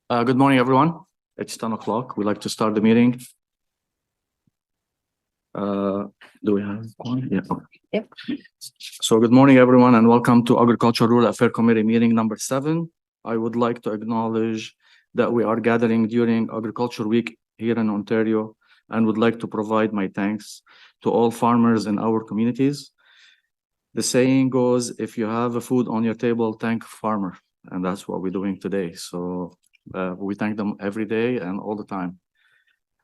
Good morning, everyone. It's 10 o'clock. We'd like to start the meeting. Do we have one? Yeah. Yep. So good morning, everyone, and welcome to Agriculture Rural Affairs Committee meeting number 7. I would like to acknowledge that we are gathering during Agriculture Week here in Ontario and would like to provide my thanks to all farmers in our communities. The saying goes, if you have a food on your table, thank farmer. And that's what we're doing today. So we thank them every day and all the time.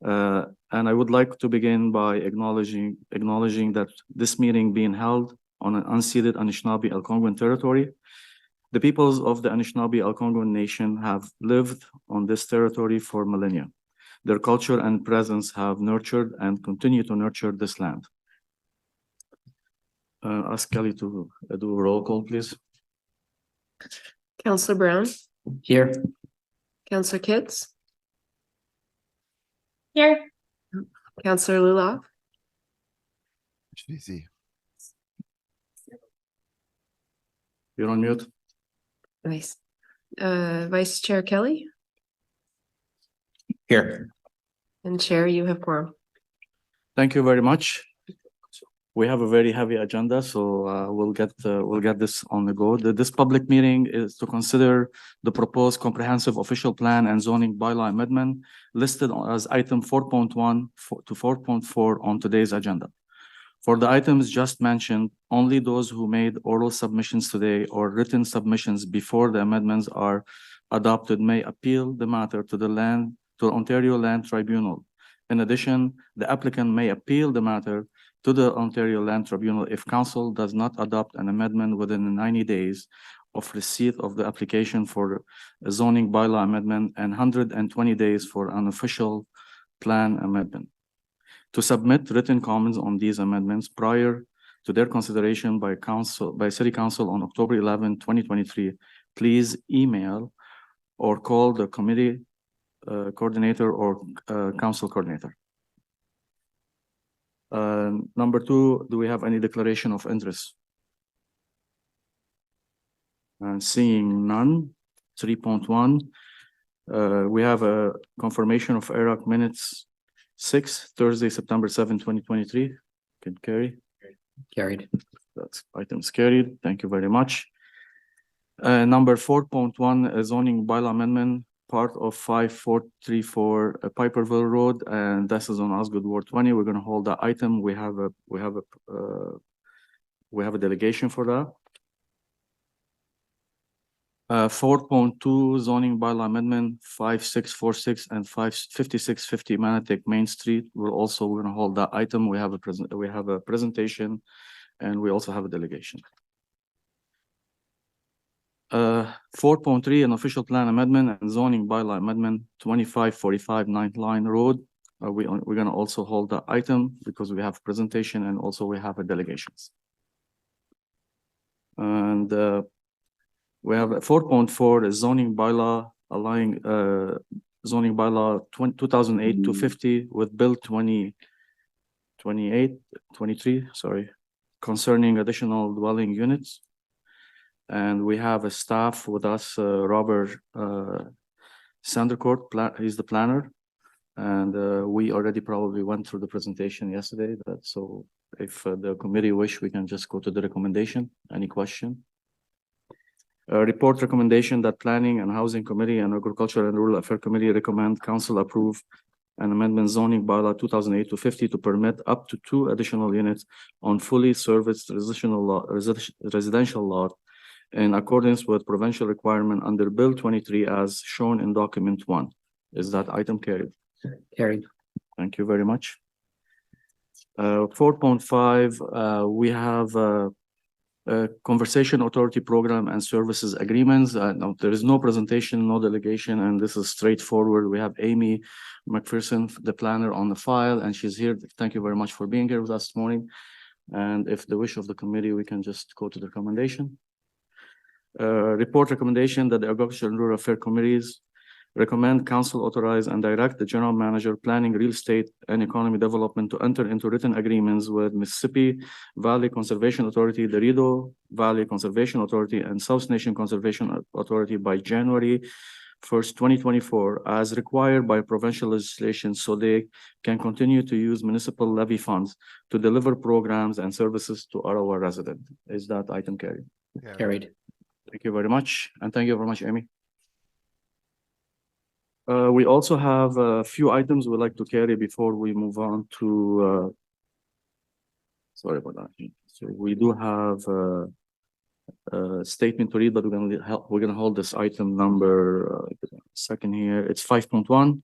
And I would like to begin by acknowledging that this meeting being held on an unceded Anishinaabe-Algonquin territory. The peoples of the Anishinaabe-Algonquin Nation have lived on this territory for millennia. Their culture and presence have nurtured and continue to nurture this land. Ask Kelly to do a roll call, please. Councillor Brown, Here. Councillor Kitts, Here. Councillor Lulov, HVC. You're on mute. Vice Chair Kelly, Here. and Chair, you have quorum. Thank you very much. We have a very heavy agenda, so we'll get this on the go. This public meeting is to consider the proposed comprehensive official plan and zoning bylaw amendment listed as item 4.1 to 4.4 on today's agenda. For the items just mentioned, only those who made oral submissions today or written submissions before the amendments are adopted may appeal the matter to the Ontario Land Tribunal. In addition, the applicant may appeal the matter to the Ontario Land Tribunal if Council does not adopt an amendment within 90 days of receipt of the application for a zoning bylaw amendment and 120 days for an official plan amendment. To submit written comments on these amendments prior to their consideration by City Council on October 11, 2023, please email or call the committee coordinator or council coordinator. Number 2, do we have any declaration of interest? Seeing none. 3.1, we have a confirmation of ERAC minutes 6, Thursday, September 7, 2023. Can carry? Carried. That's items carried. Thank you very much. Number 4.1, a zoning bylaw amendment, part of 5434 Piperville Road, and this is on Osgood Ward 20. We're going to hold that item. We have a delegation for that. 4.2 zoning bylaw amendment 5646 and 5650 Manatic Main Street. We're going to hold that item. We have a presentation, and we also have a delegation. 4.3, an official plan amendment and zoning bylaw amendment 2545 9th Line Road. We're going to also hold that item because we have presentation and also we have a delegations. And we have a 4.4, a zoning bylaw allowing zoning bylaw 2008-250 with Bill 23, concerning additional dwelling units. And we have a staff with us, Robert Sandercourt, he's the planner. And we already probably went through the presentation yesterday. So if the committee wish, we can just go to the recommendation. Any question? Report recommendation that Planning and Housing Committee and Agriculture and Rural Affairs Committee recommend Council approve an amendment zoning bylaw 2008-250 to permit up to 2 additional units on fully serviced residential lot in accordance with provincial requirement under Bill 23 as shown in document 1. Is that item carried? Carried. Thank you very much. 4.5, we have Conversation Authority Program and Services Agreements. No, there is no presentation, no delegation, and this is straightforward. We have Amy McPherson, the planner, on the file, and she's here. Thank you very much for being here with us this morning. And if the wish of the committee, we can just go to the recommendation. Report recommendation that the Agriculture and Rural Affairs Committees recommend Council authorize and direct the General Manager, Planning, Real Estate, and Economy Development to enter into written agreements with Mississippi Valley Conservation Authority, the Rideau Valley Conservation Authority, and South Nation Conservation Authority by January 1st, 2024, as required by provincial legislation, so they can continue to use municipal levy funds to deliver programs and services to Ottawa residents. Is that item carried? Carried. Thank you very much, and thank you very much, Amy. We also have a few items we'd like to carry before we move on to, sorry about that. So we do have a statement to read, but we're gonna hold this item number, second here, it's 5.1.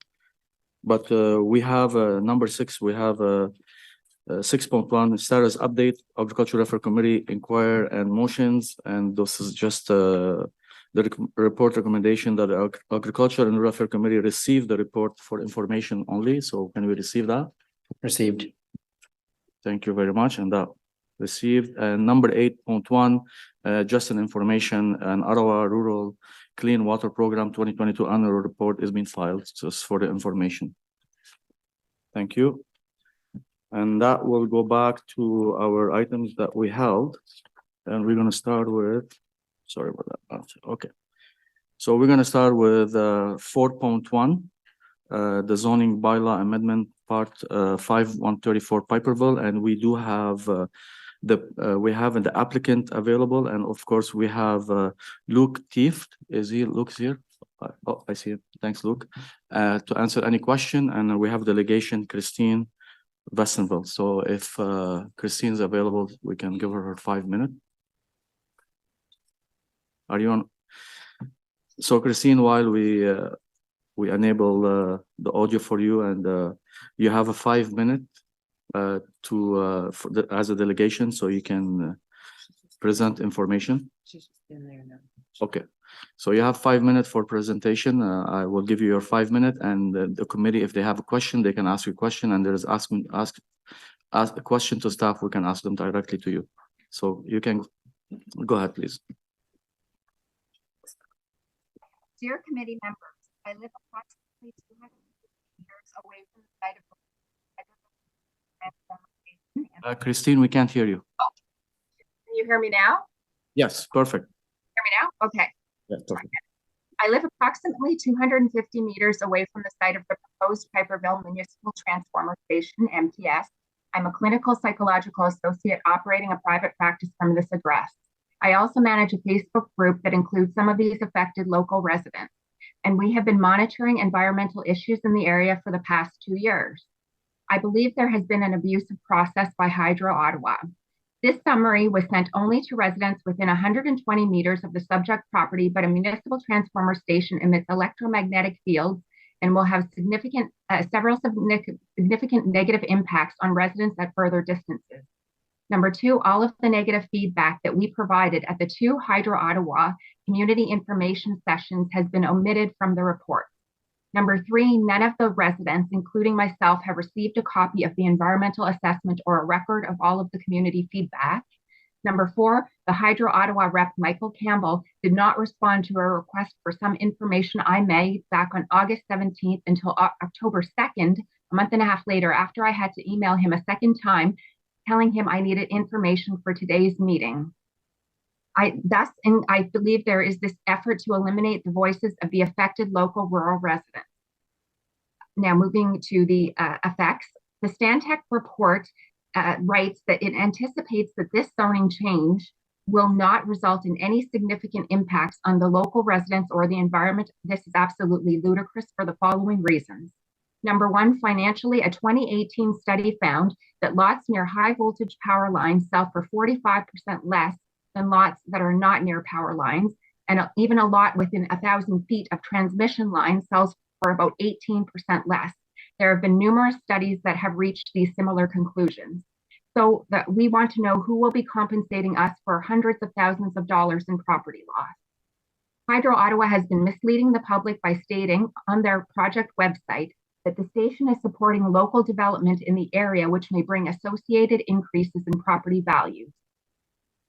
But we have number 6, we have 6.1 status update, Agriculture Referral Committee inquire and motions, and this is just the report recommendation that the Agriculture and Referral Committee received the report for information only. So can we receive that? Received. Thank you very much. And that received. And number 8.1, just an information, an Ottawa Rural Clean Water Program 2022 annual report is being filed just for the information. Thank you. And that will go back to our items that we held. And we're going to start with, sorry about that. Okay. So we're going to start with 4.1, the zoning bylaw amendment part 5134 Piperville. And we do have we have the applicant available. And of course, we have Luke Tieft. Is he? Luke's here? Oh, I see it. Thanks, Luke. To answer any question. And we have delegation, Christine Westenville. So if Christine is available, we can give her 5 minutes. Are you on? So Christine, while we enable the audio for you, and you have a 5 minute as a delegation, so you can present information. She's in there now. Okay, so you have 5 minutes for presentation. I will give you your 5 minutes, and the committee, if they have a question, they can ask you a question, and there is ask a question to staff, we can ask them directly to you. So you can go ahead, please. Dear committee members, I live approximately 200 meters away from the site of the Christine, we can't hear you. Oh, can you hear me now? Yes, perfect. Hear me now? Okay. Yeah, perfect. I live approximately 250 meters away from the site of the proposed Piperville Municipal Transformer Station, MTS. I'm a clinical psychological associate operating a private practice from this address. I also manage a Facebook group that includes some of these affected local residents, and we have been monitoring environmental issues in the area for the past 2 years. I believe there has been an abusive process by Hydro Ottawa. This summary was sent only to residents within 120 meters of the subject property, but a municipal transformer station emits electromagnetic fields and will have several significant negative impacts on residents at further distances. Number 2, all of the negative feedback that we provided at the 2 Hydro Ottawa community information sessions has been omitted from the report. Number 3, none of the residents, including myself, have received a copy of the environmental assessment or a record of all of the community feedback. Number 4, the Hydro Ottawa rep, Michael Campbell, did not respond to a request for some information I made back on August 17th until October 2nd, a month and a half later, after I had to email him a second time, telling him I needed information for today's meeting. I believe there is this effort to eliminate the voices of the affected local rural residents. Now moving to the effects, the Stantec report writes that it anticipates that this zoning change will not result in any significant impacts on the local residents or the environment. This is absolutely ludicrous for the following reasons. Number 1, financially, a 2018 study found that lots near high voltage power lines sell for 45% less than lots that are not near power lines. And even a lot within 1,000 feet of transmission lines sells for about 18% less. There have been numerous studies that have reached these similar conclusions. So that we want to know who will be compensating us for hundreds of thousands of dollars in property loss. Hydro Ottawa has been misleading the public by stating on their project website that the station is supporting local development in the area, which may bring associated increases in property values.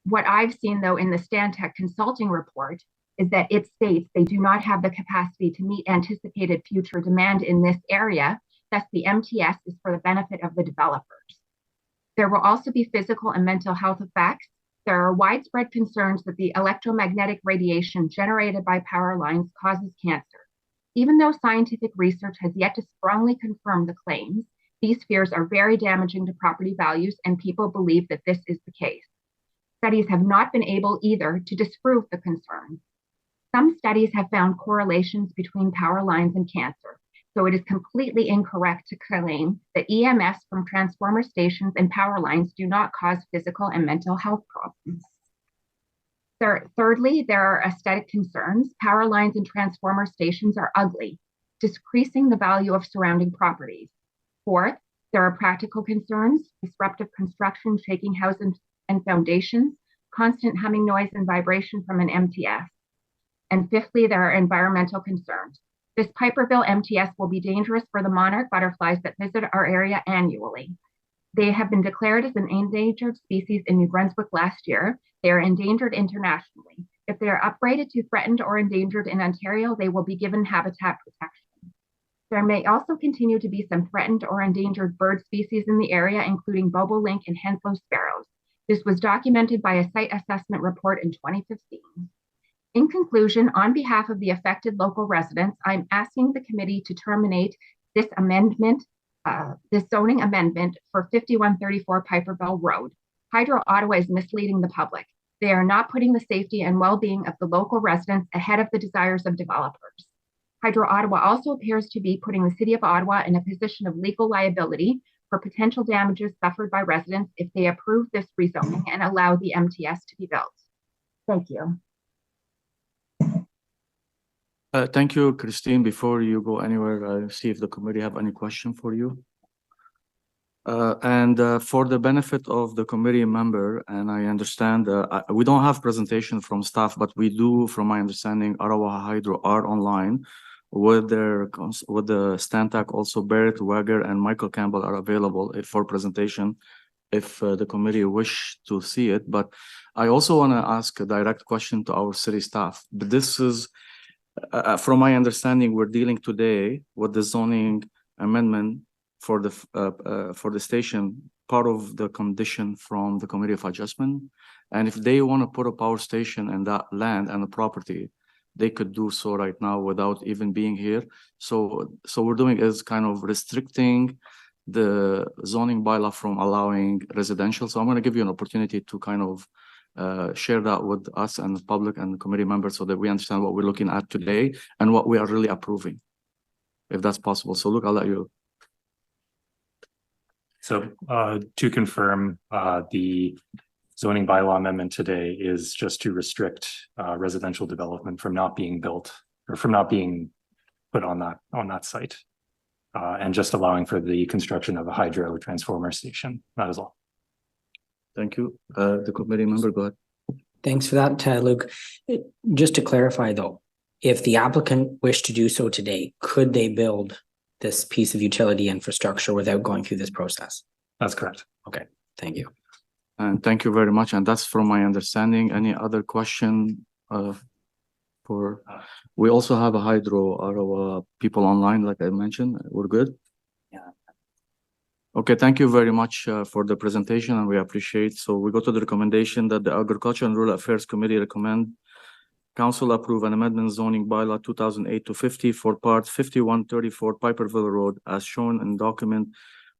What I've seen, though, in the Stantec consulting report is that it states they do not have the capacity to meet anticipated future demand in this area. Thus, the MTS is for the benefit of the developers. There will also be physical and mental health effects. There are widespread concerns that the electromagnetic radiation generated by power lines causes cancer. Even though scientific research has yet to strongly confirm the claims, these fears are very damaging to property values, and people believe that this is the case. Studies have not been able either to disprove the concerns. Some studies have found correlations between power lines and cancer, so it is completely incorrect to claim that EMS from transformer stations and power lines do not cause physical and mental health problems. Thirdly, there are aesthetic concerns. Power lines and transformer stations are ugly, decreasing the value of surrounding properties. Fourth, there are practical concerns, disruptive construction, shaking houses and foundations, constant humming noise and vibration from an MTS. And fifthly, there are environmental concerns. This Piperville MTS will be dangerous for the monarch butterflies that visit our area annually. They have been declared as an endangered species in New Brunswick last year. They are endangered internationally. If they are upgraded to threatened or endangered in Ontario, they will be given habitat protection. There may also continue to be some threatened or endangered bird species in the area, including bobolink and Henslow sparrows. This was documented by a site assessment report in 2015. In conclusion, on behalf of the affected local residents, I'm asking the committee to terminate this amendment, this zoning amendment for 5134 Piperville Road. Hydro Ottawa is misleading the public. They are not putting the safety and well-being of the local residents ahead of the desires of developers. Hydro Ottawa also appears to be putting the City of Ottawa in a position of legal liability for potential damages suffered by residents if they approve this rezoning and allow the MTS to be built. Thank you. Thank you, Christine. Before you go anywhere, I'll see if the committee have any question for you. For the benefit of the committee member, and I understand we don't have presentation from staff, but we do, from my understanding, Ottawa Hydro are online with the Stantec. Also, Barrett Wager and Michael Campbell are available for presentation if the committee wish to see it. But I also want to ask a direct question to our city staff. But this is, from my understanding, we're dealing today with the zoning amendment for the station, part of the condition from the Committee of Adjustment. And if they want to put a power station in that land and the property, they could do so right now without even being here. So we're doing is kind of restricting the zoning bylaw from allowing residential. So I'm going to give you an opportunity to kind of share that with us and the public and the committee members so that we understand what we're looking at today and what we are really approving, if that's possible. So Luke, I'll let you. So to confirm, the zoning bylaw amendment today is just to restrict residential development from not being built or from not being put on that site, and just allowing for the construction of a hydro transformer station. That is all. Thank you. The committee member, go ahead. Thanks for that, Luke. Just to clarify though, if the applicant wished to do so today, could they build this piece of utility infrastructure without going through this process? That's correct. Okay, thank you. And thank you very much. And that's from my understanding. Any other question we also have a Hydro Ottawa people online, like I mentioned. We're good? Yeah. Okay, thank you very much for the presentation, and we appreciate. So we go to the recommendation that the Agriculture and Rural Affairs Committee recommend Council approve an amendment zoning bylaw 2008-50 for part 5134 Piperville Road as shown in document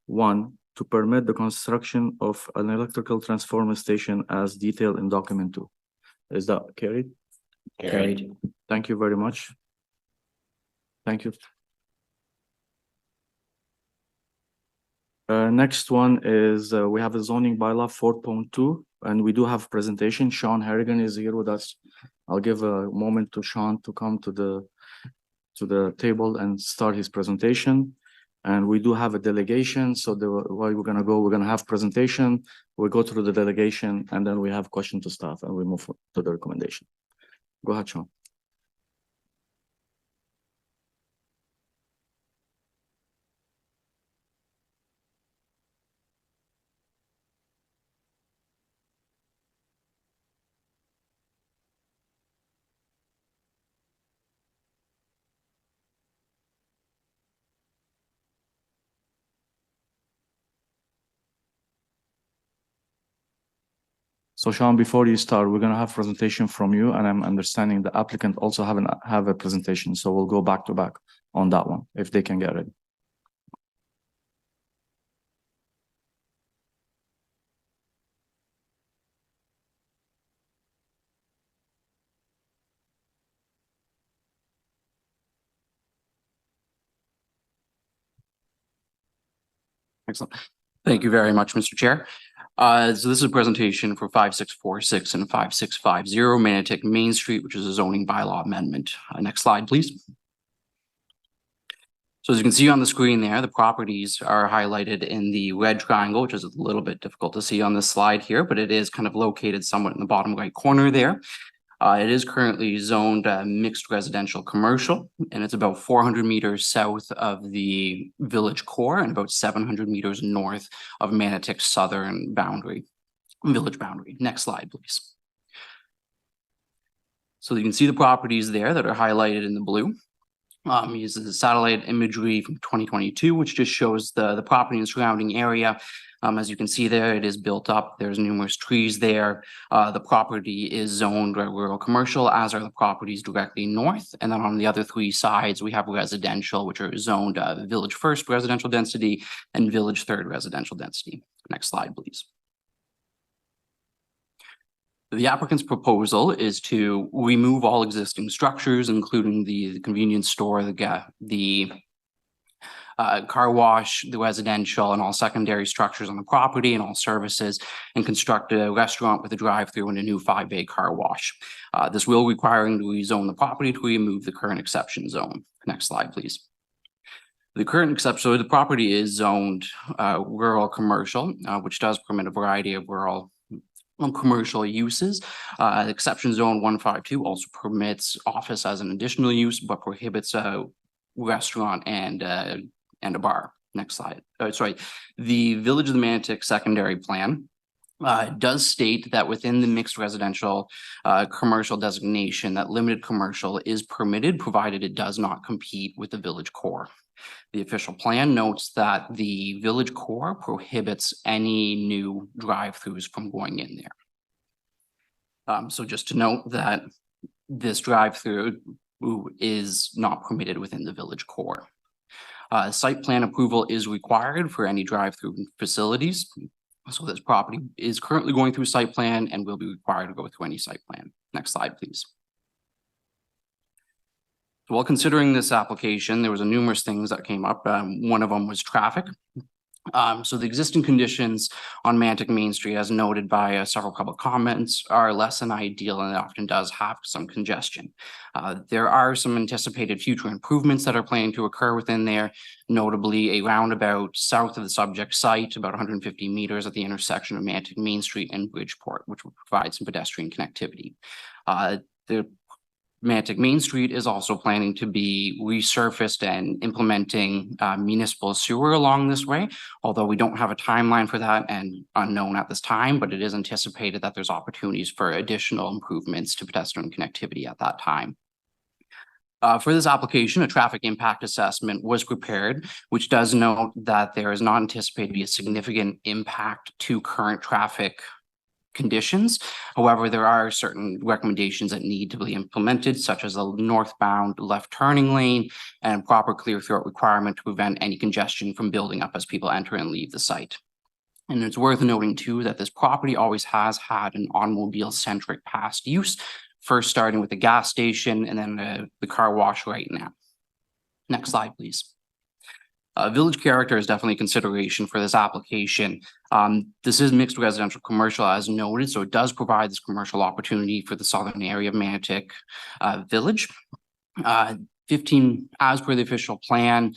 1 to permit the construction of an electrical transformer station as detailed in document 2. Is that carried? Carried. Thank you very much. Thank you. Next one is we have a zoning bylaw 4.2, and we do have presentation. Sean Harrigan is here with us. I'll give a moment to Sean to come to the table and start his presentation. And we do have a delegation. So the way we're gonna have presentation. We go through the delegation, and then we have question to staff, and we move to the recommendation. Go ahead, Sean. So Sean, before you start, we're gonna have presentation from you, and I'm understanding the applicant also have a presentation, so we'll go back to back on that one, if they can get it. Excellent. Thank you very much, Mr. Chair. So this is a presentation for 5646 and 5650 Manotick Main Street, which is a zoning bylaw amendment. Next slide, please. So as you can see on the screen there, the properties are highlighted in the red triangle, which is a little bit difficult to see on this slide here, but it is kind of located somewhat in the bottom right corner there. It is currently zoned mixed residential commercial, and it's about 400 meters south of the village core and about 700 meters north of Manotick's southern boundary, village boundary. Next slide, please. So you can see the properties there that are highlighted in the blue. Uses the satellite imagery from 2022, which just shows the property and surrounding area. As you can see there, it is built up. There's numerous trees there. The property is zoned rural commercial, as are the properties directly north. And then on the other three sides, we have residential, which are zoned village first residential density and village third residential density. Next slide, please. The applicant's proposal is to remove all existing structures, including the convenience store, the car wash, the residential, and all secondary structures on the property and all services, and construct a restaurant with a drive-through and a new 5-bay car wash. This will require him to rezone the property to remove the current exception zone. Next slide, please. The current exception, so the property is zoned rural commercial, which does permit a variety of rural commercial uses. Exception zone 152 also permits office as an additional use, but prohibits a restaurant and a bar. Next slide. Sorry, the Village of the Manotick secondary plan does state that within the mixed residential commercial designation, that limited commercial is permitted, provided it does not compete with the village core. The official plan notes that the village core prohibits any new drive-throughs from going in there. So just to note that this drive-through is not permitted within the village core. Site plan approval is required for any drive-through facilities. So this property is currently going through site plan and will be required to go through any site plan. Next slide, please. While considering this application, there was numerous things that came up. One of them was traffic. So the existing conditions on Manotick Main Street, as noted by several public comments, are less than ideal, and it often does have some congestion. There are some anticipated future improvements that are planning to occur within there, notably a roundabout south of the subject site, about 150 meters at the intersection of Manotick Main Street and Bridgeport, which will provide some pedestrian connectivity. The Manotick Main Street is also planning to be resurfaced and implementing municipal sewer along this way, although we don't have a timeline for that and unknown at this time, but it is anticipated that there's opportunities for additional improvements to pedestrian connectivity at that time. For this application, a traffic impact assessment was prepared, which does note that there is not anticipated to be a significant impact to current traffic conditions. However, there are certain recommendations that need to be implemented, such as a northbound left turning lane and proper clear throat requirement to prevent any congestion from building up as people enter and leave the site. And it's worth noting too that this property always has had an automobile-centric past use, first starting with the gas station and then the car wash right now. Next slide, please. Village character is definitely a consideration for this application. This is mixed residential commercial as noted, so it does provide this commercial opportunity for the southern area of Manotick Village. 15, as per the official plan,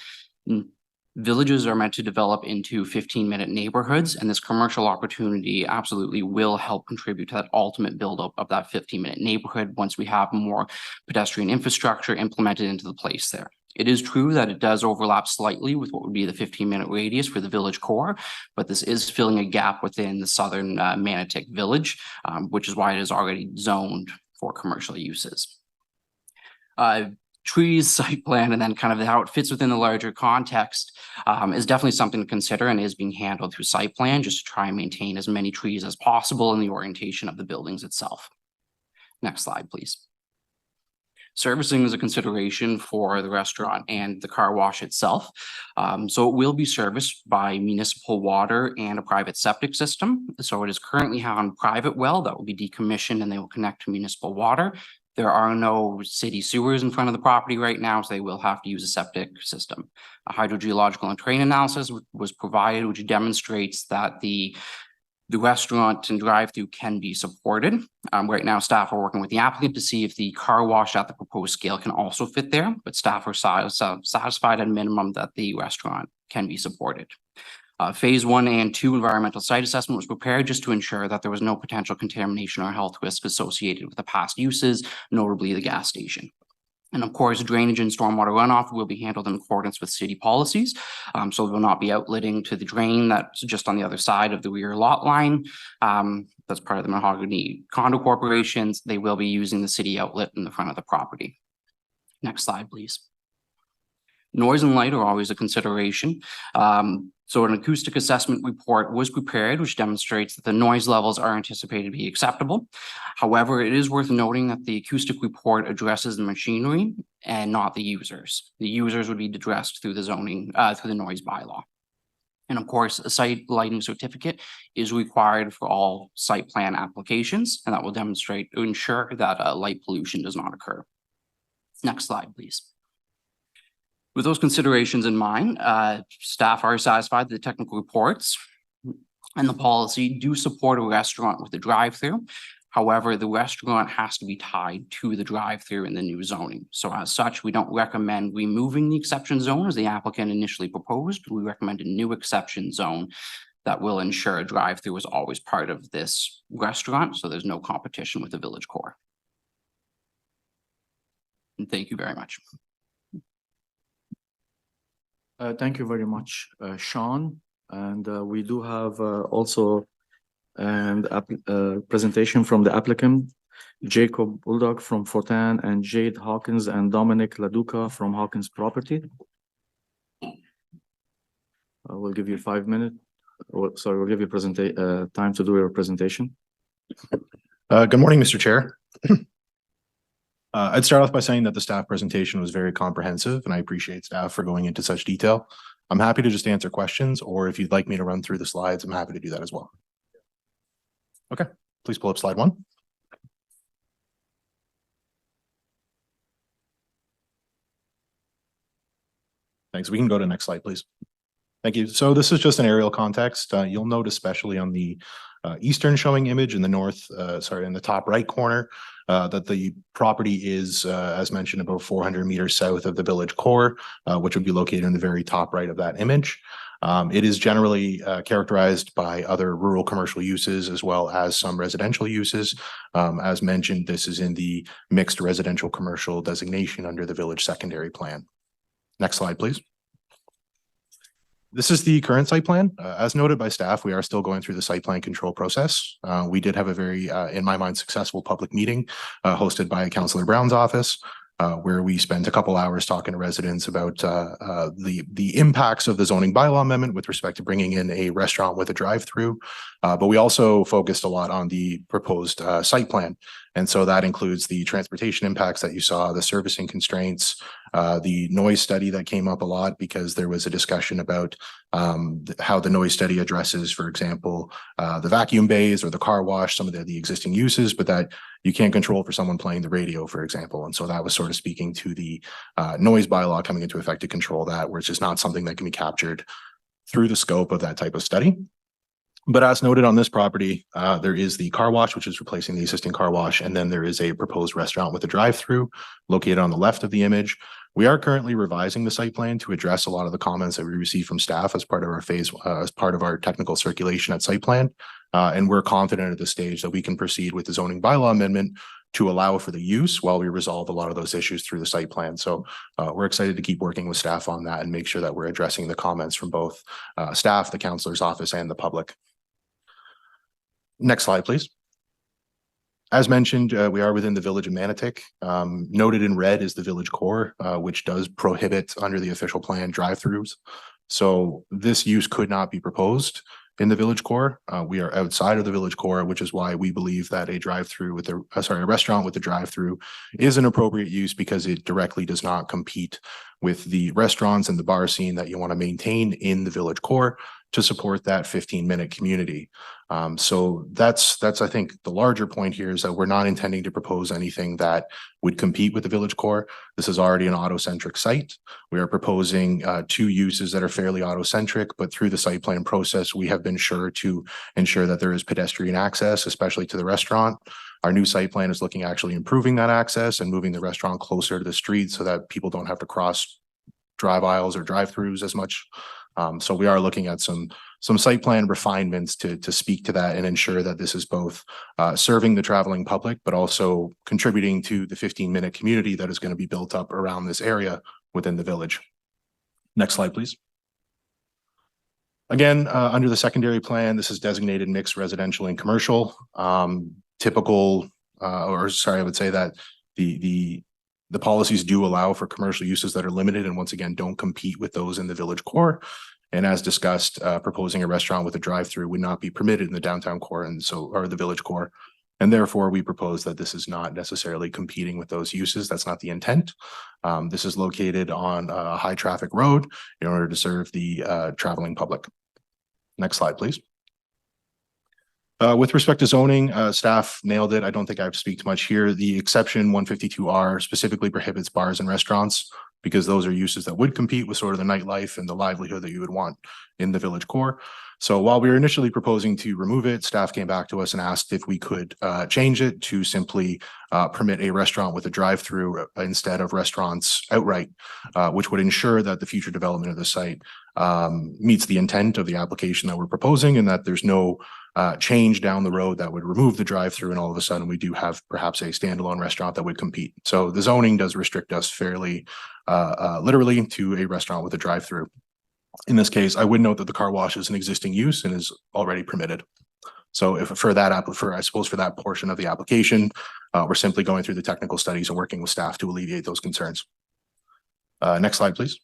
villages are meant to develop into 15-minute neighborhoods, and this commercial opportunity absolutely will help contribute to that ultimate buildup of that 15-minute neighborhood once we have more pedestrian infrastructure implemented into the place there. It is true that it does overlap slightly with what would be the 15-minute radius for the village core, but this is filling a gap within the southern Manotick Village, which is why it is already zoned for commercial uses. trees, site plan, and then kind of how it fits within the larger context is definitely something to consider and is being handled through site plan, just to try and maintain as many trees as possible in the orientation of the buildings itself. Next slide, please. Servicing is a consideration for the restaurant and the car wash itself. So it will be serviced by municipal water and a private septic system. So it is currently on private well that will be decommissioned and they will connect to municipal water. There are no city sewers in front of the property right now, so they will have to use a septic system. A hydrogeological and terrain analysis was provided, which demonstrates that the restaurant and drive-through can be supported. Right now, staff are working with the applicant to see if the car wash at the proposed scale can also fit there, but staff are satisfied at a minimum that the restaurant can be supported. Phase 1 and 2 environmental site assessment was prepared just to ensure that there was no potential contamination or health risk associated with the past uses, notably the gas station. And of course, drainage and stormwater runoff will be handled in accordance with city policies. So it will not be outletting to the drain that's just on the other side of the rear lot line. That's part of the Mahogany Condo Corporations. They will be using the city outlet in the front of the property. Next slide, please. Noise and light are always a consideration. So an acoustic assessment report was prepared, which demonstrates that the noise levels are anticipated to be acceptable. However, it is worth noting that the acoustic report addresses the machinery and not the users. The users would be addressed through the zoning, through the noise bylaw. And of course, a site lighting certificate is required for all site plan applications, and that will demonstrate to ensure that light pollution does not occur. Next slide, please. With those considerations in mind, staff are satisfied that the technical reports and the policy do support a restaurant with a drive-through. However, the restaurant has to be tied to the drive-through in the new zoning. So as such, we don't recommend removing the exception zone as the applicant initially proposed. We recommend a new exception zone that will ensure a drive-through is always part of this restaurant, so there's no competition with the village core. And thank you very much. Thank you very much, Sean. And we do have also a presentation from the applicant, Jacob Bulldog from Fortan, and Jade Hawkins and Dominic Laduca from Hawkins Property. I will give you 5 minutes. Sorry, we'll give you time to do your presentation. Good morning, Mr. Chair. I'd start off by saying that the staff presentation was very comprehensive, and I appreciate staff for going into such detail. I'm happy to just answer questions, or if you'd like me to run through the slides, I'm happy to do that as well. Okay, please pull up slide 1. Thanks. We can go to the next slide, please. Thank you. So this is just an aerial context. You'll note especially on the eastern showing image in the in the top right corner, that the property is, as mentioned, about 400 meters south of the village core, which would be located in the very top right of that image. It is generally characterized by other rural commercial uses as well as some residential uses. As mentioned, this is in the mixed residential commercial designation under the village secondary plan. Next slide, please. This is the current site plan. As noted by staff, we are still going through the site plan control process. We did have a very, in my mind, successful public meeting hosted by Councillor Brown's office, where we spent a couple hours talking to residents about the impacts of the zoning bylaw amendment with respect to bringing in a restaurant with a drive-through. But we also focused a lot on the proposed site plan. And so that includes the transportation impacts that you saw, the servicing constraints, the noise study that came up a lot because there was a discussion about how the noise study addresses, for example, the vacuum bays or the car wash, some of the existing uses, but that you can't control for someone playing the radio, for example. And so that was sort of speaking to the noise bylaw coming into effect to control that, where it's just not something that can be captured through the scope of that type of study. But as noted on this property, there is the car wash, which is replacing the existing car wash. And then there is a proposed restaurant with a drive-through located on the left of the image. We are currently revising the site plan to address a lot of the comments that we received from staff as part of our as part of our technical circulation at site plan. And we're confident at this stage that we can proceed with the zoning bylaw amendment to allow for the use while we resolve a lot of those issues through the site plan. So we're excited to keep working with staff on that and make sure that we're addressing the comments from both staff, the councillor's office, and the public. Next slide, please. As mentioned, we are within the village of Manotick. Noted in red is the village core, which does prohibit under the official plan drive-throughs. So this use could not be proposed in the village core. We are outside of the village core, which is why we believe that a drive-through with a restaurant with a drive-through is an appropriate use because it directly does not compete with the restaurants and the bar scene that you want to maintain in the village core to support that 15-minute community. So that's I think the larger point here is that we're not intending to propose anything that would compete with the village core. This is already an auto-centric site. We are proposing two uses that are fairly auto-centric, but through the site plan process, we have been sure to ensure that there is pedestrian access, especially to the restaurant. Our new site plan is looking actually improving that access and moving the restaurant closer to the street so that people don't have to cross drive aisles or drive-throughs as much. So we are looking at some site plan refinements to speak to that and ensure that this is both serving the traveling public, but also contributing to the 15-minute community that is going to be built up around this area within the village. Next slide, please. Again, under the secondary plan, this is designated mixed residential and commercial. Typical, I would say that the policies do allow for commercial uses that are limited and once again, don't compete with those in the village core. And as discussed, proposing a restaurant with a drive-through would not be permitted in the downtown core or the village core. And therefore we propose that this is not necessarily competing with those uses. That's not the intent. This is located on a high traffic road in order to serve the traveling public. Next slide, please. With respect to zoning, staff nailed it. I don't think I have to speak too much here. The exception 152R specifically prohibits bars and restaurants because those are uses that would compete with sort of the nightlife and the livelihood that you would want in the village core. So while we were initially proposing to remove it, staff came back to us and asked if we could change it to simply permit a restaurant with a drive-through instead of restaurants outright, which would ensure that the future development of the site meets the intent of the application that we're proposing and that there's no change down the road that would remove the drive-through and all of a sudden we do have perhaps a standalone restaurant that would compete. So the zoning does restrict us fairly literally to a restaurant with a drive-through. In this case, I would note that the car wash is an existing use and is already permitted. So if for that portion of the application, we're simply going through the technical studies and working with staff to alleviate those concerns. Next slide, please.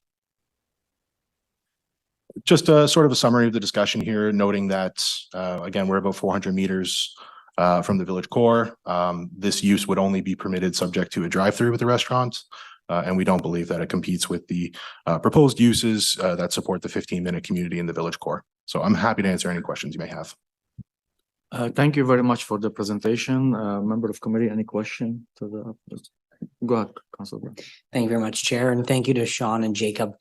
Just a sort of a summary of the discussion here, noting that, again, we're about 400 meters from the village core. This use would only be permitted subject to a drive-through with the restaurant. And we don't believe that it competes with the proposed uses that support the 15-minute community in the village core. So I'm happy to answer any questions you may have. Thank you very much for the presentation. Member of committee, any question to the? Go ahead, Councilor Brown. Thank you very much, Chair, and thank you to Sean and Jacob.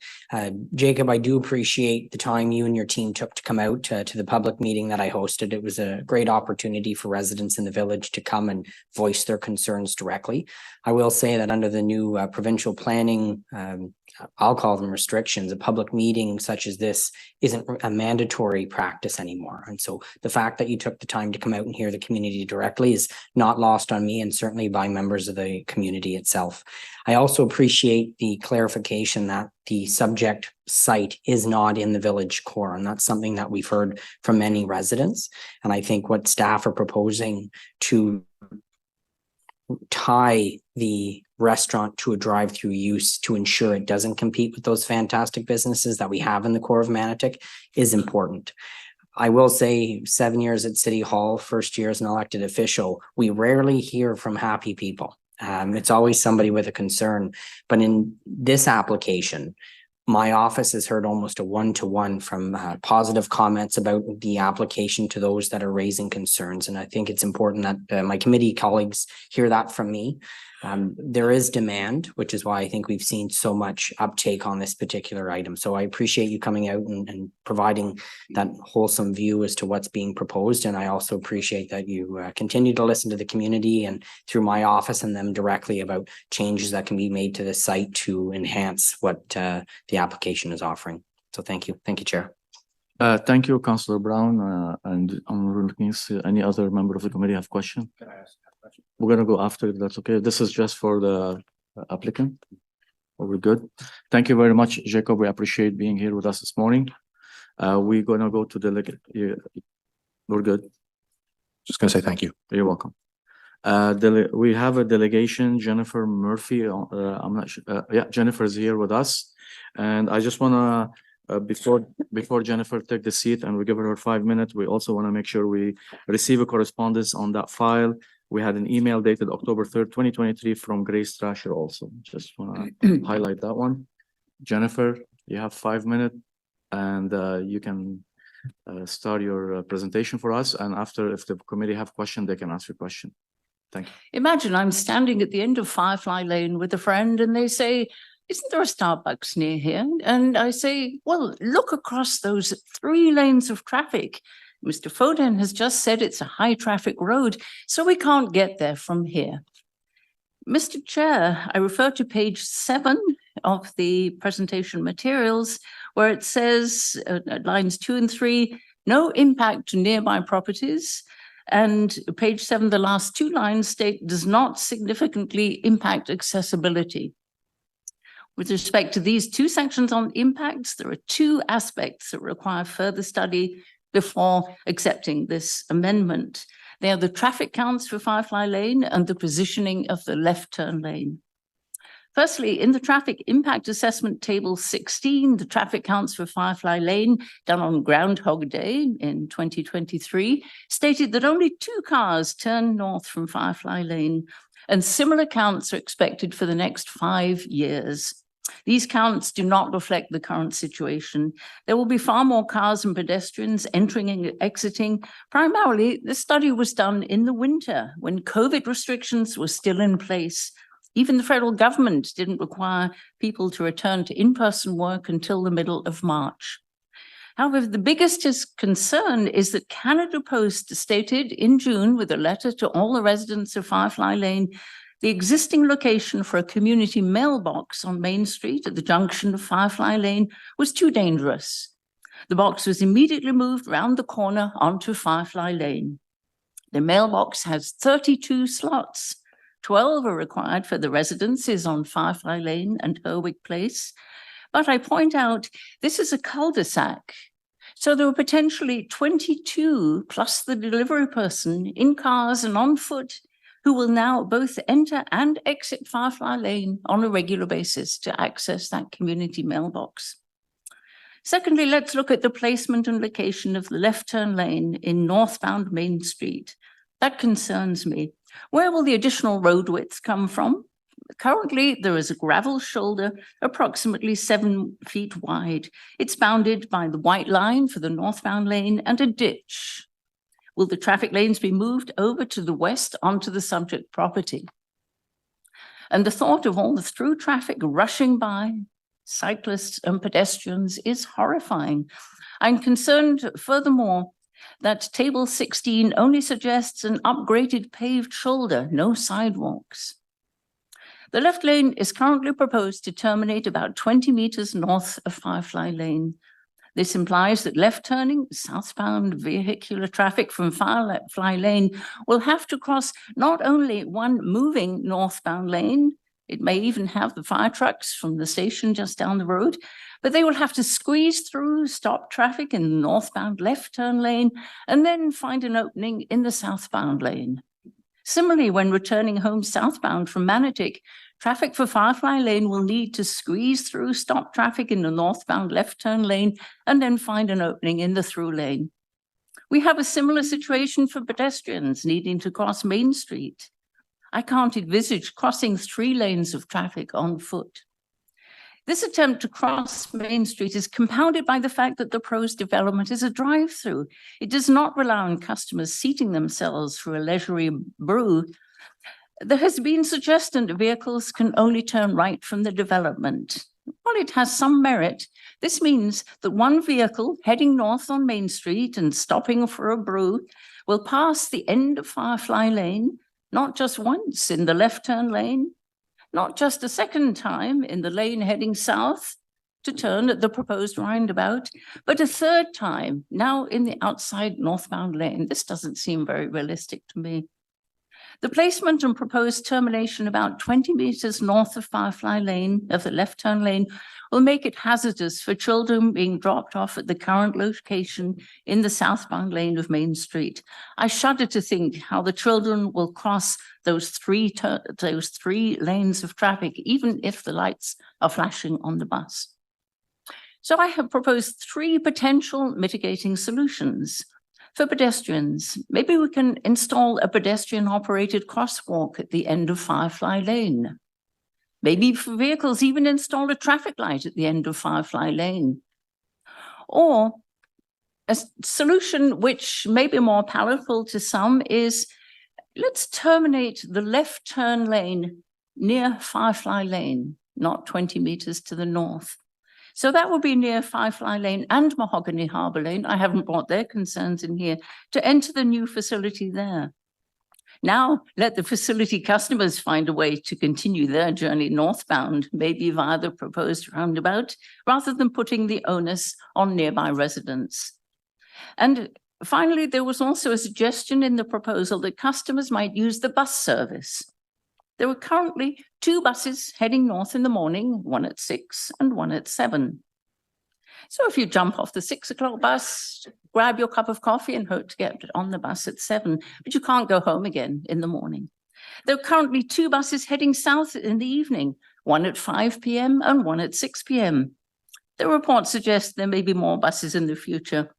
Jacob, I do appreciate the time you and your team took to come out to the public meeting that I hosted. It was a great opportunity for residents in the village to come and voice their concerns directly. I will say that under the new provincial planning, I'll call them restrictions, a public meeting such as this isn't a mandatory practice anymore. And so the fact that you took the time to come out and hear the community directly is not lost on me and certainly by members of the community itself. I also appreciate the clarification that the subject site is not in the village core, and that's something that we've heard from many residents. And I think what staff are proposing to tie the restaurant to a drive-through use to ensure it doesn't compete with those fantastic businesses that we have in the core of Manotick is important. I will say 7 years at City Hall, first year as an elected official, we rarely hear from happy people. It's always somebody with a concern, but in this application, my office has heard almost a one-to-one from positive comments about the application to those that are raising concerns. And I think it's important that my committee colleagues hear that from me. There is demand, which is why I think we've seen so much uptake on this particular item. So I appreciate you coming out and providing that wholesome view as to what's being proposed. And I also appreciate that you continue to listen to the community and through my office and them directly about changes that can be made to the site to enhance what the application is offering. So thank you. Thank you, Chair. Thank you, Councilor Brown. And Honorable Kings, any other member of the committee have question? Can I ask a question? We're gonna go after, if that's okay. This is just for the applicant. Are we good? Thank you very much, Jacob. We appreciate being here with us this morning. We're gonna go to the, we're good. Just gonna say thank you. You're welcome. We have a delegation, Jennifer Murphy, I'm not sure, yeah, Jennifer's here with us. And I just wanna, before Jennifer take the seat and we give her 5 minutes, we also wanna make sure we receive a correspondence on that file. We had an email dated October 3rd, 2023 from Grace Thrasher also. Just wanna highlight that one. Jennifer, you have 5 minutes and you can start your presentation for us. And after, if the committee have question, they can ask your question. Thank you. Imagine I'm standing at the end of Firefly Lane with a friend and they say, isn't there a Starbucks near here? And I say, well, look across those 3 lanes of traffic. Mr. Foden has just said it's a high traffic road, so we can't get there from here. Mr. Chair, I refer to page 7 of the presentation materials where it says lines 2 and 3, no impact to nearby properties. And page 7, the last 2 lines state does not significantly impact accessibility. With respect to these 2 sections on impacts, there are 2 aspects that require further study before accepting this amendment. They are the traffic counts for Firefly Lane and the positioning of the left turn lane. Firstly, in the traffic impact assessment table 16, the traffic counts for Firefly Lane done on Groundhog Day in 2023 stated that only 2 cars turn north from Firefly Lane, and similar counts are expected for the next 5 years. These counts do not reflect the current situation. There will be far more cars and pedestrians entering and exiting. Primarily, this study was done in the winter when COVID restrictions were still in place. Even the federal government didn't require people to return to in-person work until the middle of March. However, the biggest concern is that Canada Post stated in June with a letter to all the residents of Firefly Lane, the existing location for a community mailbox on Main Street at the junction of Firefly Lane was too dangerous. The box was immediately moved round the corner onto Firefly Lane. The mailbox has 32 slots. 12 are required for the residences on Firefly Lane and Herwick Place. But I point out, this is a cul-de-sac. So there were potentially 22 plus the delivery person in cars and on foot who will now both enter and exit Firefly Lane on a regular basis to access that community mailbox. Secondly, let's look at the placement and location of the left turn lane in northbound Main Street. That concerns me. Where will the additional road width come from? Currently, there is a gravel shoulder approximately 7 feet wide. It's bounded by the white line for the northbound lane and a ditch. Will the traffic lanes be moved over to the west onto the subject property? And the thought of all the through traffic rushing by, cyclists and pedestrians, is horrifying. I'm concerned, furthermore, that table 16 only suggests an upgraded paved shoulder, no sidewalks. The left lane is currently proposed to terminate about 20 meters north of Firefly Lane. This implies that left-turning, southbound vehicular traffic from Firefly Lane will have to cross not only one moving northbound lane, it may even have the fire trucks from the station just down the road, but they will have to squeeze through, stop traffic in the northbound left turn lane, and then find an opening in the southbound lane. Similarly, when returning home southbound from Manatic, traffic for Firefly Lane will need to squeeze through, stop traffic in the northbound left turn lane, and then find an opening in the through lane. We have a similar situation for pedestrians needing to cross Main Street. I can't envisage crossing 3 lanes of traffic on foot. This attempt to cross Main Street is compounded by the fact that the proposed development is a drive-through. It does not rely on customers seating themselves for a leisurely brew. There has been suggestion that vehicles can only turn right from the development. While it has some merit, this means that one vehicle heading north on Main Street and stopping for a brew will pass the end of Firefly Lane, not just once in the left turn lane, not just a second time in the lane heading south to turn at the proposed roundabout, but a third time now in the outside northbound lane. This doesn't seem very realistic to me. The placement and proposed termination about 20 meters north of Firefly Lane, of the left turn lane, will make it hazardous for children being dropped off at the current location in the southbound lane of Main Street. I shudder to think how the children will cross those three lanes of traffic, even if the lights are flashing on the bus. So I have proposed 3 potential mitigating solutions. For pedestrians, maybe we can install a pedestrian-operated crosswalk at the end of Firefly Lane. Maybe for vehicles, even install a traffic light at the end of Firefly Lane. Or a solution which may be more palatable to some is, let's terminate the left turn lane near Firefly Lane, not 20 meters to the north. So that will be near Firefly Lane and Mahogany Harbour Lane. I haven't brought their concerns in here, to enter the new facility there. Now, let the facility customers find a way to continue their journey northbound, maybe via the proposed roundabout, rather than putting the onus on nearby residents. And finally, there was also a suggestion in the proposal that customers might use the bus service. There are currently 2 buses heading north in the morning, one at 6 and one at 7. So if you jump off the 6 o'clock bus, grab your cup of coffee and hope to get on the bus at 7, but you can't go home again in the morning. There are currently 2 buses heading south in the evening, one at 5 p.m. and one at 6 p.m. The report suggests there may be more buses in the future.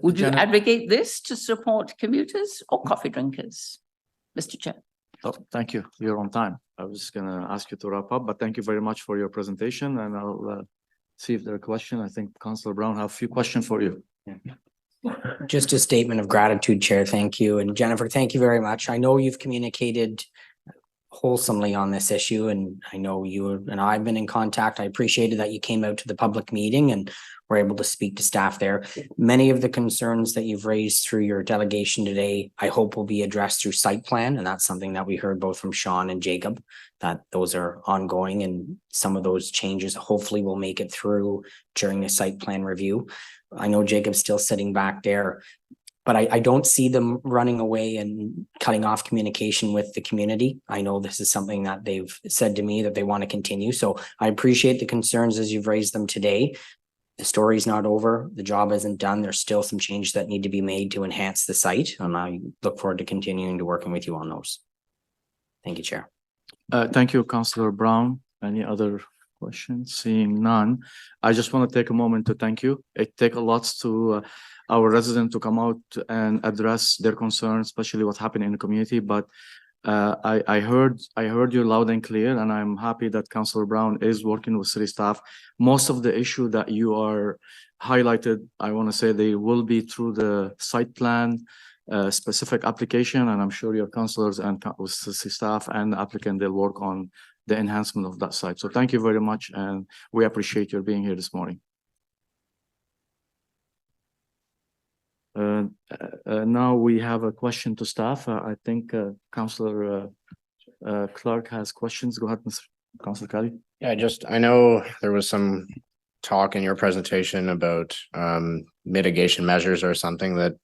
Would you advocate this to support commuters or coffee drinkers? Mr. Chair. Oh, thank you. You're on time. I was going to ask you to wrap up, but thank you very much for your presentation, and I'll see if there are questions. I think Councillor Brown have a few questions for you. Just a statement of gratitude, Chair. Thank you. And Jennifer, thank you very much. I know you've communicated wholesomely on this issue, and I know you and I have been in contact. I appreciated that you came out to the public meeting and were able to speak to staff there. Many of the concerns that you've raised through your delegation today, I hope will be addressed through site plan. And that's something that we heard both from Sean and Jacob, that those are ongoing, and some of those changes hopefully will make it through during the site plan review. I know Jacob's still sitting back there, but I don't see them running away and cutting off communication with the community. I know this is something that they've said to me that they want to continue. So I appreciate the concerns as you've raised them today. The story's not over. The job isn't done. There's still some changes that need to be made to enhance the site, and I look forward to continuing to working with you on those. Thank you, Chair. Thank you, Councillor Brown. Any other questions? Seeing none, I just want to take a moment to thank you. It takes a lot to our residents to come out and address their concerns, especially what's happening in the community. But I heard you loud and clear, and I'm happy that Councillor Brown is working with city staff. Most of the issue that you are highlighted, I want to say they will be through the site plan specific application, and I'm sure your councillors and with city staff and the applicant, they'll work on the enhancement of that site. So thank you very much, and we appreciate your being here this morning. Now we have a question to staff. I think Councillor Clark has questions. Go ahead, Mr. Councillor Kelly. Yeah, I know there was some talk in your presentation about mitigation measures or something that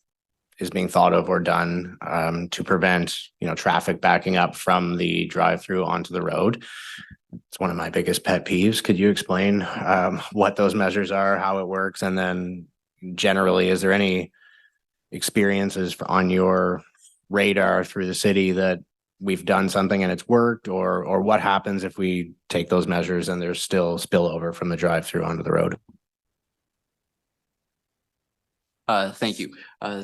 is being thought of or done to prevent, traffic backing up from the drive-through onto the road. It's one of my biggest pet peeves. Could you explain what those measures are, how it works, and then generally, is there any experiences on your radar through the city that we've done something and it's worked, or what happens if we take those measures and there's still spillover from the drive-through onto the road? Thank you.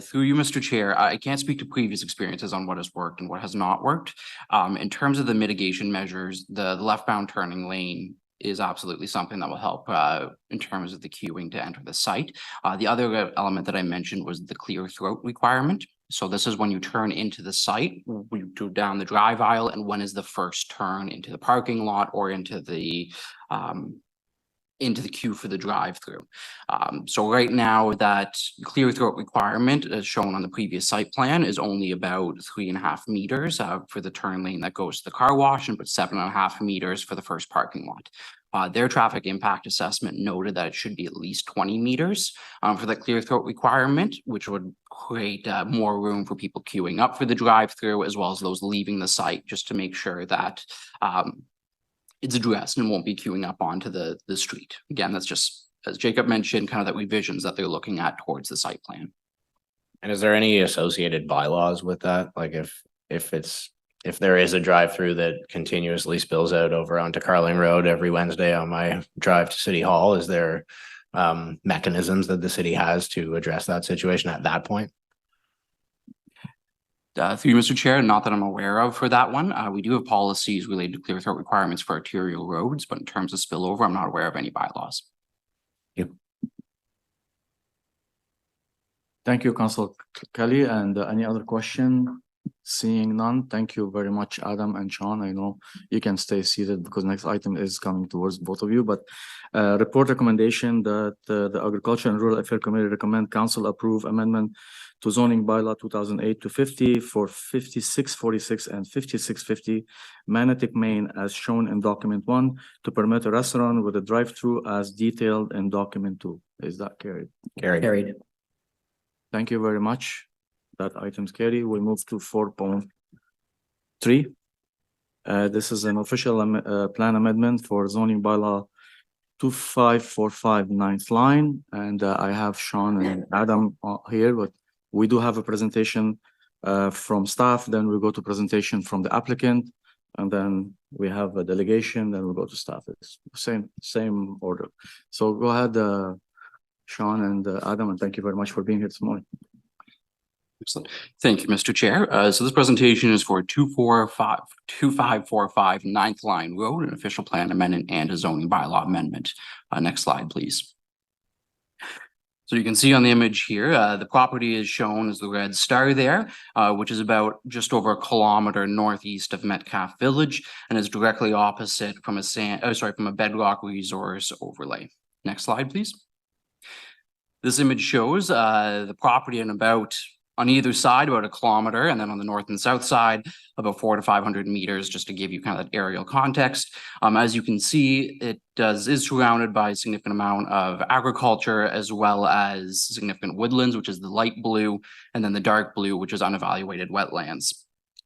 Through you, Mr. Chair, I can't speak to previous experiences on what has worked and what has not worked. In terms of the mitigation measures, the leftbound turning lane is absolutely something that will help in terms of the queuing to enter the site. The other element that I mentioned was the clear throat requirement. So this is when you turn into the site, we do down the drive aisle, and when is the first turn into the parking lot or into the queue for the drive-through. So right now that clear throat requirement as shown on the previous site plan is only about 3.5 meters for the turn lane that goes to the car wash, and but 7.5 meters for the first parking lot. Their traffic impact assessment noted that it should be at least 20 meters for the clear throat requirement, which would create more room for people queuing up for the drive-through as well as those leaving the site, just to make sure that it's addressed and won't be queuing up onto the street. Again, that's just, as Jacob mentioned, kind of that revisions that they're looking at towards the site plan. And is there any associated bylaws with that? Like if there is a drive-through that continuously spills out over onto Carling Road every Wednesday on my drive to City Hall, is there mechanisms that the city has to address that situation at that point? Through you, Mr. Chair, not that I'm aware of for that one. We do have policies related to clear throat requirements for arterial roads, but in terms of spillover, I'm not aware of any bylaws. Thank you, Council Kelly. And any other question? Seeing none, thank you very much, Adam and Sean. I know you can stay seated because next item is coming towards both of you, but report recommendation that the Agriculture and Rural Affairs Committee recommend council approve amendment to zoning bylaw 2008 to 50 for 5646 and 5650 Manatic, Maine, as shown in document 1 to permit a restaurant with a drive-through as detailed in document 2. Is that carried? Carried. Thank you very much. That item's carried. We move to 4.3. This is an official plan amendment for zoning bylaw 2545 9th line. And I have Sean and Adam here, but we do have a presentation from staff. Then we go to presentation from the applicant. And then we have a delegation. Then we go to staff. It's same order. So go ahead, Sean and Adam, and thank you very much for being here this morning. Excellent. Thank you, Mr. Chair. So this presentation is for 2545 9th Line Road, an official plan amendment and a zoning bylaw amendment. Next slide, please. So you can see on the image here, the property is shown as the red star there, which is about just over a kilometer northeast of Metcalfe Village and is directly opposite from a bedrock resource overlay. Next slide, please. This image shows the property on either side about a kilometer, and then on the north and south side about 400 to 500 meters, just to give you kind of that aerial context. As you can see, it is surrounded by a significant amount of agriculture as well as significant woodlands, which is the light blue, and then the dark blue, which is unevaluated wetlands.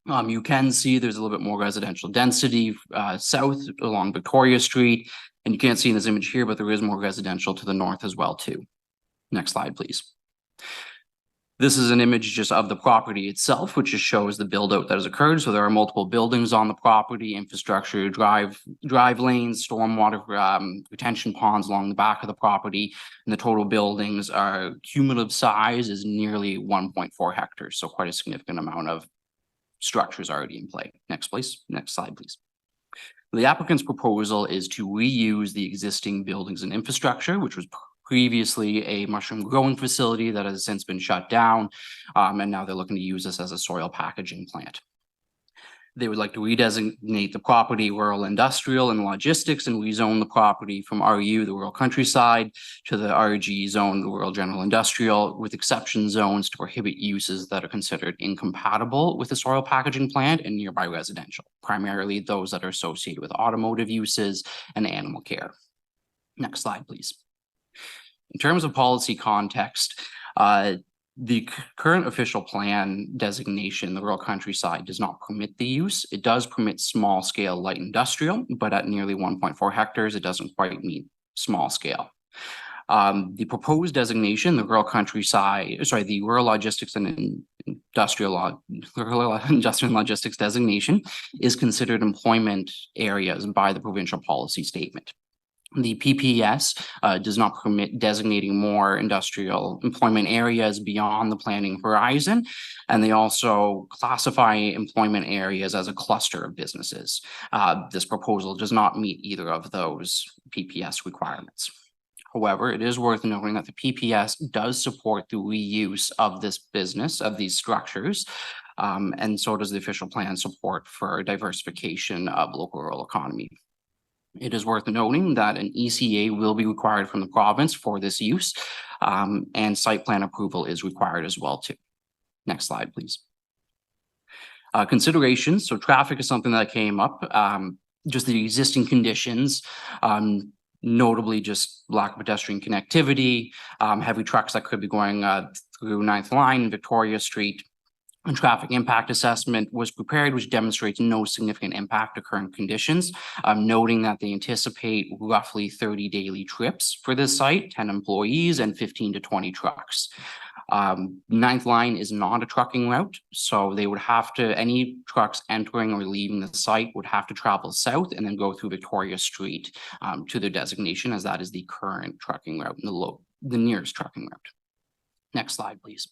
You can see there's a little bit more residential density south along Victoria Street, and you can't see in this image here, but there is more residential to the north as well too. Next slide, please. This is an image just of the property itself, which just shows the build out that has occurred. So there are multiple buildings on the property, infrastructure, drive lanes, stormwater retention ponds along the back of the property. And the total buildings cumulative size is nearly 1.4 hectares. So quite a significant amount of structures already in play. Next, please. Next slide, please. The applicant's proposal is to reuse the existing buildings and infrastructure, which was previously a mushroom growing facility that has since been shut down, and now they're looking to use this as a soil packaging plant. They would like to redesignate the property rural industrial and logistics and rezone the property from RU, the rural countryside, to the RG zone, the rural general industrial, with exception zones to prohibit uses that are considered incompatible with the soil packaging plant and nearby residential, primarily those that are associated with automotive uses and animal care. Next slide, please. In terms of policy context, the current official plan designation, the rural countryside, does not permit the use. It does permit small scale light industrial, but at nearly 1.4 hectares, it doesn't quite meet small scale. The proposed designation, the rural countryside, the rural logistics and industrial logistics designation, is considered employment areas by the provincial policy statement. The PPS does not permit designating more industrial employment areas beyond the planning horizon, and they also classify employment areas as a cluster of businesses. This proposal does not meet either of those PPS requirements. However, it is worth noting that the PPS does support the reuse of this business, of these structures, and so does the official plan support for diversification of local rural economy. It is worth noting that an ECA will be required from the province for this use, and site plan approval is required as well too. Next slide, please. Considerations. So traffic is something that came up. just the existing conditions, notably just lack of pedestrian connectivity, heavy trucks that could be going through 9th Line, Victoria Street. A traffic impact assessment was prepared, which demonstrates no significant impact to current conditions, noting that they anticipate roughly 30 daily trips for this site, 10 employees and 15 to 20 trucks. 9th Line is not a trucking route, so they would have to, any trucks entering or leaving the site would have to travel south and then go through Victoria Street to their designation, as that is the current trucking route, the nearest trucking route. Next slide, please.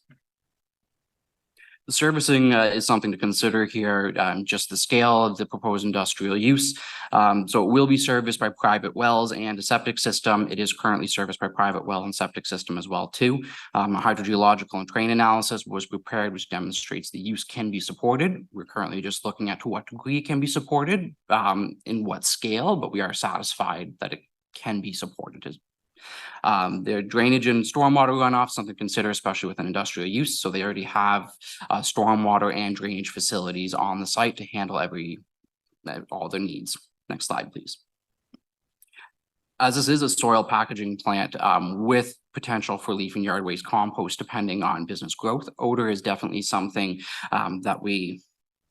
The servicing is something to consider here, just the scale of the proposed industrial use. So it will be serviced by private wells and a septic system. It is currently serviced by private well and septic system as well too. A hydrogeological and terrain analysis was prepared, which demonstrates the use can be supported. We're currently just looking at to what degree it can be supported, in what scale, but we are satisfied that it can be supported. Their drainage and stormwater runoff, something to consider, especially with an industrial use. So they already have stormwater and drainage facilities on the site to handle all their needs. Next slide, please. As this is a soil packaging plant with potential for leaf and yard waste compost, depending on business growth, odor is definitely something that we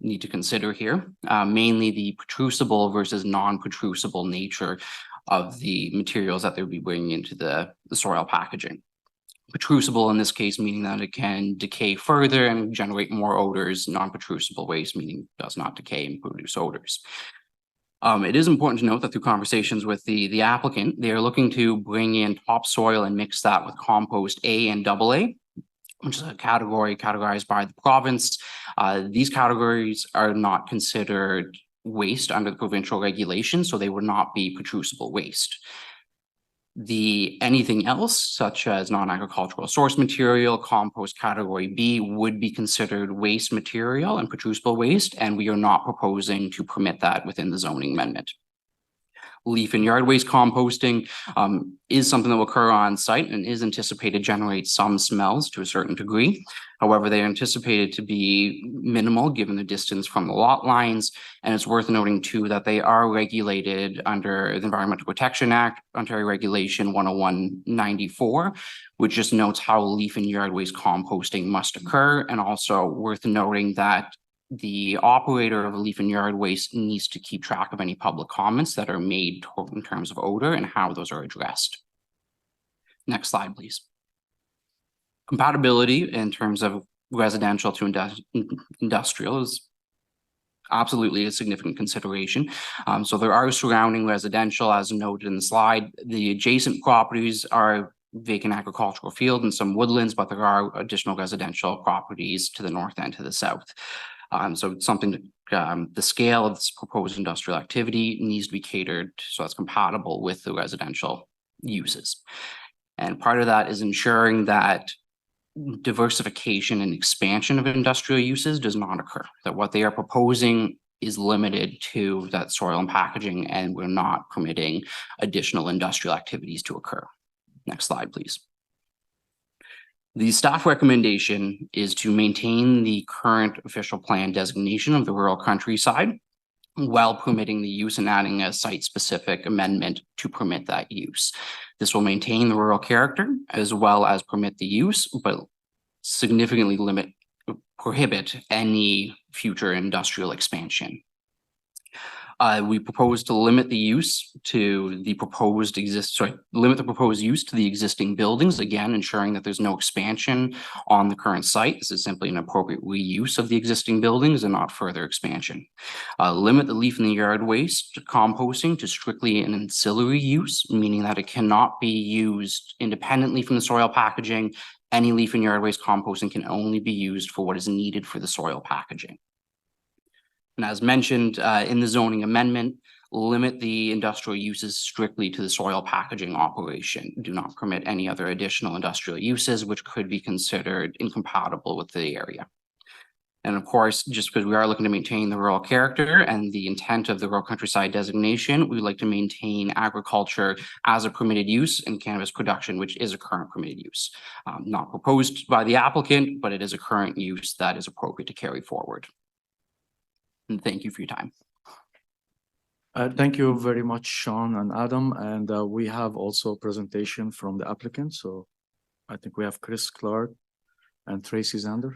need to consider here, mainly the protrusible versus non-protrusible nature of the materials that they'll be bringing into the soil packaging. Protrusible in this case, meaning that it can decay further and generate more odors. Non-protrusible waste, meaning does not decay and produce odors. It is important to note that through conversations with the applicant, they are looking to bring in topsoil and mix that with compost A and AA, which is a category categorized by the province. These categories are not considered waste under the provincial regulation, so they would not be protrusible waste. Anything else, such as non-agricultural source material, compost category B, would be considered waste material and protrusible waste, and we are not proposing to permit that within the zoning amendment. Leaf and yard waste composting is something that will occur on site and is anticipated to generate some smells to a certain degree. However, they are anticipated to be minimal given the distance from the lot lines. And it's worth noting too that they are regulated under the Environmental Protection Act, Ontario Regulation 101/94, which just notes how leaf and yard waste composting must occur. And also worth noting that the operator of a leaf and yard waste needs to keep track of any public comments that are made in terms of odor and how those are addressed. Next slide, please. Compatibility in terms of residential to industrial is absolutely a significant consideration. So there are surrounding residential, as noted in the slide. The adjacent properties are vacant agricultural field and some woodlands, but there are additional residential properties to the north and to the south. So it's something that the scale of this proposed industrial activity needs to be catered so it's compatible with the residential uses. And part of that is ensuring that diversification and expansion of industrial uses does not occur, that what they are proposing is limited to that soil and packaging, and we're not permitting additional industrial activities to occur. Next slide, please. The staff recommendation is to maintain the current official plan designation of the rural countryside while permitting the use and adding a site-specific amendment to permit that use. This will maintain the rural character as well as permit the use, but significantly prohibit any future industrial expansion. We propose to limit the use to the proposed limit the proposed use to the existing buildings, again, ensuring that there's no expansion on the current site. This is simply an appropriate reuse of the existing buildings and not further expansion. Limit the leaf and the yard waste composting to strictly an ancillary use, meaning that it cannot be used independently from the soil packaging. Any leaf and yard waste composting can only be used for what is needed for the soil packaging. And as mentioned in the zoning amendment, limit the industrial uses strictly to the soil packaging operation. Do not permit any other additional industrial uses which could be considered incompatible with the area. And of course, just because we are looking to maintain the rural character and the intent of the rural countryside designation, we would like to maintain agriculture as a permitted use and cannabis production, which is a current permitted use. Not proposed by the applicant, but it is a current use that is appropriate to carry forward. And thank you for your time. Thank you very much, Sean and Adam. And we have also a presentation from the applicant. So I think we have Chris Clark and Tracy Zander.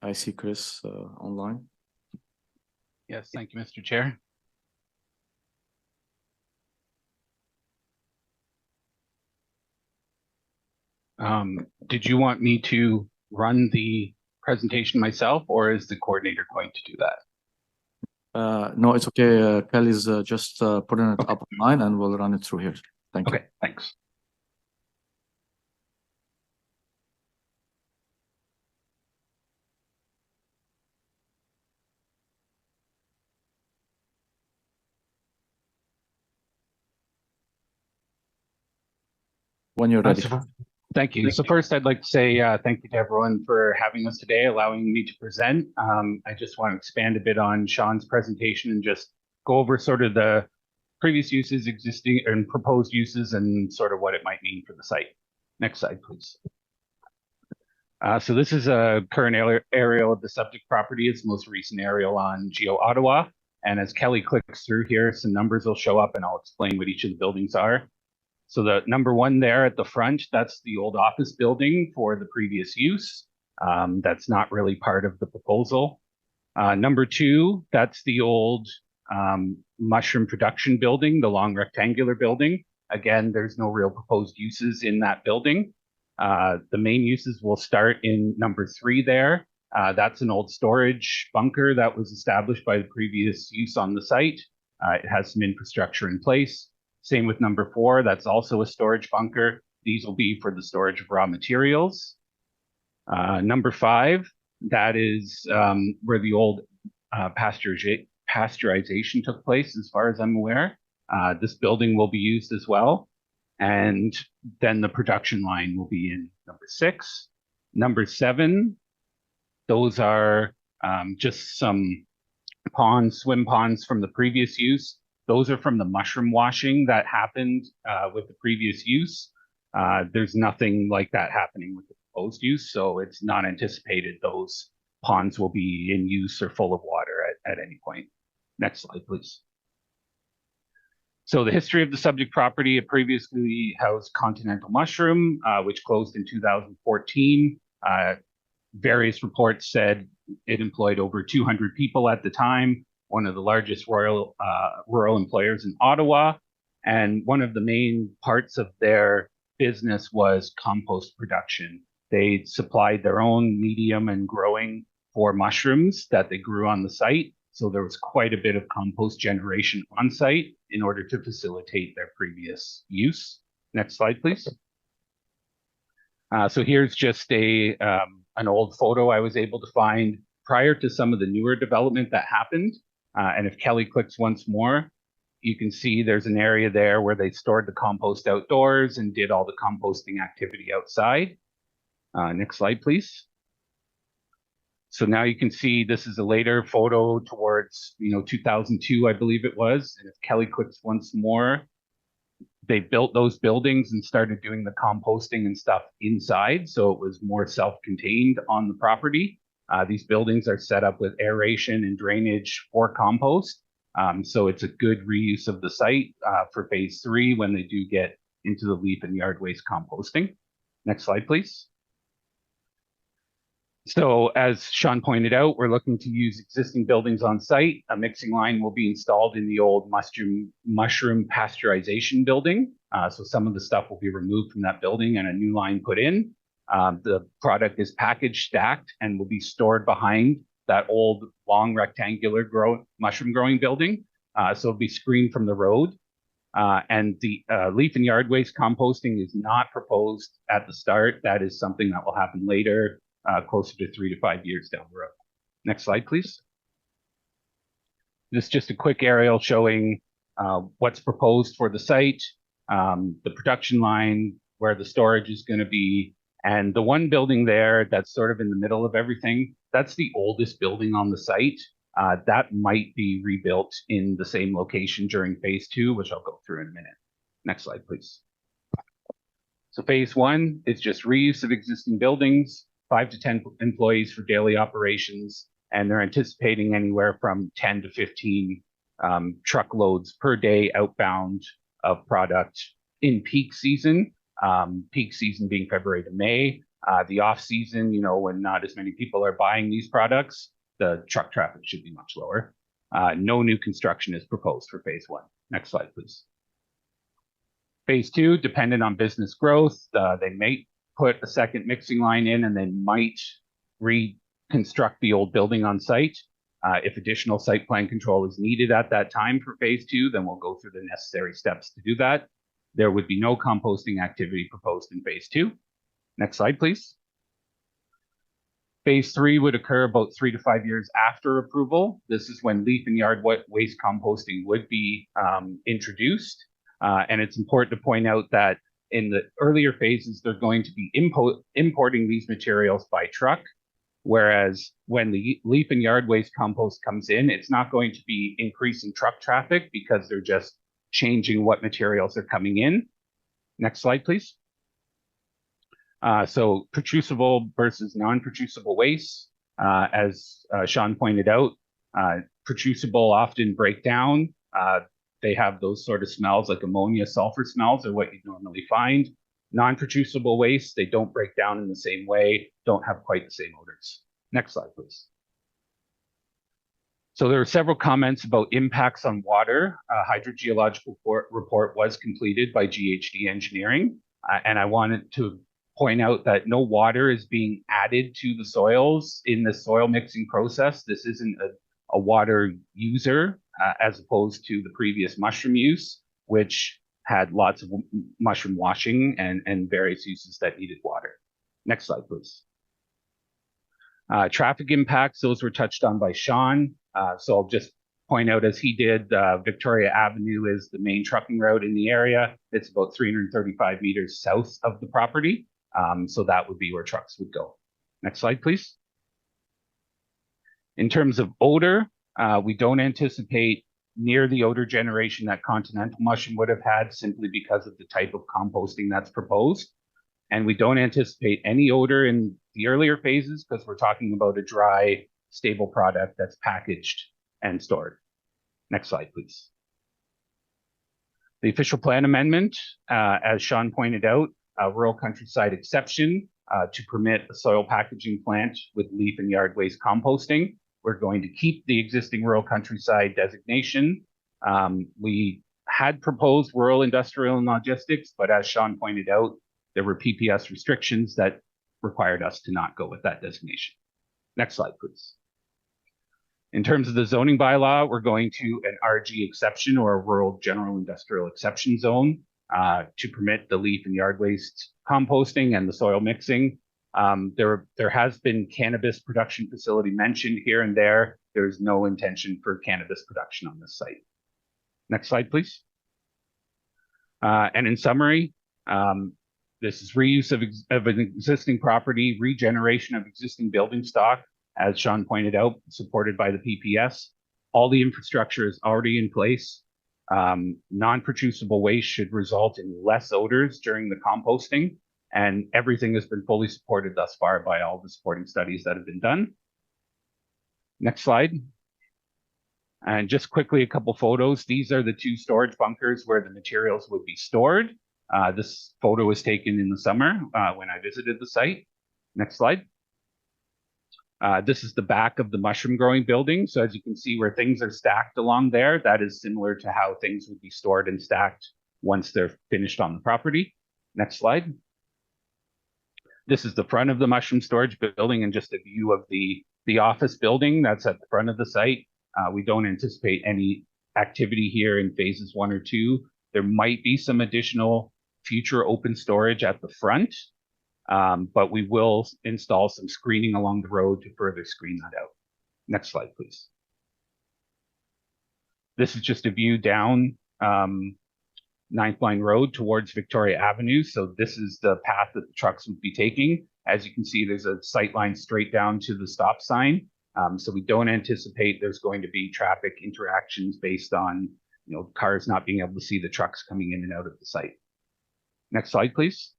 I see Chris online. Yes, thank you, Mr. Chair. Did you want me to run the presentation myself, or is the coordinator going to do that? No, it's okay. Kelly's just putting it up online and we'll run it through here. Thank you. Okay, thanks. When you're ready. Thank you. So first, I'd like to say thank you to everyone for having us today, allowing me to present. I just want to expand a bit on Sean's presentation and just go over sort of the previous uses, existing and proposed uses, and sort of what it might mean for the site. Next slide, please. So this is a current aerial of the subject property. It's the most recent aerial on Geo Ottawa. And as Kelly clicks through here, some numbers will show up and I'll explain what each of the buildings are. So the number one there at the front, that's the old office building for the previous use. That's not really part of the proposal. Number two, that's the old mushroom production building, the long rectangular building. Again, there's no real proposed uses in that building. The main uses will start in number three there. That's an old storage bunker that was established by the previous use on the site. It has some infrastructure in place. Same with number four, that's also a storage bunker. These will be for the storage of raw materials. Number five, that is where the old pasteurization took place, as far as I'm aware. This building will be used as well. And then the production line will be in number six. Number seven, those are just some ponds, swim ponds from the previous use. Those are from the mushroom washing that happened with the previous use. There's nothing like that happening with the proposed use, so it's not anticipated those ponds will be in use or full of water at any point. Next slide, please. So the history of the subject property, it previously housed Continental Mushroom, which closed in 2014. Various reports said it employed over 200 people at the time, one of the largest rural employers in Ottawa. And one of the main parts of their business was compost production. They supplied their own medium and growing for mushrooms that they grew on the site. So there was quite a bit of compost generation on site in order to facilitate their previous use. Next slide, please. So here's just an old photo I was able to find prior to some of the newer development that happened. And if Kelly clicks once more, you can see there's an area there where they stored the compost outdoors and did all the composting activity outside. Next slide, please. So now you can see this is a later photo towards 2002, I believe it was. And if Kelly clicks once more, they built those buildings and started doing the composting and stuff inside. So it was more self-contained on the property. These buildings are set up with aeration and drainage for compost. So it's a good reuse of the site for phase 3 when they do get into the leaf and yard waste composting. Next slide, please. So as Sean pointed out, we're looking to use existing buildings on site. A mixing line will be installed in the old mushroom pasteurization building. So some of the stuff will be removed from that building and a new line put in. The product is packaged, stacked, and will be stored behind that old long rectangular mushroom growing building. So it'll be screened from the road. And the leaf and yard waste composting is not proposed at the start. That is something that will happen later, closer to 3 to 5 years down the road. Next slide, please. This is just a quick aerial showing what's proposed for the site, the production line, where the storage is going to be. And the one building there that's sort of in the middle of everything, that's the oldest building on the site. That might be rebuilt in the same location during phase 2, which I'll go through in a minute. Next slide, please. So phase one is just reuse of existing buildings, 5 to 10 employees for daily operations, and they're anticipating anywhere from 10 to 15 truckloads per day outbound of product in peak season. Peak season being February to May. The off season, you know, when not as many people are buying these products, the truck traffic should be much lower. No new construction is proposed for phase one. Next slide, please. Phase two, dependent on business growth, they may put a second mixing line in and they might reconstruct the old building on site. If additional site plan control is needed at that time for phase two, then we'll go through the necessary steps to do that. There would be no composting activity proposed in phase two. Next slide, please. Phase three would occur about 3 to 5 years after approval. This is when leaf and yard waste composting would be introduced. And it's important to point out that in the earlier phases, they're going to be importing these materials by truck. Whereas when the leaf and yard waste compost comes in, it's not going to be increasing truck traffic because they're just changing what materials are coming in. Next slide, please. So producible versus non-producible waste. As Sean pointed out, producible often break down. They have those sort of smells like ammonia, sulfur smells are what you normally find. Non-producible waste, they don't break down in the same way, don't have quite the same odors. Next slide, please. So there are several comments about impacts on water. A hydrogeological report was completed by GHD Engineering, and I wanted to point out that no water is being added to the soils in the soil mixing process. This isn't a water user as opposed to the previous mushroom use, which had lots of mushroom washing and various uses that needed water. Next slide, please. Traffic impacts, those were touched on by Sean. So I'll just point out, as he did, Victoria Avenue is the main trucking route in the area. It's about 335 meters south of the property. So that would be where trucks would go. Next slide, please. In terms of odor, we don't anticipate near the odor generation that continental mushroom would have had, simply because of the type of composting that's proposed. And we don't anticipate any odor in the earlier phases because we're talking about a dry, stable product that's packaged and stored. Next slide, please. The official plan amendment, as Sean pointed out, a rural countryside exception to permit a soil packaging plant with leaf and yard waste composting. We're going to keep the existing rural countryside designation. We had proposed rural industrial and logistics, but as Sean pointed out, there were PPS restrictions that required us to not go with that designation. Next slide, please. In terms of the zoning bylaw, we're going to an RG exception, or a rural general industrial exception zone, to permit the leaf and yard waste composting and the soil mixing. There has been cannabis production facility mentioned here and there. There's no intention for cannabis production on this site. Next slide, please. And in summary, this is reuse of an existing property, regeneration of existing building stock, as Sean pointed out, supported by the PPS. All the infrastructure is already in place. Non-producible waste should result in less odors during the composting, and everything has been fully supported thus far by all the supporting studies that have been done. Next slide. And just quickly, a couple photos. These are the two storage bunkers where the materials would be stored. This photo was taken in the summer when I visited the site. Next slide. This is the back of the mushroom growing building. So as you can see where things are stacked along there, that is similar to how things would be stored and stacked once they're finished on the property. Next slide. This is the front of the mushroom storage building and just a view of the office building that's at the front of the site. We don't anticipate any activity here in phases 1 or 2. There might be some additional future open storage at the front, but we will install some screening along the road to further screen that out. Next slide, please. This is just a view down 9th Line Road towards Victoria Avenue. So this is the path that the trucks would be taking. As you can see, there's a sight line straight down to the stop sign. So we don't anticipate there's going to be traffic interactions based on, cars not being able to see the trucks coming in and out of the site. Next slide, please.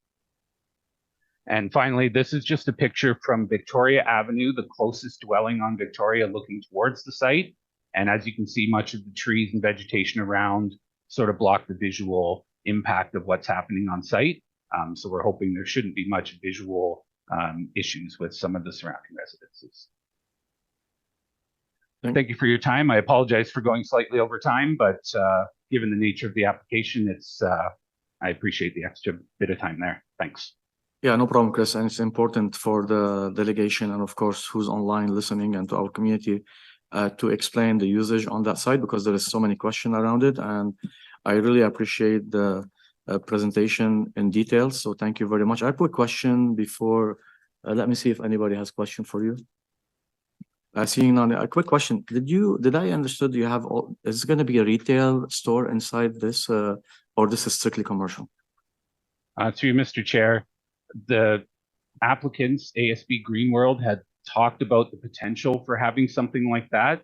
And finally, this is just a picture from Victoria Avenue, the closest dwelling on Victoria looking towards the site. And as you can see, much of the trees and vegetation around sort of block the visual impact of what's happening on site. So we're hoping there shouldn't be much visual issues with some of the surrounding residences. Thank you for your time. I apologize for going slightly over time, but given the nature of the application, I appreciate the extra bit of time there. Thanks. Yeah, no problem, Chris. And it's important for the delegation and of course, who's online listening and to our community to explain the usage on that side because there is so many questions around it. And I really appreciate the presentation in detail. So thank you very much. I have a quick question before. Let me see if anybody has a question for you. Seeing on a quick question. Did I understood you have all, is it going to be a retail store inside this or this is strictly commercial? To you, Mr. Chair, the applicants, ASB Green World, had talked about the potential for having something like that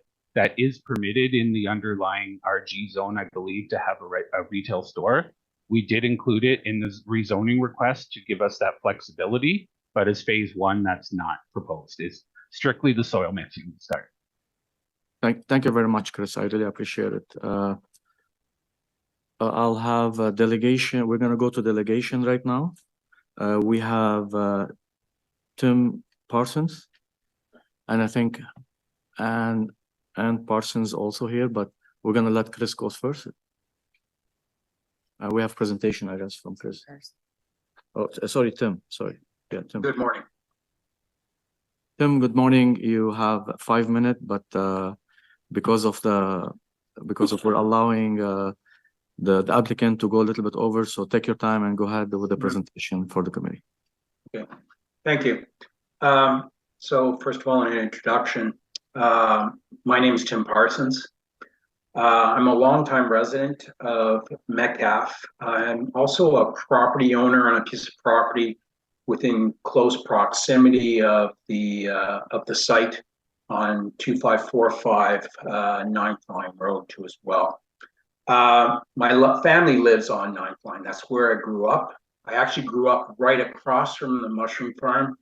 is permitted in the underlying RG zone, I believe, to have a retail store. We did include it in the rezoning request to give us that flexibility, but as phase one, that's not proposed. It's strictly the soil mixing to start. Thank you very much, Chris. I really appreciate it. I'll have a delegation. We're going to go to delegation right now. We have Tim Parsons, and I think Ann Parsons also here, but we're going to let Chris go first. We have presentation, I guess, from Chris. Oh, sorry, Tim. Sorry. Yeah, Tim. Good morning. Tim, good morning. You have 5 minutes, but because we're allowing the applicant to go a little bit over, so take your time and go ahead with the presentation for the committee. Okay, thank you. So first of all, an introduction. My name is Tim Parsons. I'm a longtime resident of Metcalfe. I'm also a property owner on a piece of property within close proximity of the site on 2545 9th Line Road too as well. My family lives on 9th Line. That's where I grew up. I actually grew up right across from the mushroom farm.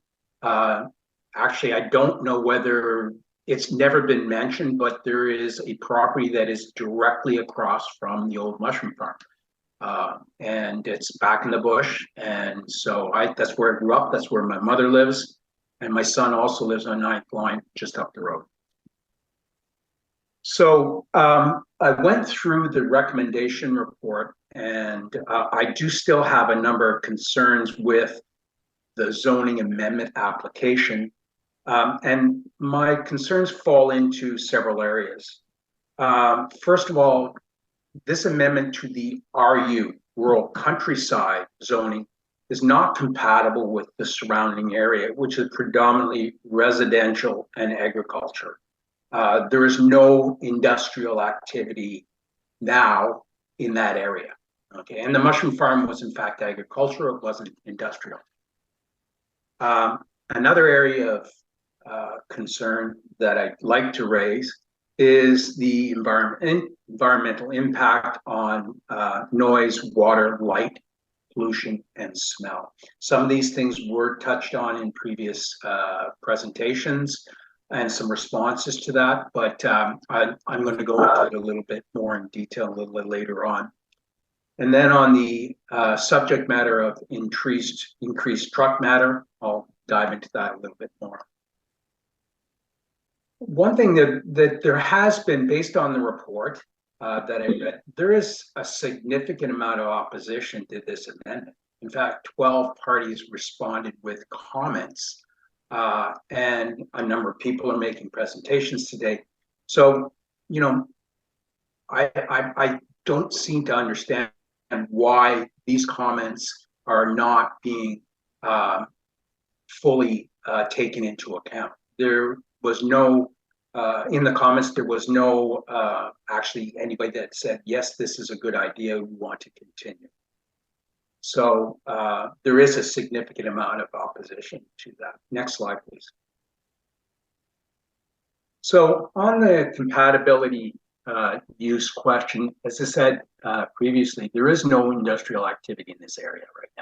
Actually, I don't know whether it's never been mentioned, but there is a property that is directly across from the old mushroom farm. And it's back in the bush. And so that's where I grew up. That's where my mother lives. And my son also lives on 9th Line, just up the road. So I went through the recommendation report, and I do still have a number of concerns with the zoning amendment application. And my concerns fall into several areas. First of all, this amendment to the RU, rural countryside zoning, is not compatible with the surrounding area, which is predominantly residential and agriculture. There is no industrial activity now in that area. Okay, and the mushroom farm was in fact agricultural, it wasn't industrial. Another area of concern that I'd like to raise is the environmental impact on noise, water, light, pollution, and smell. Some of these things were touched on in previous presentations and some responses to that, but I'm going to go into it a little bit more in detail a little bit later on. And then on the subject matter of increased truck matter, I'll dive into that a little bit more. One thing that there has been, based on the report that I read, there is a significant amount of opposition to this amendment. In fact, 12 parties responded with comments, and a number of people are making presentations today. So, you know, I don't seem to understand why these comments are not being fully taken into account. There was no, in the comments, there was no actually anybody that said, yes, this is a good idea, we want to continue. So there is a significant amount of opposition to that. Next slide, please. So on the compatibility use question, as I said previously, there is no industrial activity in this area right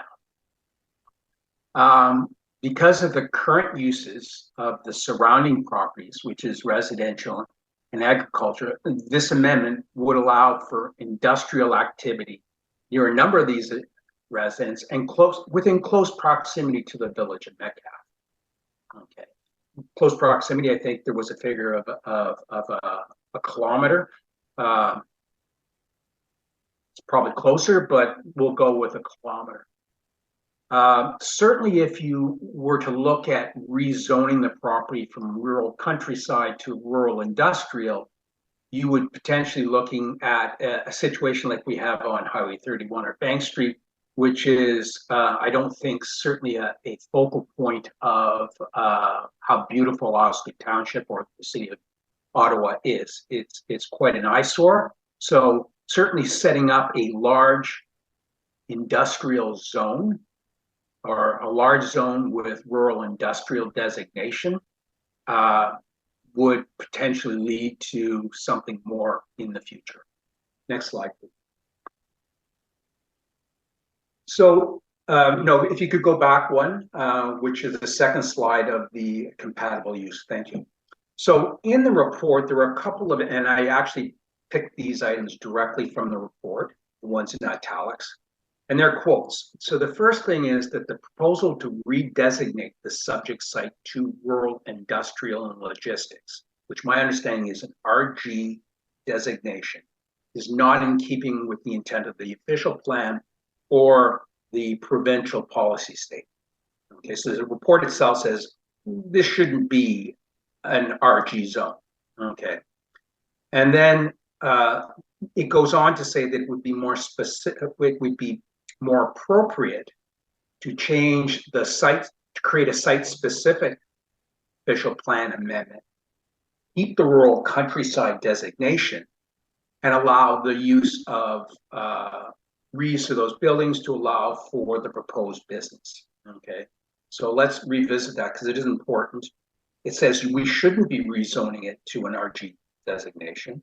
Because of the current uses of the surrounding properties, which is residential and agriculture, this amendment would allow for industrial activity near a number of these residents and within close proximity to the village of Metcalfe. Okay, close proximity. I think there was a figure of a kilometer. It's probably closer, but we'll go with a kilometer. Certainly, if you were to look at rezoning the property from rural countryside to rural industrial, you would potentially looking at a situation like we have on Highway 31 or Bank Street, which is, I don't think, certainly a focal point of how beautiful Osley Township or the city of Ottawa is. It's quite an eyesore. So certainly setting up a large industrial zone or a large zone with rural industrial designation would potentially lead to something more in the future. Next slide, please. So, if you could go back one, which is the second slide of the compatible use. Thank you. So in the report, there are a couple of, and I actually picked these items directly from the report, the ones in italics, and they're quotes. So the first thing is that the proposal to redesignate the subject site to rural industrial and logistics, which my understanding is an RG designation, is not in keeping with the intent of the official plan or the provincial policy statement. Okay, so the report itself says this shouldn't be an RG zone. Okay, and then it goes on to say that it would be more specific, it would be more appropriate to change the site, to create a site-specific official plan amendment, keep the rural countryside designation, and allow the use of reuse of those buildings to allow for the proposed business. Okay, so let's revisit that because it is important. It says we shouldn't be rezoning it to an RG designation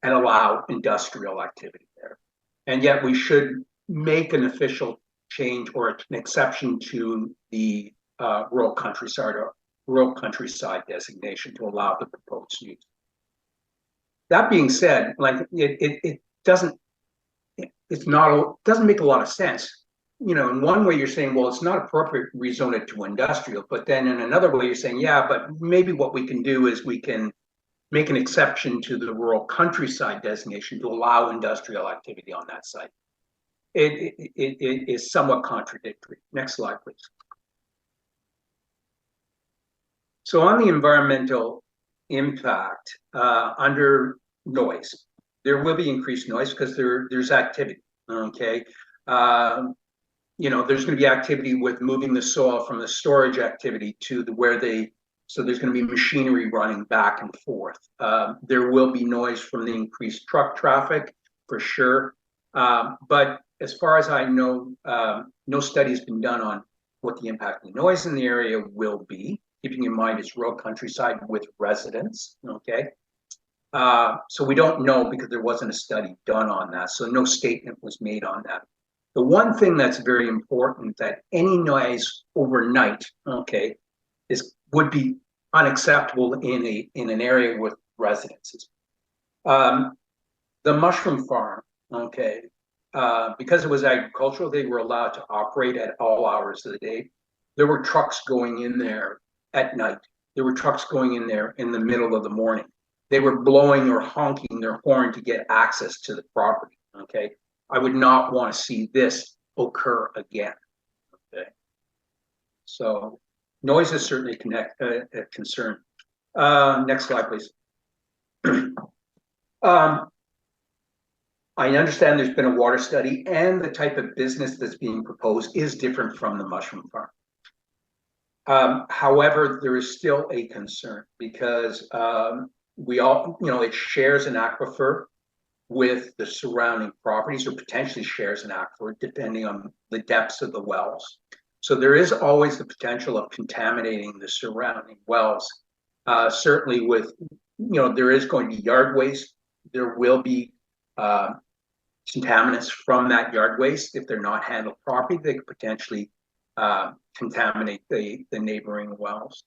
and allow industrial activity there. And yet we should make an official change or an exception to the rural countryside or rural countryside designation to allow the proposed use. That being said, like it doesn't make a lot of sense. You know, in one way you're saying, well, it's not appropriate to rezone it to industrial, but then in another way you're saying, yeah, but maybe what we can do is we can make an exception to the rural countryside designation to allow industrial activity on that site. It is somewhat contradictory. Next slide, please. So on the environmental impact under noise, there will be increased noise because there's activity. Okay, you know, there's going to be activity with moving the soil from the storage activity to so there's going to be machinery running back and forth. There will be noise from the increased truck traffic for sure. But as far as I know, no study has been done on what the impact of noise in the area will be, keeping in mind it's rural countryside with residents, okay? So we don't know because there wasn't a study done on that. So no statement was made on that. The one thing that's very important that any noise overnight, okay, would be unacceptable in an area with residences. The mushroom farm, okay, because it was agricultural, they were allowed to operate at all hours of the day. There were trucks going in there at night. There were trucks going in there in the middle of the morning. They were blowing or honking their horn to get access to the property, okay? I would not want to see this occur again, okay? So noise is certainly a concern. Next slide, please. I understand there's been a water study and the type of business that's being proposed is different from the mushroom farm. However, there is still a concern because we all, you know, it shares an aquifer with the surrounding properties or potentially shares an aquifer depending on the depths of the wells. So there is always the potential of contaminating the surrounding wells. Certainly with, you know, there is going to be yard waste. There will be contaminants from that yard waste. If they're not handled properly, they could potentially contaminate the neighboring wells.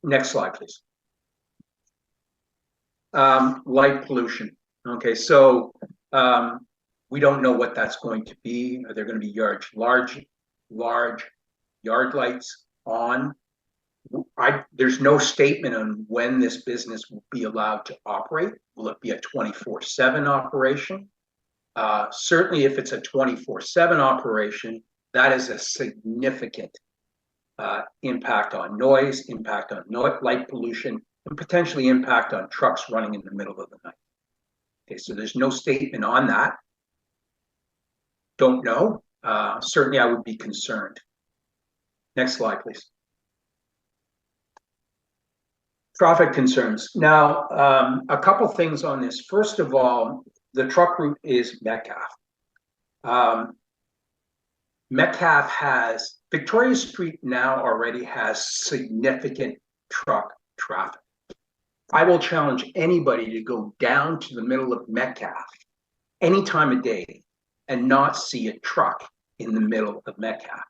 Next slide, please. Light pollution. Okay, so we don't know what that's going to be. Are there going to be large yard lights on? There's no statement on when this business will be allowed to operate. Will it be a 24/7 operation? Certainly, if it's a 24/7 operation, that is a significant impact on noise, impact on light pollution, and potentially impact on trucks running in the middle of the night. Okay, so there's no statement on that. Don't know. Certainly, I would be concerned. Next slide, please. Traffic concerns. Now, a couple things on this. First of all, the truck route is Metcalfe. Metcalfe has, Victoria Street now already has significant truck traffic. I will challenge anybody to go down to the middle of Metcalfe any time of day and not see a truck in the middle of Metcalfe.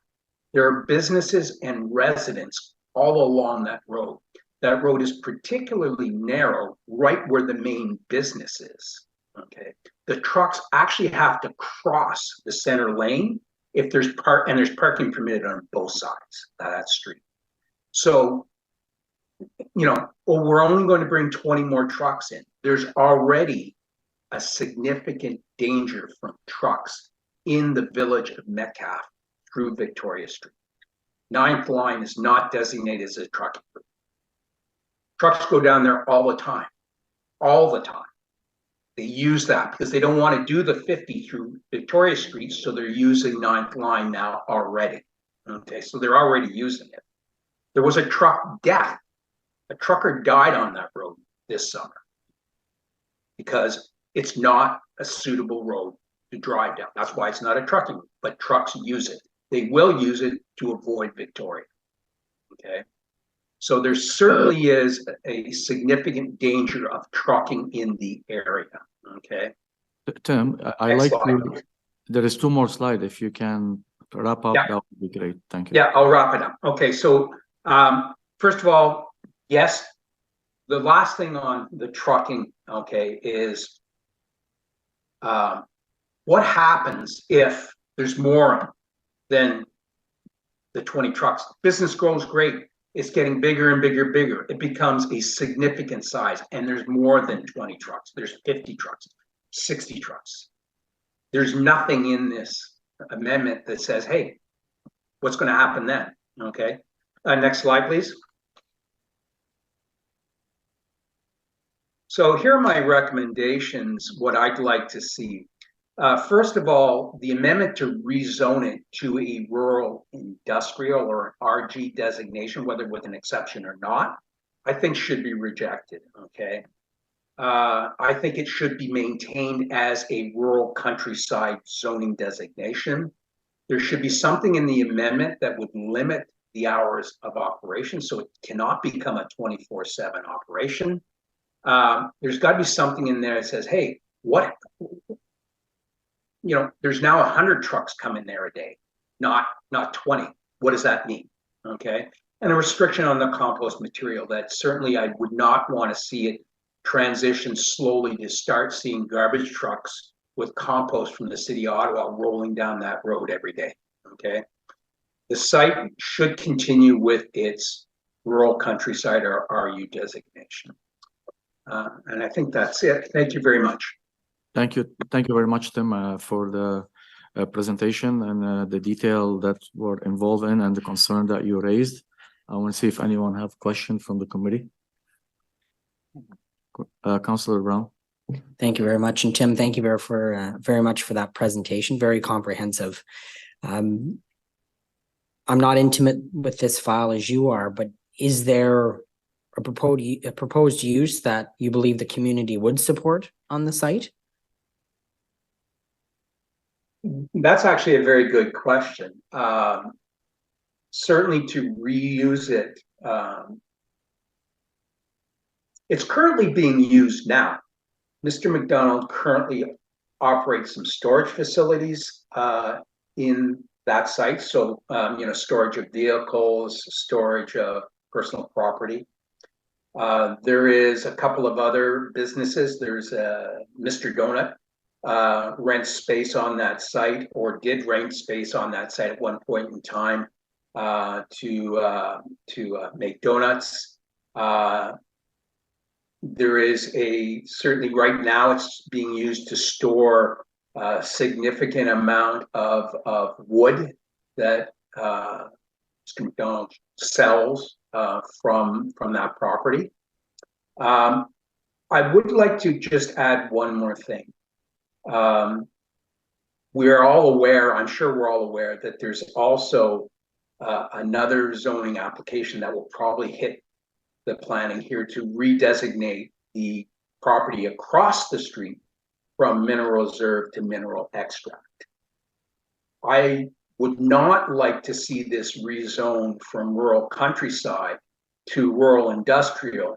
There are businesses and residents all along that road. That road is particularly narrow right where the main business is. Okay, the trucks actually have to cross the center lane if there's there's parking permitted on both sides of that street. So, you know, well, we're only going to bring 20 more trucks in. There's already a significant danger from trucks in the village of Metcalfe through Victoria Street. 9th line is not designated as a trucking route. Trucks go down there all the time. They use that because they don't want to do the 50 through Victoria Street, so they're using 9th line now already. Okay, so they're already using it. There was a truck death. A trucker died on that road this summer because it's not a suitable road to drive down. That's why it's not a trucking route, but trucks use it. They will use it to avoid Victoria. Okay. So there certainly is a significant danger of trucking in the area. Okay. Tim, I Next like slide, to, please. there is 2 more slides. If you can wrap up, Yeah. that would be great. Thank you. Yeah, I'll wrap it up. Okay, so first of all, yes, the last thing on the trucking, okay, is what happens if there's more than the 20 trucks? Business grows great. It's getting bigger and bigger. It becomes a significant size, and there's more than 20 trucks. There's 50 trucks, 60 trucks. There's nothing in this amendment that says, hey, what's going to happen then? Okay. Next slide, please. So here are my recommendations, what I'd like to see. First of all, the amendment to rezone it to a rural industrial or an RG designation, whether with an exception or not, I think should be rejected, okay? I think it should be maintained as a rural countryside zoning designation. There should be something in the amendment that would limit the hours of operation so it cannot become a 24/7 operation. There's got to be something in there that says, hey, what, you know, there's now 100 trucks coming there a day, not 20. What does that mean? Okay. And a restriction on the compost material that certainly I would not want to see it transition slowly to start seeing garbage trucks with compost from the city of Ottawa rolling down that road every day. Okay. The site should continue with its rural countryside or RU designation. And I think that's it. Thank you very much. Thank you very much, Tim, for the presentation and the detail that were involved in and the concern that you raised. I want to see if anyone have questions from the committee. Councillor Brown. Thank you very much. And Tim, thank you very much for that presentation. Very comprehensive. I'm not intimate with this file as you are, but is there a proposed use that you believe the community would support on the site? That's actually a very good question. Certainly to reuse it. It's currently being used now. Mr. McDonald currently operate some storage facilities in that site. So, storage of vehicles, storage of personal property. There is a couple of other businesses. There's Mr. Donut rents space on that site, or did rent space on that site at one point in time to make donuts. There is certainly right now it's being used to store a significant amount of wood that sells from that property. I would like to just add one more thing. We're all aware, I'm sure we're all aware, that there's also another zoning application that will probably hit the planning here to redesignate the property across the street from mineral reserve to mineral extract. I would not like to see this rezoned from rural countryside to rural industrial,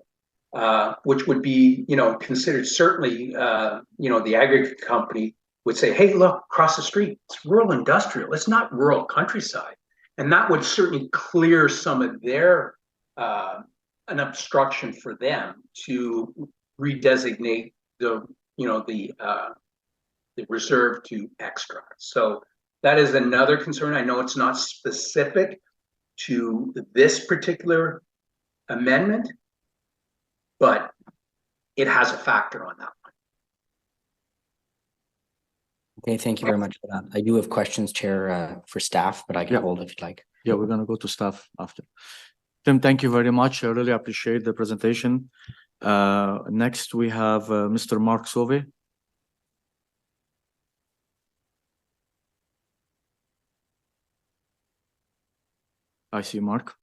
which would be, considered certainly, the aggregate company would say, hey, look, across the street, it's rural industrial, it's not rural countryside. And that would certainly clear some of their, an obstruction for them to redesignate the reserve to extract. So that is another concern. I know it's not specific to this particular amendment, but it has a factor on that one. Okay, thank you very much for that. I do have questions, Chair, for staff, but I can hold if you'd like. Yeah, we're gonna go to staff after. Tim, thank you very much. I really appreciate the presentation. Next, we have Mr. Mark Sauvé. I see Mark.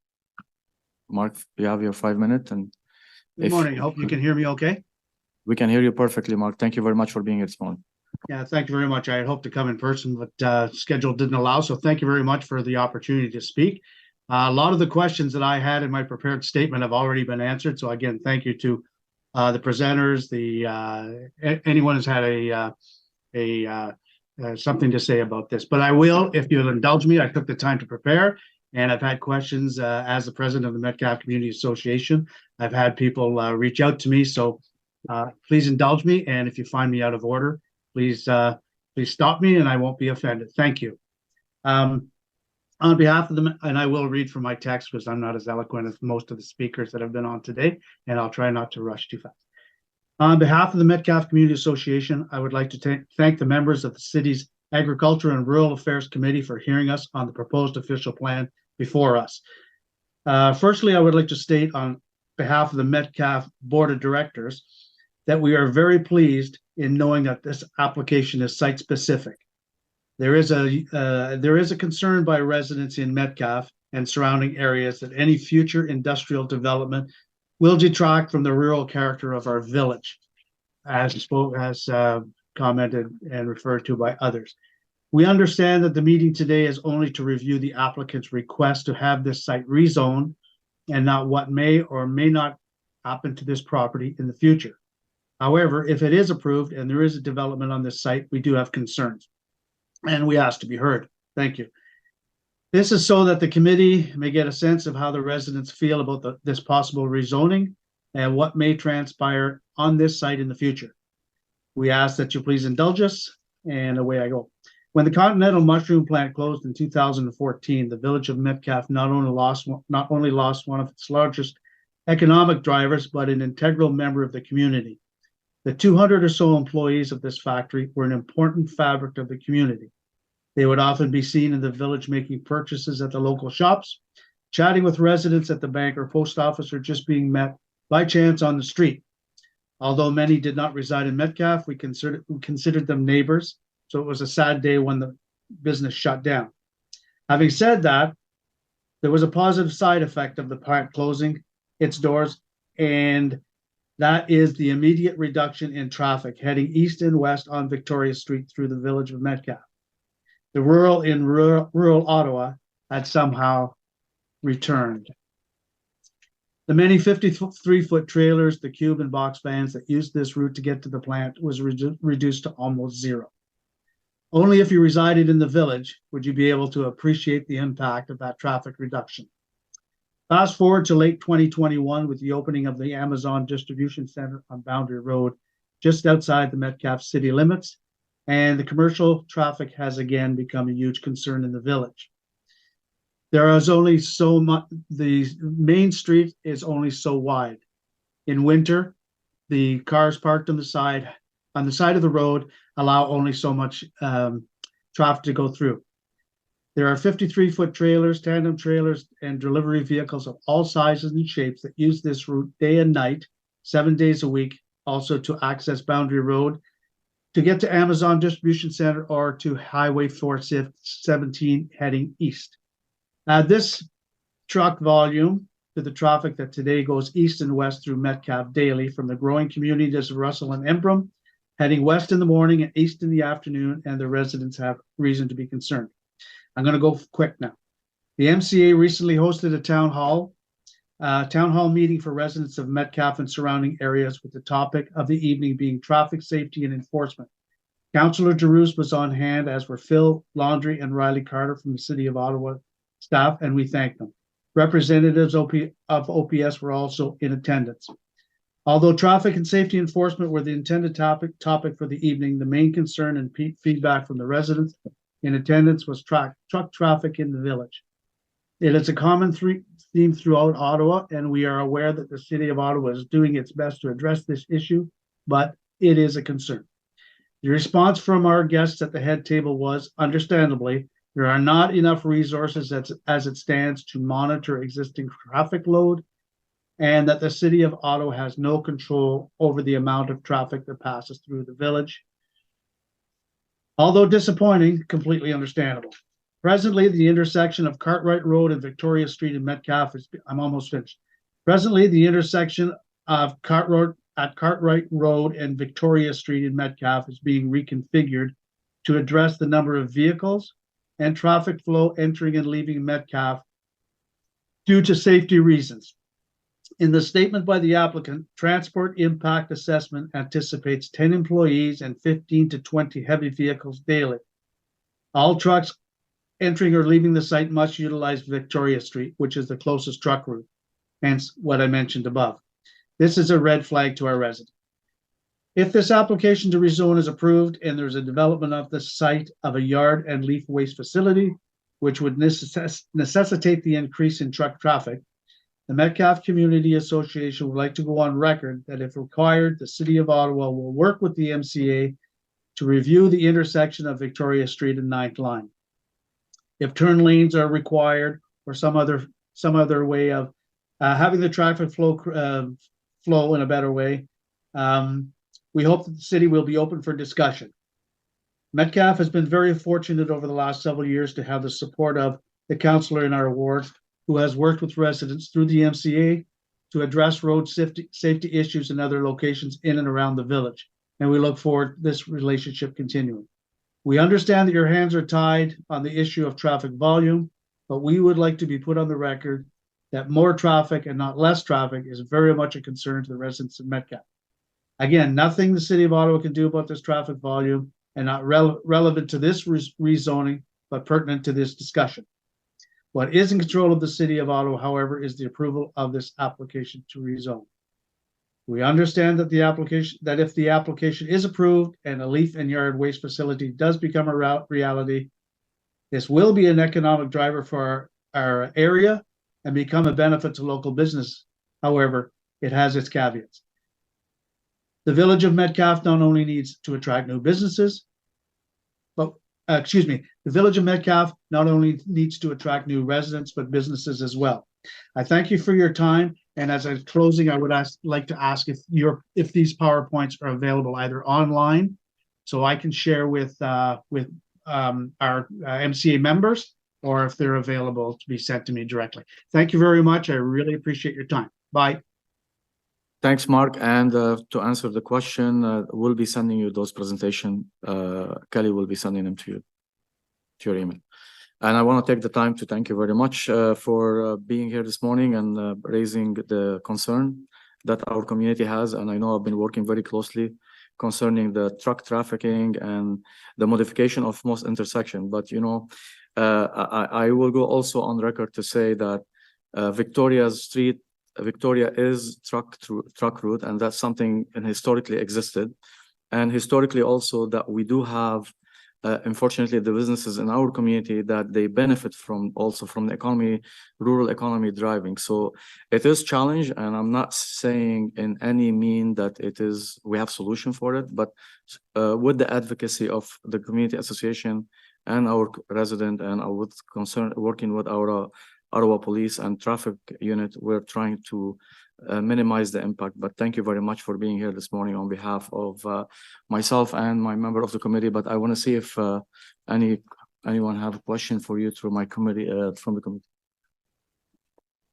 Mark, you have your 5 minutes and. Good morning. Hope you can hear me okay. We can hear you perfectly, Mark. Thank you very much for being here this morning. Yeah, thank you very much. I had hoped to come in person, but schedule didn't allow. So thank you very much for the opportunity to speak. A lot of the questions that I had in my prepared statement have already been answered. So again, thank you to the presenters, anyone who's had something to say about this. But I will, if you'll indulge me, I took the time to prepare, and I've had questions as the president of the Metcalfe Community Association. I've had people reach out to me, so please indulge me. And if you find me out of order, please stop me, and I won't be offended. Thank you. On behalf of them, and I will read from my text because I'm not as eloquent as most of the speakers that have been on today, and I'll try not to rush too fast. On behalf of the Metcalfe Community Association, I would like to thank the members of the city's Agriculture and Rural Affairs Committee for hearing us on the proposed official plan before us. Firstly, I would like to state on behalf of the Metcalfe Board of Directors that we are very pleased in knowing that this application is site-specific. There is a concern by residents in Metcalfe and surrounding areas that any future industrial development will detract from the rural character of our village, as commented and referred to by others. We understand that the meeting today is only to review the applicant's request to have this site rezoned and not what may or may not happen to this property in the future. However, if it is approved and there is a development on this site, we do have concerns, and we ask to be heard. Thank you. This is so that the committee may get a sense of how the residents feel about this possible rezoning and what may transpire on this site in the future. We ask that you please indulge us, and away I go. When the Continental Mushroom Plant closed in 2014, the village of Metcalfe not only lost one of its largest economic drivers, but an integral member of the community. The 200 or so employees of this factory were an important fabric of the community. They would often be seen in the village making purchases at the local shops, chatting with residents at the bank or post office, or just being met by chance on the street. Although many did not reside in Metcalfe, we considered them neighbors, so it was a sad day when the business shut down. Having said that, there was a positive side effect of the plant closing its doors, and that is the immediate reduction in traffic heading east and west on Victoria Street through the village of Metcalfe. The rural Ottawa had somehow returned. The many 53-foot trailers, the cube and box vans that used this route to get to the plant was reduced to almost zero. Only if you resided in the village would you be able to appreciate the impact of that traffic reduction. Fast forward to late 2021 with the opening of the Amazon Distribution Center on Boundary Road, just outside the Metcalfe city limits, and the commercial traffic has again become a huge concern in the village. There is only so much, the main street is only so wide. In winter, the cars parked on the side of the road allow only so much traffic to go through. There are 53-foot trailers, tandem trailers, and delivery vehicles of all sizes and shapes that use this route day and night, 7 days a week, also to access Boundary Road, to get to Amazon Distribution Center or to Highway 417 heading east. This truck volume to the traffic that today goes east and west through Metcalfe daily from the growing communities of Russell and Embrum, heading west in the morning and east in the afternoon, and the residents have reason to be concerned. I'm going to go quick now. The MCA recently hosted a town hall meeting for residents of Metcalfe and surrounding areas, with the topic of the evening being traffic safety and enforcement. Councillor Giroux was on hand, as were Phil Laundrie and Riley Carter from the City of Ottawa staff, and we thank them. Representatives of OPS were also in attendance. Although traffic and safety enforcement were the intended topic for the evening, the main concern and feedback from the residents in attendance was truck traffic in the village. It is a common theme throughout Ottawa, and we are aware that the City of Ottawa is doing its best to address this issue, but it is a concern. The response from our guests at the head table was, understandably, there are not enough resources as it stands to monitor existing traffic load, and that the City of Ottawa has no control over the amount of traffic that passes through the village. Although disappointing, completely understandable. Presently, the intersection of Cartwright Road and Victoria Street in Metcalfe I'm almost finished. Presently, the intersection of Cartwright Road and Victoria Street in Metcalfe is being reconfigured to address the number of vehicles and traffic flow entering and leaving Metcalfe due to safety reasons. In the statement by the applicant, Transport Impact Assessment anticipates 10 employees and 15 to 20 heavy vehicles daily. All trucks entering or leaving the site must utilize Victoria Street, which is the closest truck route, hence what I mentioned above. This is a red flag to our residents. If this application to rezone is approved and there's a development of the site of a yard and leaf waste facility, which would necessitate the increase in truck traffic, the Metcalfe Community Association would like to go on record that if required, the City of Ottawa will work with the MCA to review the intersection of Victoria Street and 9th Line. If turn lanes are required or some other way of having the traffic flow in a better way, we hope that the city will be open for discussion. Metcalfe has been very fortunate over the last several years to have the support of the councillor in our ward, who has worked with residents through the MCA to address road safety issues in other locations in and around the village. And we look forward to this relationship continuing. We understand that your hands are tied on the issue of traffic volume, but we would like to be put on the record that more traffic and not less traffic is very much a concern to the residents of Metcalfe. Again, nothing the City of Ottawa can do about this traffic volume, and not relevant to this rezoning, but pertinent to this discussion. What is in control of the City of Ottawa, however, is the approval of this application to rezone. We understand that if the application is approved and a leaf and yard waste facility does become a reality, this will be an economic driver for our area and become a benefit to local business. However, it has its caveats. The village of Metcalfe not only needs to attract new businesses, but the village of Metcalfe not only needs to attract new residents, but businesses as well. I thank you for your time. And as I'm closing, I would like to ask if these PowerPoints are available either online, so I can share with our MCA members, or if they're available to be sent to me directly. Thank you very much. I really appreciate your time. Bye. Thanks, Mark. And to answer the question, we'll be sending you those presentations. Kelly will be sending them to you, to your email. And I want to take the time to thank you very much for being here this morning and raising the concern that our community has. And I know I've been working very closely concerning the truck trafficking and the modification of most intersection. But, you know, I will go also on record to say that Victoria is truck route, and that's something and historically existed. And historically also that we do have unfortunately, the businesses in our community that they benefit from also from the economy, rural economy driving. So it is challenge, and I'm not saying in any mean that it is, we have solution for it, but with the advocacy of the community association and our resident and our concern, working with our Ottawa Police and Traffic Unit, we're trying to minimize the impact. But thank you very much for being here this morning on behalf of myself and my member of the committee. But I want to see if anyone have a question for you through my committee from the committee.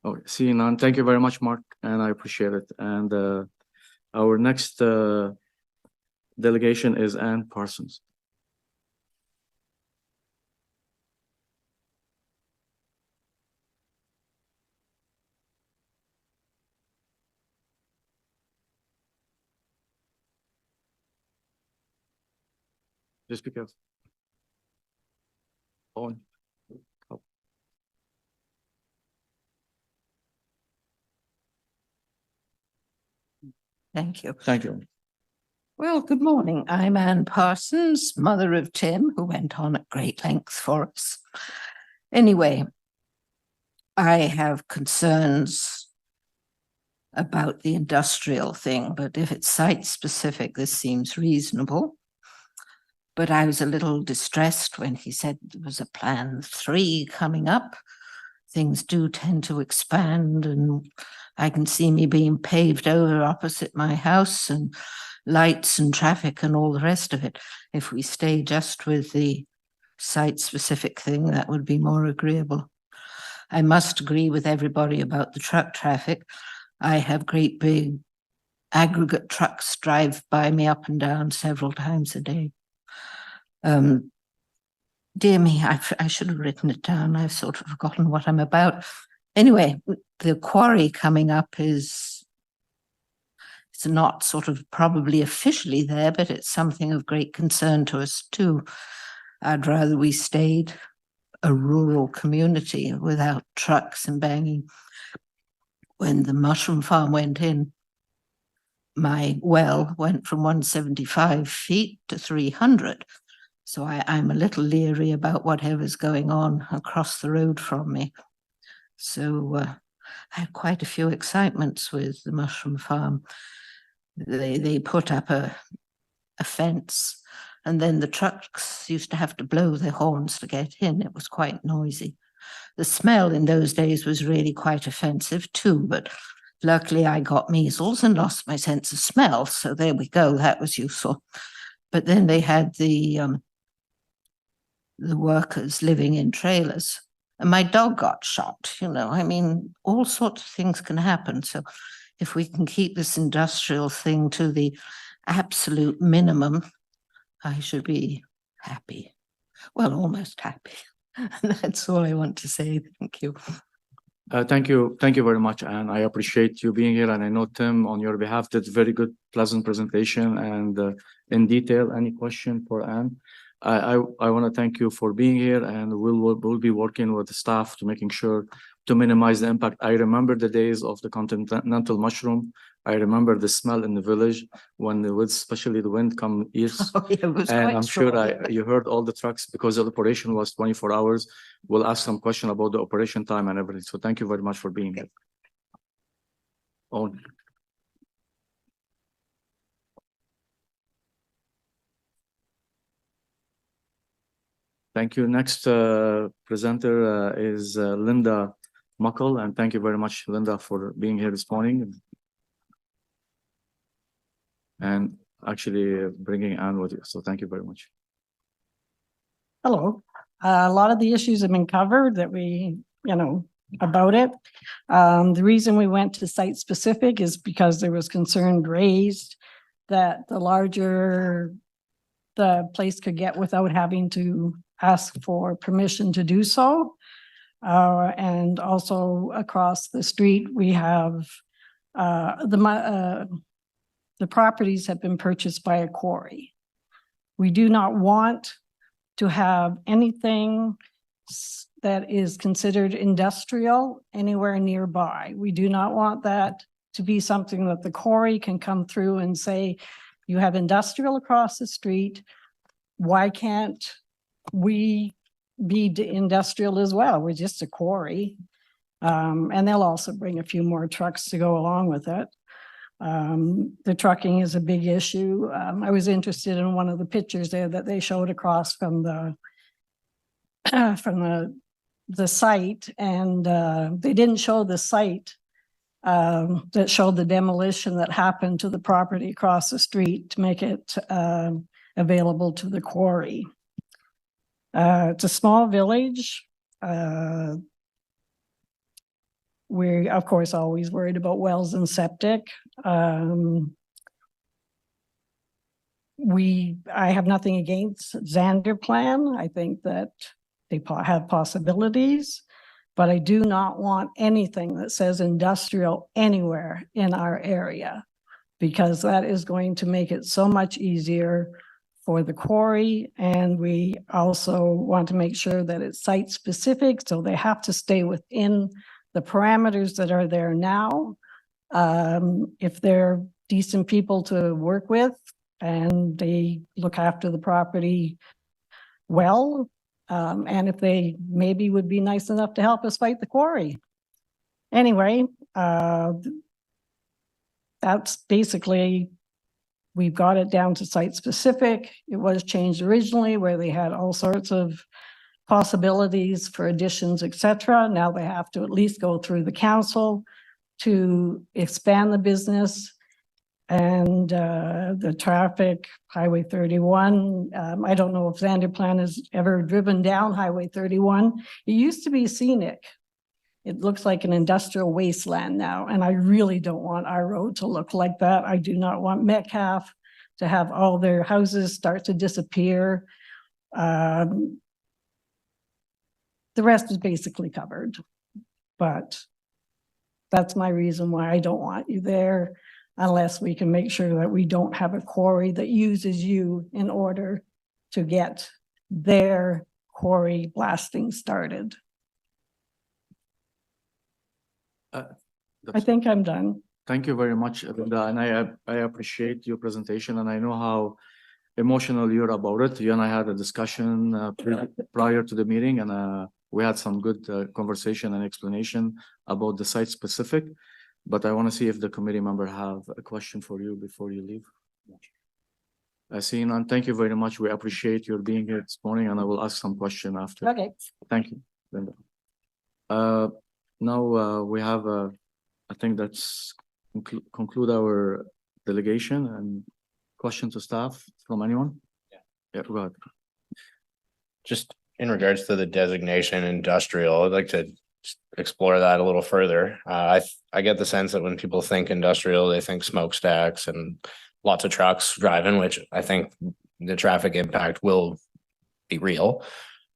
Oh, seeing none. Thank you very much, Mark, and I appreciate it. And our next delegation is Ann Parsons. Just be careful. On. Oh. Thank you. Thank you. Well, good morning. I'm Ann Parsons, mother of Tim, who went on at great length for us. Anyway, I have concerns about the industrial thing, but if it's site specific, this seems reasonable. But I was a little distressed when he said there was a plan 3 coming up. Things do tend to expand, and I can see me being paved over opposite my house and lights and traffic and all the rest of it. If we stay just with the site-specific thing, that would be more agreeable. I must agree with everybody about the truck traffic. I have great big aggregate trucks drive by me up and down several times a day. Dear me, I should have written it down. I've sort of forgotten what I'm about. Anyway, the quarry coming up it's not sort of probably officially there, but it's something of great concern to us too. I'd rather we stayed a rural community without trucks and banging. When the mushroom farm went in, my well went from 175 feet to 300. So I'm a little leery about whatever's going on across the road from me. So I had quite a few excitements with the mushroom farm. They put up a fence, and then the trucks used to have to blow their horns to get in. It was quite noisy. The smell in those days was really quite offensive too, but luckily I got measles and lost my sense of smell. So there we go. That was useful. But then they had the workers living in trailers, and my dog got shot. You know, I mean, all sorts of things can happen. So if we can keep this industrial thing to the absolute minimum, I should be happy. Well, almost happy. That's all I want to say. Thank you. Thank you. Thank you very much, Anne. I appreciate you being here. And I know Tim, on your behalf, did very good, pleasant presentation and in detail. Any question for Anne? I want to thank you for being here, and we'll be working with the staff to making sure to minimize the impact. I remember the days of the continental mushroom. I remember the smell in the village when the wind, especially the wind come east. Oh, yeah, it was And quite I'm sure strong. you heard all the trucks because the operation was 24 hours. We'll ask some question about the operation time and everything. So thank you very much for being here. Owen. Thank you. Next presenter is Linda Muckle, and thank you very much, Linda, for being here this morning and actually bringing Anne with you. So thank you very much. Hello. A lot of the issues have been covered that about it. The reason we went to site specific is because there was concern raised that the larger the place could get without having to ask for permission to do so. And also across the street, we have the properties have been purchased by a quarry. We do not want to have anything that is considered industrial anywhere nearby. We do not want that to be something that the quarry can come through and say, you have industrial across the street. Why can't we be industrial as well? We're just a quarry. And they'll also bring a few more trucks to go along with it. The trucking is a big issue. I was interested in one of the pictures there that they showed across from the site, and they didn't show the site that showed the demolition that happened to the property across the street to make it available to the quarry. It's a small village. We're, of course, always worried about wells and septic. I have nothing against Xander plan. I think that they have possibilities, but I do not want anything that says industrial anywhere in our area, because that is going to make it so much easier for the quarry. And we also want to make sure that it's site specific, so they have to stay within the parameters that are there now. If they're decent people to work with and they look after the property well, and if they maybe would be nice enough to help us fight the quarry. Anyway, that's basically, we've got it down to site specific. It was changed originally where they had all sorts of possibilities for additions, etc. Now they have to at least go through the council to expand the business. And the traffic, Highway 31, I don't know if Xander Plan has ever driven down Highway 31. It used to be scenic. It looks like an industrial wasteland now, and I really don't want our road to look like that. I do not want Metcalfe to have all their houses start to disappear. The rest is basically covered, but that's my reason why I don't want you there, unless we can make sure that we don't have a quarry that uses you in order to get their quarry blasting started. I think I'm done. Thank you very much, Linda, and I appreciate your presentation, and I know how emotional you're about it. You and I had a discussion prior to the meeting, and we had some good conversation and explanation about the site specific. But I want to see if the committee member have a question for you before you leave. I see none. Thank you very much. We appreciate your being here this morning, and I will ask some question after. Okay. Thank you, Linda. Now we have I think that's conclude our delegation, and question to staff from anyone? Yeah, go ahead. Just in regards to the designation industrial, I'd like to explore that a little further. I get the sense that when people think industrial, they think smokestacks and lots of trucks driving, which I think the traffic impact will be real.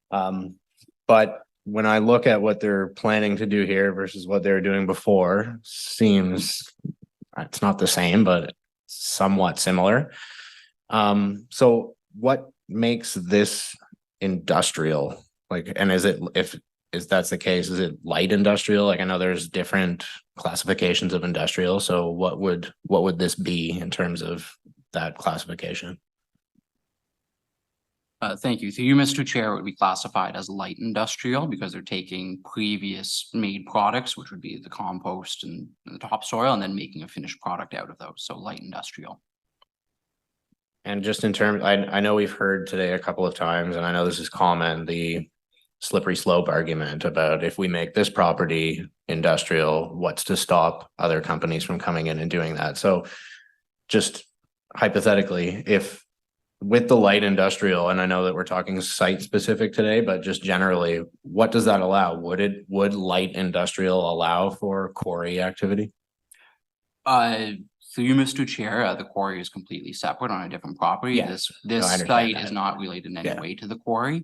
But when I look at what they're planning to do here versus what they were doing before, seems it's not the same, but somewhat similar. So what makes this industrial? Like, and is it, if that's the case, is it light industrial? Like, I know there's different classifications of industrial. So what would this be in terms of that classification? Thank you. So you, Mr. Chair, would be classified as light industrial because they're taking previous made products, which would be the compost and the topsoil, and then making a finished product out of those. So light industrial. And just in terms, I know we've heard today a couple of times, and I know this is common, the slippery slope argument about if we make this property industrial, what's to stop other companies from coming in and doing that? So just hypothetically, if with the light industrial, and I know that we're talking site specific today, but just generally, what does that allow? Would light industrial allow for quarry activity? Through you, Mr. Chair, the quarry is completely separate on a different property. Yeah. This No, I understand site that. is not related in any Yeah. way to the quarry.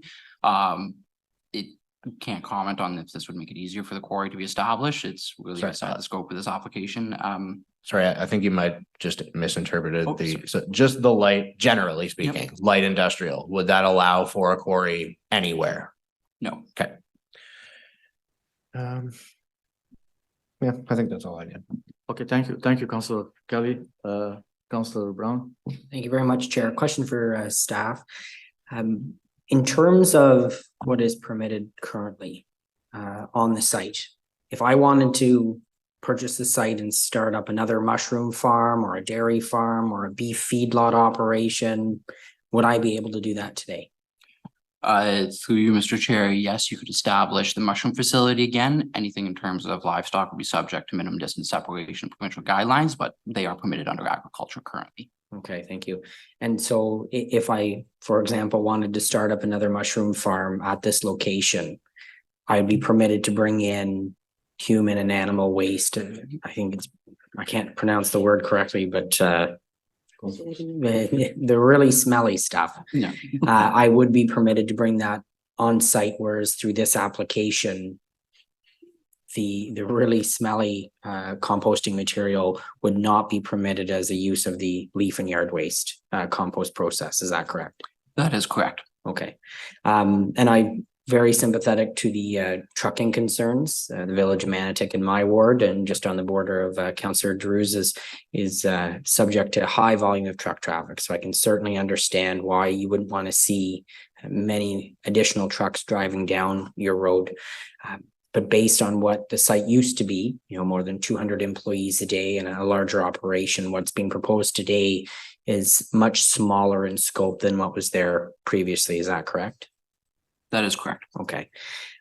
It can't comment on if this would make it easier for the quarry to be established. It's really Sorry, outside the scope of this application. Sorry, I think you might just misinterpreted Oh, the, sorry. so just the light, generally speaking, light industrial, would that allow for a quarry anywhere? No. Okay. Yeah, I think that's all I did. Okay, thank you, Councillor Kelly. Councillor Brown. Thank you very much, Chair. Question for staff. In terms of what is permitted currently on the site, if I wanted to purchase the site and start up another mushroom farm or a dairy farm or a beef feedlot operation, would I be able to do that today? Through you, Mr. Chair, yes, you could establish the mushroom facility again. Anything in terms of livestock would be subject to minimum distance separation provincial guidelines, but they are permitted under agriculture currently. Okay, thank you. And so if I, for example, wanted to start up another mushroom farm at this location, I'd be permitted to bring in human and animal waste. I think it's, I can't pronounce the word correctly, but the really smelly stuff. Yeah. I would be permitted to bring that on site, whereas through this application, the really smelly composting material would not be permitted as a use of the leaf and yard waste compost process. Is that correct? That is correct. Okay. And I'm very sympathetic to the trucking concerns. The village of Manotick in my ward and just on the border of Councillor Drew's is subject to a high volume of truck traffic. So I can certainly understand why you wouldn't want to see many additional trucks driving down your road. But based on what the site used to be, you know, more than 200 employees a day and a larger operation, what's being proposed today is much smaller in scope than what was there previously. Is that correct? That is correct. Okay.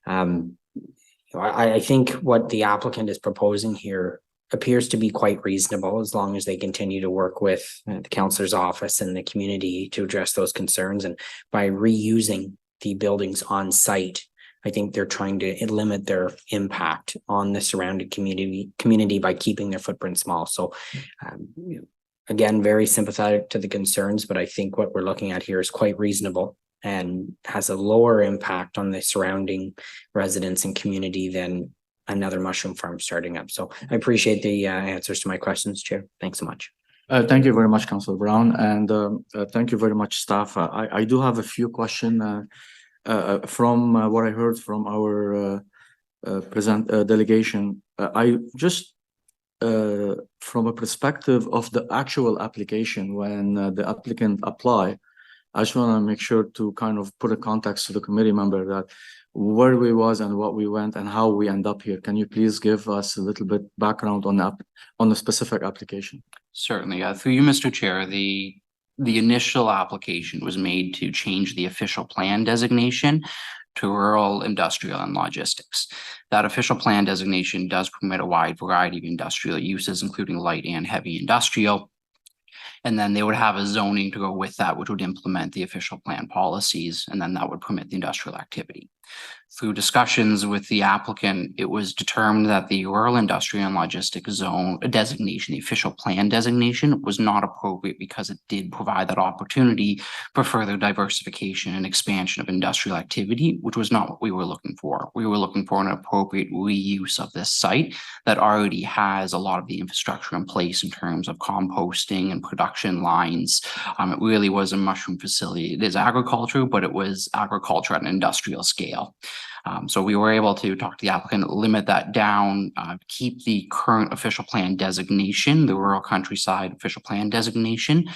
I think what the applicant is proposing here appears to be quite reasonable as long as they continue to work with the councillor's office and the community to address those concerns. And by reusing the buildings on site, I think they're trying to limit their impact on the surrounding community by keeping their footprint small. So again, very sympathetic to the concerns, but I think what we're looking at here is quite reasonable and has a lower impact on the surrounding residents and community than another mushroom farm starting up. So I appreciate the answers to my questions, Chair. Thanks so much. Thank you very much, Councillor Brown, and thank you very much, staff. I do have a few questions from what I heard from our delegation. I just from a perspective of the actual application, when the applicant apply, I just want to make sure to kind of put a context to the committee member that where we was and what we went and how we end up here. Can you please give us a little bit background on the specific application? Certainly. Through you, Mr. Chair, the initial application was made to change the official plan designation to rural, industrial, and logistics. That official plan designation does permit a wide variety of industrial uses, including light and heavy industrial. And then they would have a zoning to go with that, which would implement the official plan policies, and then that would permit the industrial activity. Through discussions with the applicant, it was determined that the rural industrial and logistic zone designation, the official plan designation, was not appropriate because it did provide that opportunity for further diversification and expansion of industrial activity, which was not what we were looking for. We were looking for an appropriate reuse of this site that already has a lot of the infrastructure in place in terms of composting and production lines. It really was a mushroom facility. It is agriculture, but it was agriculture at an industrial scale. So we were able to talk to the applicant, limit that down, keep the current official plan designation, the rural countryside official plan designation,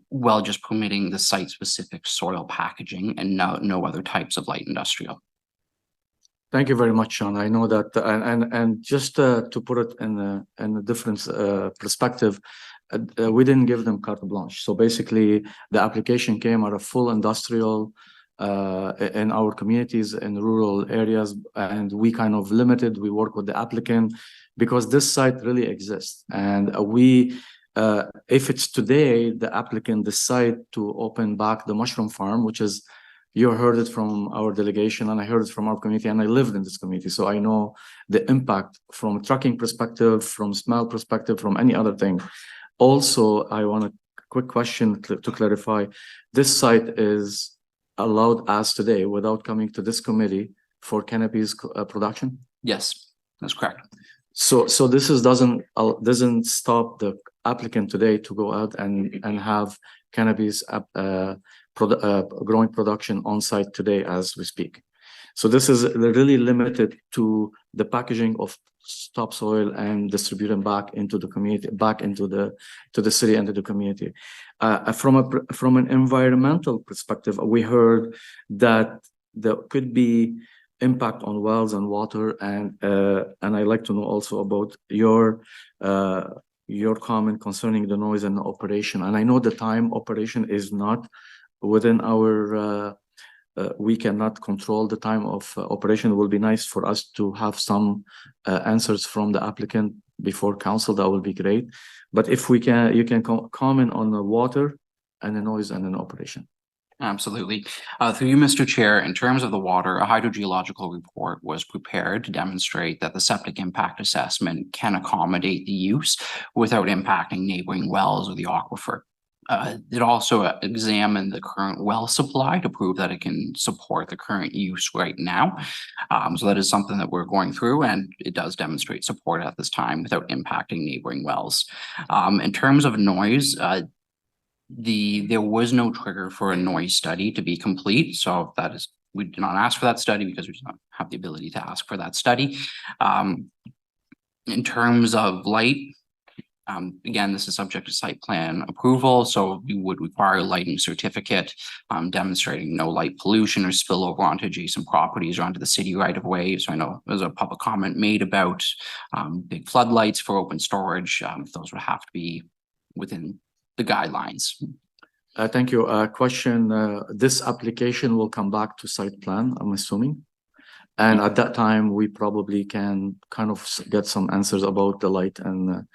while just permitting the site-specific soil packaging and no other types of light industrial. Thank you very much, Sean. I know that, and just to put it in a different perspective, we didn't give them carte blanche. So basically, the application came at a full industrial in our communities in rural areas, and we kind of limited. We work with the applicant because this site really exists, and if it's today the applicant decide to open back the mushroom farm, which is, you heard it from our delegation and I heard it from our community, and I lived in this community, so I know the impact from a trucking perspective, from smell perspective, from any other thing. Also, I want a quick question to clarify. This site is allowed as today without coming to this committee for cannabis production? Yes, that's correct. So this is doesn't stop the applicant today to go out and have cannabis growing production on site today as we speak. So this is really limited to the packaging of topsoil and distributing back into the community, back into the city and to the community. From an environmental perspective, we heard that there could be impact on wells and water, and I'd like to know also about your comment concerning the noise and the operation. And I know the time operation is not within our we cannot control the time of operation. It will be nice for us to have some answers from the applicant before council. That will be great. But if we can, you can comment on the water and the noise and an operation. Absolutely. Through you, Mr. Chair, in terms of the water, a hydrogeological report was prepared to demonstrate that the septic impact assessment can accommodate the use without impacting neighboring wells or the aquifer. It also examined the current well supply to prove that it can support the current use right now. So that is something that we're going through, and it does demonstrate support at this time without impacting neighboring wells. In terms of noise, there was no trigger for a noise study to be complete. So that is, we did not ask for that study because we do not have the ability to ask for that study. In terms of light, again, this is subject to site plan approval, so you would require a lighting certificate demonstrating no light pollution or spillover onto adjacent properties or onto the city right of way. So I know there's a public comment made about big floodlights for open storage. Those would have to be within the guidelines. Thank you. Question, this application will come back to site plan, I'm assuming. And at that time, we probably can kind of get some answers about the light and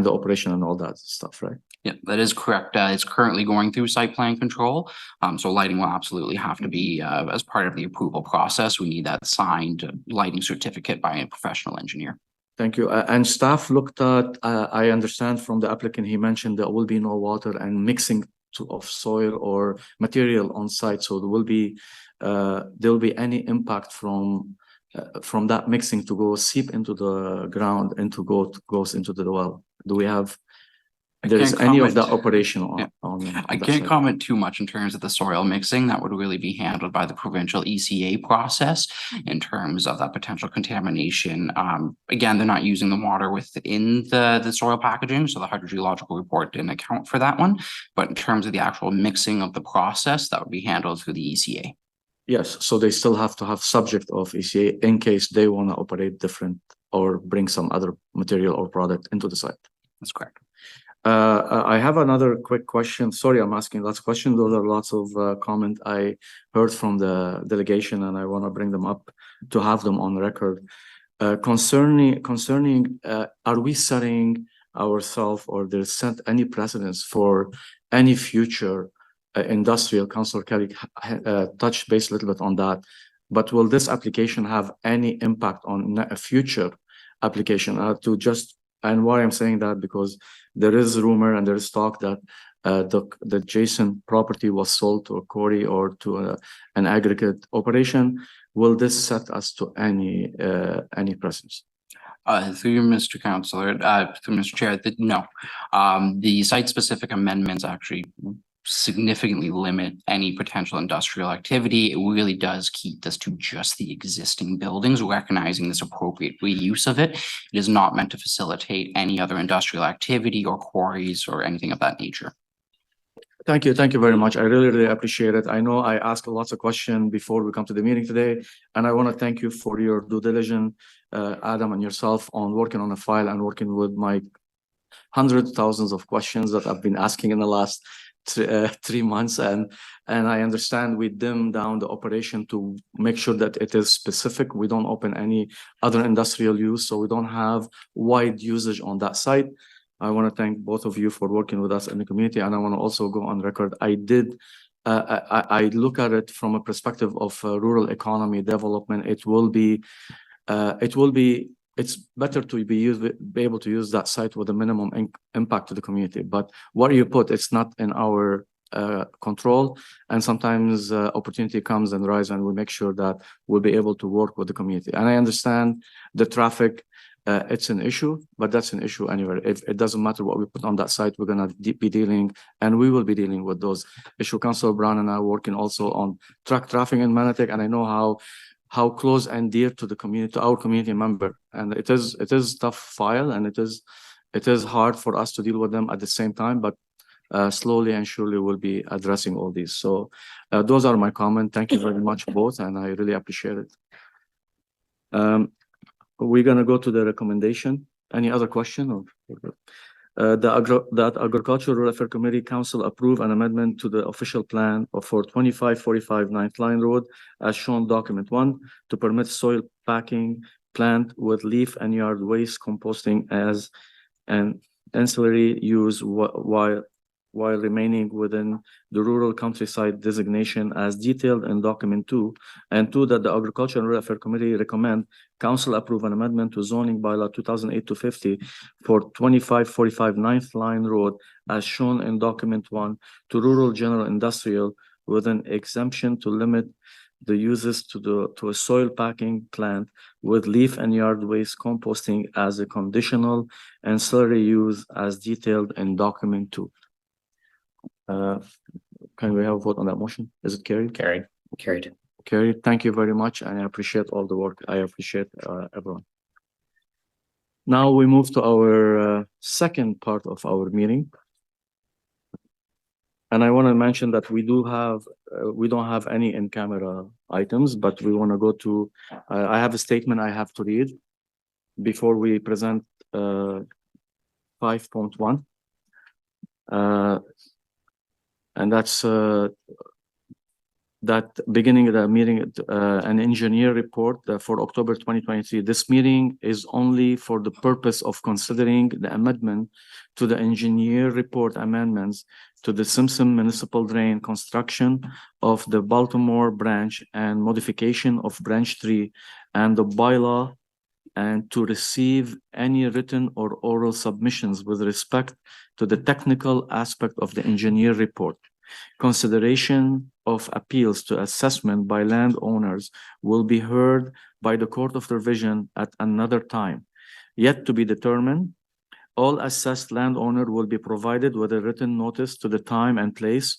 the operation and all that stuff, right? Yeah, that is correct. It's currently going through site plan control. So lighting will absolutely have to be as part of the approval process. We need that signed lighting certificate by a professional engineer. Thank you. And staff looked at, I understand from the applicant, he mentioned there will be no water and mixing of soil or material on site. So there will be any impact from that mixing to go seep into the ground and to goes into the well. Do we have, there's any of that operation on I can't comment too much in terms of the soil mixing. That would really be handled by the provincial ECA process in terms of that potential contamination. Again, they're not using the water within the soil packaging, so the hydrogeological report didn't account for that one. But in terms of the actual mixing of the process, that would be handled through the ECA. Yes, so they still have to have subject of ECA in case they want to operate different or bring some other material or product into the site. That's correct. I have another quick question. Sorry, I'm asking lots of questions. Those are lots of comment I heard from the delegation, and I want to bring them up to have them on record. Concerning, are we setting ourselves or there's set any precedents for any future industrial? Councillor Kelly touched base a little bit on that, but will this application have any impact on a future application? And why I'm saying that, because there is rumor and there is talk that the adjacent property was sold to a quarry or to an aggregate operation. Will this set us to any precedents? Through you, Mr. Councillor, through Mr. Chair, no. The site-specific amendments actually significantly limit any potential industrial activity. It really does keep this to just the existing buildings, recognizing this appropriate reuse of it. It is not meant to facilitate any other industrial activity or quarries or anything of that nature. Thank you. Thank you very much. I really, really appreciate it. I know I asked lots of questions before we come to the meeting today, and I want to thank you for your due diligence, Adam and yourself, on working on a file and working with my hundreds of thousands of questions that I've been asking in the last 3 months, and I understand we dim down the operation to make sure that it is specific. We don't open any other industrial use, so we don't have wide usage on that site. I want to thank both of you for working with us in the community, and I want to also go on record. I look at it from a perspective of rural economy development. It will be it's better to be able to use that site with a minimum impact to the community. But what you put, it's not in our control, and sometimes opportunity comes and rise, and we make sure that we'll be able to work with the community. And I understand the traffic, it's an issue, but that's an issue anywhere. If it doesn't matter what we put on that site, we're gonna be dealing, and we will be dealing with those issues. Councilor Brown and I are working also on truck traffic in Manatic, and I know how close and dear to the community, to our community member, and it is tough file, and it is hard for us to deal with them at the same time, but slowly and surely we'll be addressing all these. So those are my comments. Thank you very much both, and I really appreciate it. We're gonna go to the recommendation. Any other question? Or that Agricultural Welfare Committee Council approve an amendment to the official plan for 2545 9th Line Road as shown document 1 to permit soil packing plant with leaf and yard waste composting as an ancillary use while remaining within the rural countryside designation as detailed in document 2, and 2, that the Agriculture and Rural Affairs Committee recommend council approve an amendment to zoning bylaw 2008-50 for 2545 9th Line Road as shown in document 1 to rural general industrial with an exemption to limit the uses to a soil packing plant with leaf and yard waste composting as a conditional ancillary use as detailed in document 2. Can we have a vote on that motion? Is it carried? Carried. Carried. Thank you very much, and I appreciate all the work. I appreciate everyone. Now we move to our second part of our meeting. And I want to mention that we don't have any in-camera items, but we want to go to, I have a statement I have to read before we present 5.1. And that's that beginning of the meeting, an engineer report for October 2023. This meeting is only for the purpose of considering the amendment to the engineer report amendments to the Simpson Municipal Drain construction of the Baltimore branch and modification of branch 3 and the bylaw, and to receive any written or oral submissions with respect to the technical aspect of the engineer report. Consideration of appeals to assessment by landowners will be heard by the Court of Revision at another time, yet to be determined. All assessed landowner will be provided with a written notice to the time and place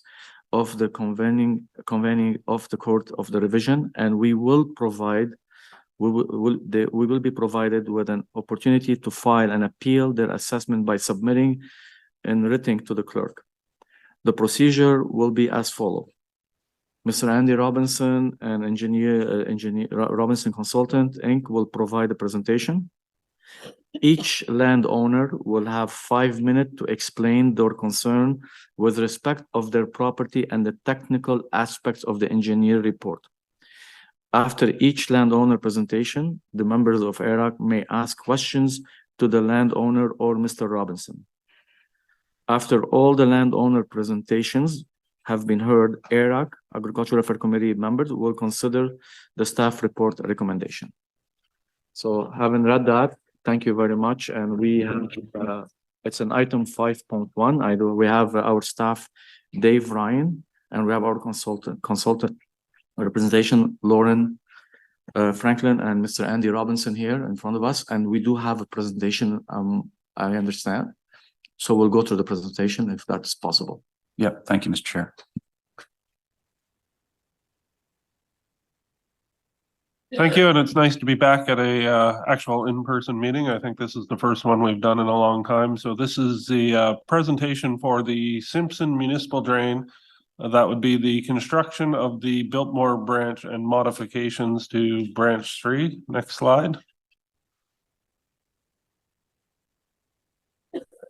of the convening of the Court of the Revision, and we will be provided with an opportunity to file and appeal their assessment by submitting in writing to the clerk. The procedure will be as follows. Mr. Andy Robinson and engineer Robinson Consultant Inc. will provide a presentation. Each landowner will have 5 minutes to explain their concern with respect of their property and the technical aspects of the engineer report. After each landowner presentation, the members of ARAC may ask questions to the landowner or Mr. Robinson. After all the landowner presentations have been heard, ARAC, Agricultural Affairs Committee members, will consider the staff report recommendation. So having read that, thank you very much. And we have, it's an item 5.1. We have our staff, Dave Ryan, and we have our consultant representation, Lauren Franklin and Mr. Andy Robinson here in front of us. And we do have a presentation, I understand. So we'll go through the presentation if that's possible. Yep. Thank you, Mr. Chair. Thank you, and it's nice to be back at a actual in-person meeting. I think this is the first one we've done in a long time. So this is the presentation for the Simpson Municipal Drain. That would be the construction of the Biltmore branch and modifications to branch 3. Next slide.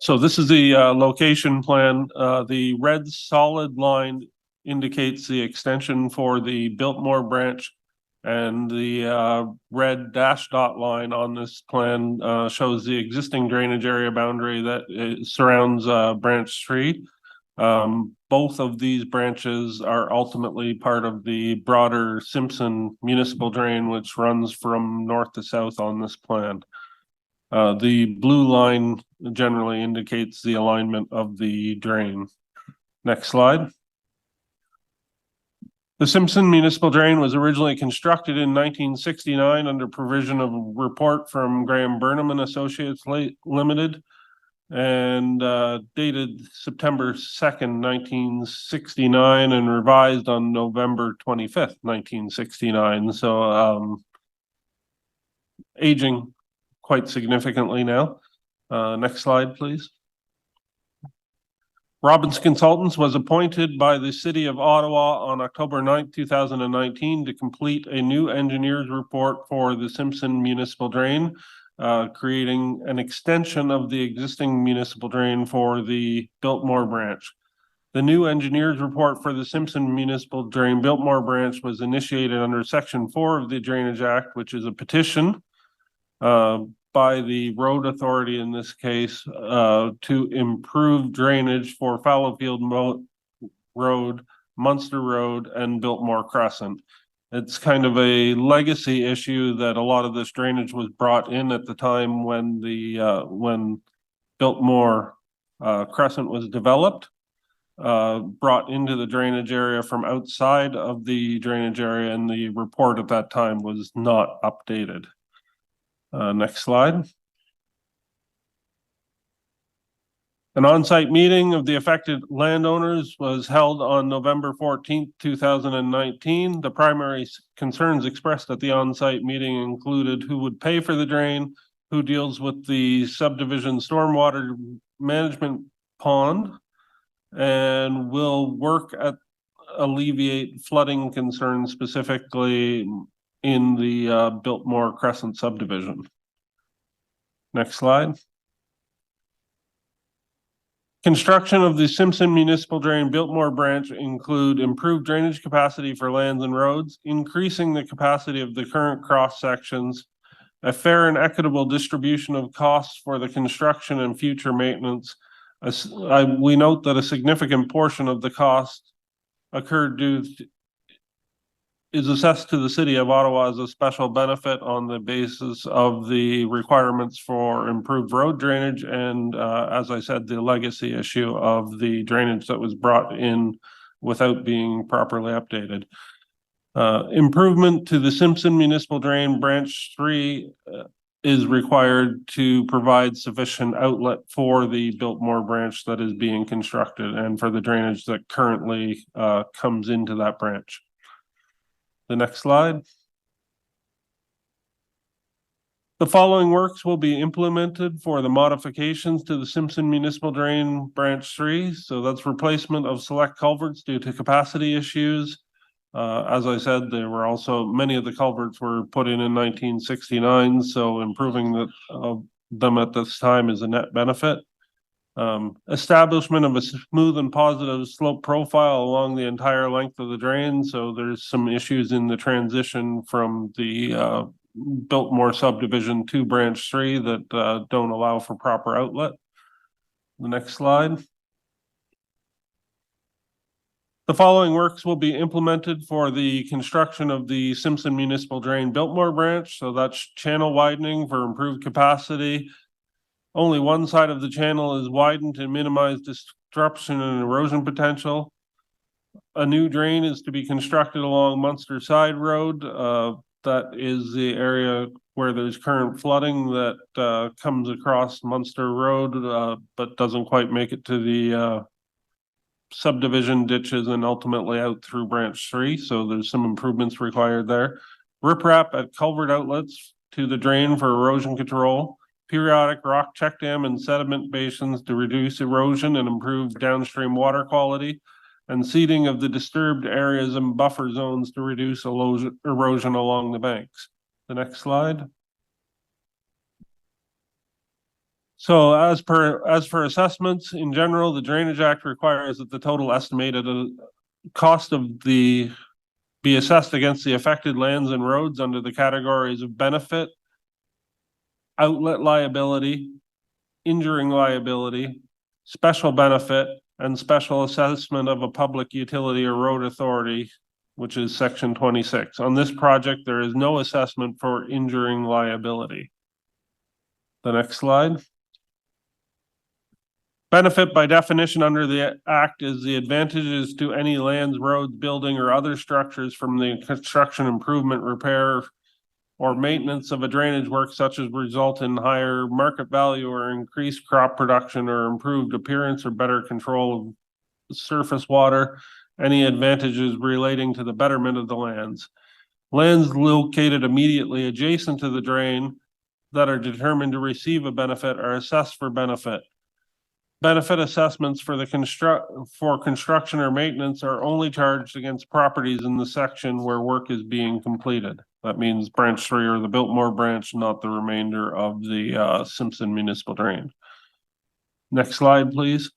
So this is the location plan. The red solid line indicates the extension for the Biltmore branch, and the red dash dot line on this plan shows the existing drainage area boundary that surrounds branch 3. Both of these branches are ultimately part of the broader Simpson Municipal Drain, which runs from north to south on this plan. The blue line generally indicates the alignment of the drain. Next slide. The Simpson Municipal Drain was originally constructed in 1969 under provision of a report from Graham Burnham and Associates Limited and dated September 2nd, 1969 and revised on November 25th, 1969. So aging quite significantly now. Next slide, please. Robbins Consultants was appointed by the City of Ottawa on October 9th, 2019 to complete a new engineer's report for the Simpson Municipal Drain, creating an extension of the existing municipal drain for the Biltmore branch. The new engineer's report for the Simpson Municipal Drain Biltmore branch was initiated under Section 4 of the Drainage Act, which is a petition by the road authority in this case to improve drainage for Fallowfield Road, Munster Road, and Biltmore Crescent. It's kind of a legacy issue that a lot of this drainage was brought in at the time when the when Biltmore Crescent was developed, brought into the drainage area from outside of the drainage area, and the report at that time was not updated. Next slide. An on-site meeting of the affected landowners was held on November 14th, 2019. The primary concerns expressed at the on-site meeting included who would pay for the drain, who deals with the subdivision stormwater management pond, and will work at alleviate flooding concerns specifically in the Biltmore Crescent subdivision. Next slide. Construction of the Simpson Municipal Drain Biltmore branch include improved drainage capacity for lands and roads, increasing the capacity of the current cross sections, a fair and equitable distribution of costs for the construction and future maintenance. We note that a significant portion of the cost occurred is assessed to the City of Ottawa as a special benefit on the basis of the requirements for improved road drainage and, as I said, the legacy issue of the drainage that was brought in without being properly updated. Improvement to the Simpson Municipal Drain Branch 3 is required to provide sufficient outlet for the Biltmore branch that is being constructed and for the drainage that currently comes into that branch. The next slide. The following works will be implemented for the modifications to the Simpson Municipal Drain Branch 3. So that's replacement of select culverts due to capacity issues. As I said, there were also many of the culverts were put in 1969, so improving them at this time is a net benefit. Establishment of a smooth and positive slope profile along the entire length of the drain. So there's some issues in the transition from the Biltmore subdivision to branch 3 that don't allow for proper outlet. The next slide. The following works will be implemented for the construction of the Simpson Municipal Drain Biltmore branch. So that's channel widening for improved capacity. Only one side of the channel is widened to minimize disruption and erosion potential. A new drain is to be constructed along Munster Side Road. That is the area where there's current flooding that comes across Munster Road, but doesn't quite make it to the subdivision ditches and ultimately out through branch 3. So there's some improvements required there. Riprap at culvert outlets to the drain for erosion control. Periodic rock check dam and sediment basins to reduce erosion and improve downstream water quality, and seeding of the disturbed areas and buffer zones to reduce erosion along the banks. The next slide. So as for assessments, in general, the Drainage Act requires that the total estimated cost of be assessed against the affected lands and roads under the categories of benefit, outlet liability, injuring liability, special benefit, and special assessment of a public utility or road authority, which is section 26. On this project, there is no assessment for injuring liability. The next slide. Benefit by definition under the Act is the advantages to any lands, roads, building, or other structures from the construction, improvement, repair, or maintenance of a drainage work such as result in higher market value or increased crop production or improved appearance or better control of surface water, any advantages relating to the betterment of the lands. Lands located immediately adjacent to the drain that are determined to receive a benefit are assessed for benefit. Benefit assessments for construction or maintenance are only charged against properties in the section where work is being completed. That means branch 3 or the Biltmore branch, not the remainder of the Simpson Municipal Drain. Next slide, please.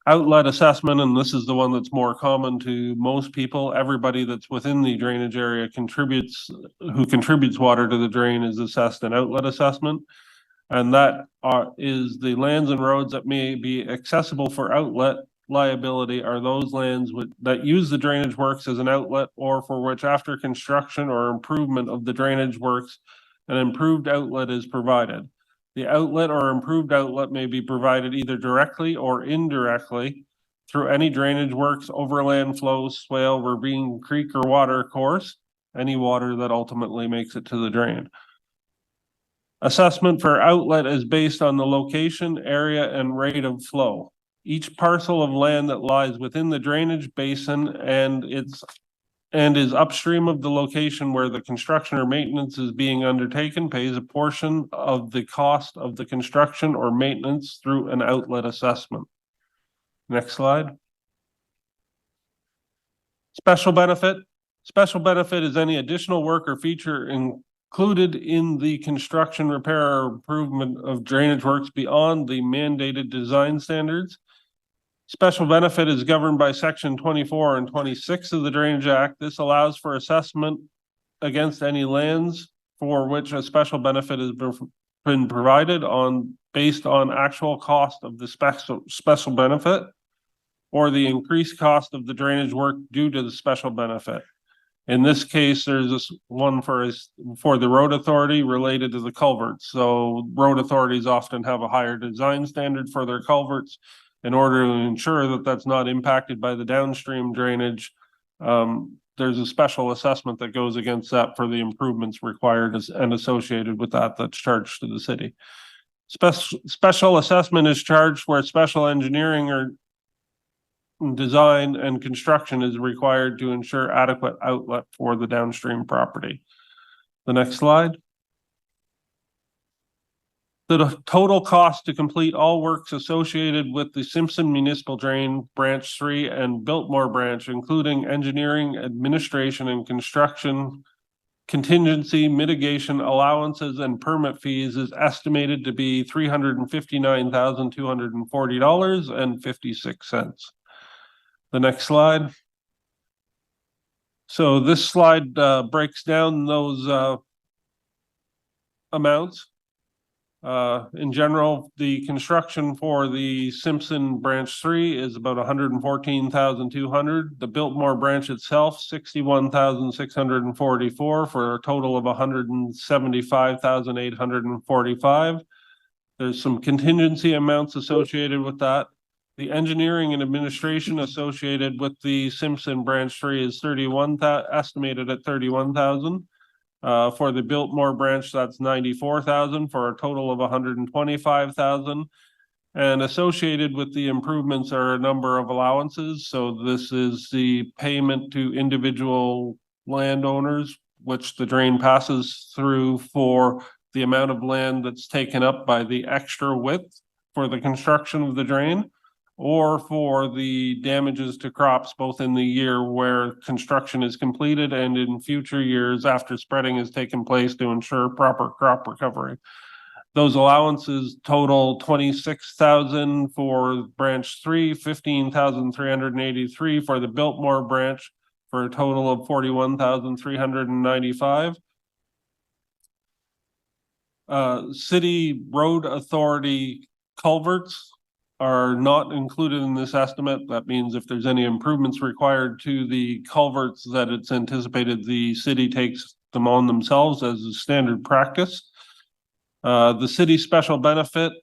Outlet assessment, and this is the one that's more common to most people. Everybody that's within the drainage area who contributes water to the drain is assessed an outlet assessment. And that is the lands and roads that may be accessible for outlet liability are those lands that use the drainage works as an outlet or for which after construction or improvement of the drainage works, an improved outlet is provided. The outlet or improved outlet may be provided either directly or indirectly through any drainage works, overland flow, swale, ravine, creek, or water course, any water that ultimately makes it to the drain. Assessment for outlet is based on the location, area, and rate of flow. Each parcel of land that lies within the drainage basin and is upstream of the location where the construction or maintenance is being undertaken pays a portion of the cost of the construction or maintenance through an outlet assessment. Next slide. Special benefit. Special benefit is any additional work or feature included in the construction, repair, or improvement of drainage works beyond the mandated design standards. Special benefit is governed by Section 24 and 26 of the Drainage Act. This allows for assessment against any lands for which a special benefit has been provided based on actual cost of the special benefit or the increased cost of the drainage work due to the special benefit. In this case, there's this one for the road authority related to the culverts. So road authorities often have a higher design standard for their culverts in order to ensure that that's not impacted by the downstream drainage. There's a special assessment that goes against that for the improvements required and associated with that that's charged to the city. Special assessment is charged where special engineering or design and construction is required to ensure adequate outlet for the downstream property. The next slide. The total cost to complete all works associated with the Simpson Municipal Drain Branch 3 and Biltmore Branch, including engineering, administration, and construction, contingency, mitigation, allowances, and permit fees is estimated to be $359,240.56. The next slide. So this slide breaks down those amounts. In general, the construction for the Simpson Branch 3 is about $114,200. The Biltmore Branch itself, $61,644 for a total of $175,845. There's some contingency amounts associated with that. The engineering and administration associated with the Simpson Branch 3 is estimated at $31,000. For the Biltmore Branch, that's $94,000 for a total of $125,000. And associated with the improvements are a number of allowances. So this is the payment to individual landowners, which the drain passes through for the amount of land that's taken up by the extra width for the construction of the drain, or for the damages to crops, both in the year where construction is completed and in future years after spreading has taken place to ensure proper crop recovery. Those allowances total $26,000 for branch 3, $15,383 for the Biltmore branch, for a total of $41,395. City road authority culverts are not included in this estimate. That means if there's any improvements required to the culverts, that it's anticipated the city takes them on themselves as a standard practice. The city special benefit,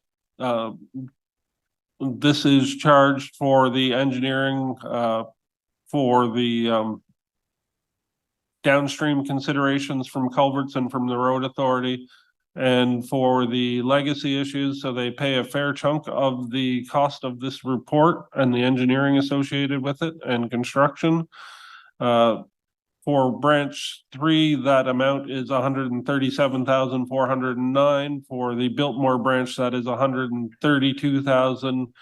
this is charged for the engineering, for the downstream considerations from culverts and from the road authority, and for the legacy issues. So they pay a fair chunk of the cost of this report and the engineering associated with it and construction. For branch 3, that amount is 137,409. For the Biltmore branch, that is 132,000.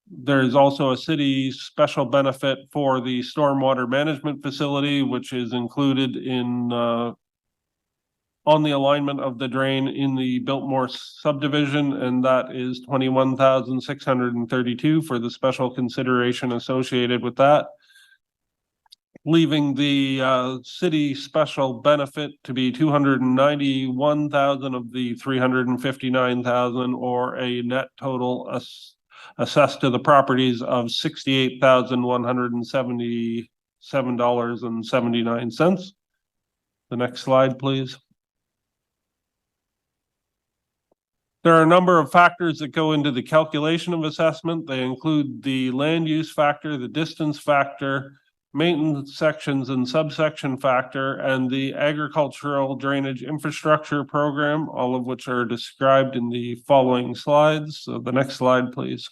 There is also a city special benefit for the stormwater management facility, which is included in on the alignment of the drain in the Biltmore subdivision, and that is 21,632 for the special consideration associated with that, leaving the city special benefit to be 291,000 of the 359,000, or a net total assessed to the properties of $68,177.79. The next slide, please. There are a number of factors that go into the calculation of assessment. They include the land use factor, the distance factor, maintenance sections and subsection factor, and the agricultural drainage infrastructure program, all of which are described in the following slides. So the next slide, please.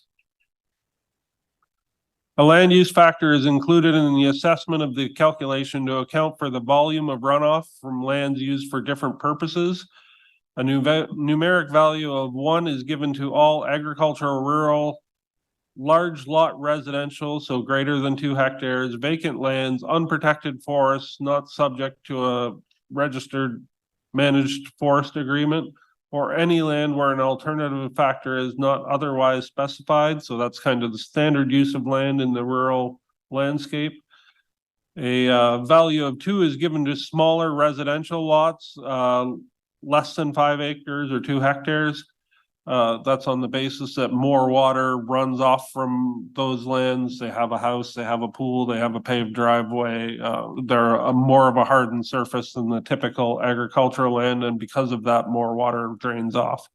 A land use factor is included in the assessment of the calculation to account for the volume of runoff from lands used for different purposes. A numeric value of 1 is given to all agricultural, rural, large lot residential, so greater than 2 hectares, vacant lands, unprotected forests, not subject to a registered managed forest agreement, or any land where an alternative factor is not otherwise specified. So that's kind of the standard use of land in the rural landscape. A value of 2 is given to smaller residential lots, less than 5 acres or 2 hectares. That's on the basis that more water runs off from those lands. They have a house, they have a pool, they have a paved driveway. They're more of a hardened surface than the typical agricultural land, and because of that, more water drains off.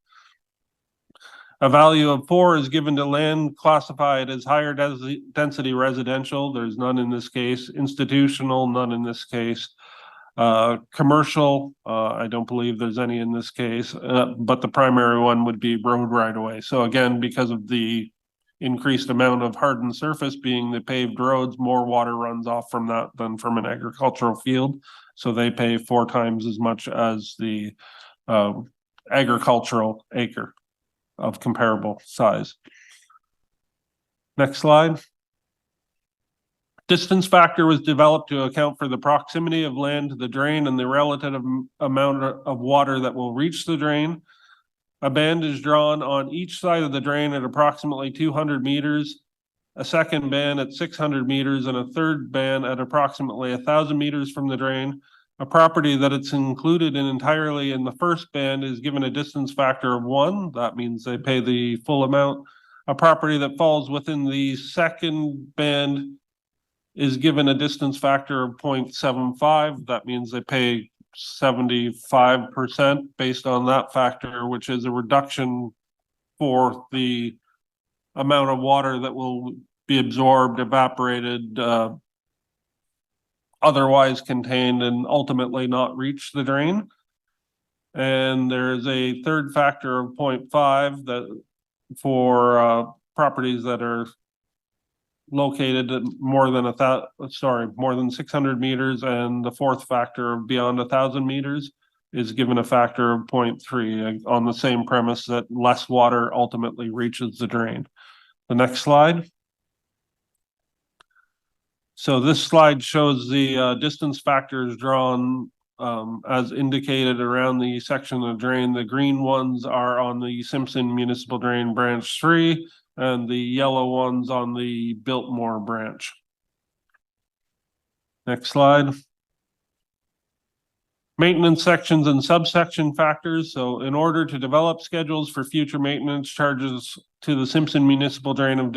A value of 4 is given to land classified as higher density residential. There's none in this case. Institutional, none in this case. Commercial, I don't believe there's any in this case, but the primary one would be road right away. So again, because of the increased amount of hardened surface being the paved roads, more water runs off from that than from an agricultural field. So they pay 4 times as much as the agricultural acre of comparable size. Next slide. Distance factor was developed to account for the proximity of land to the drain and the relative amount of water that will reach the drain. A band is drawn on each side of the drain at approximately 200 meters, a second band at 600 meters, and a third band at approximately 1,000 meters from the drain. A property that it's included in entirely in the first band is given a distance factor of 1. That means they pay the full amount. A property that falls within the second band is given a distance factor of 0.75. That means they pay 75% based on that factor, which is a reduction for the amount of water that will be absorbed, evaporated, otherwise contained, and ultimately not reach the drain. And there's a third factor of 0.5 that for properties that are located at more than 600 meters, and the fourth factor of beyond 1,000 meters is given a factor of 0.3 on the same premise that less water ultimately reaches the drain. The next slide. So this slide shows the distance factors drawn as indicated around the section of the drain. The green ones are on the Simpson Municipal Drain Branch 3, and the yellow ones on the Biltmore branch. Next slide. Maintenance sections and subsection factors. So in order to develop schedules for future maintenance, charges to the Simpson Municipal Drain have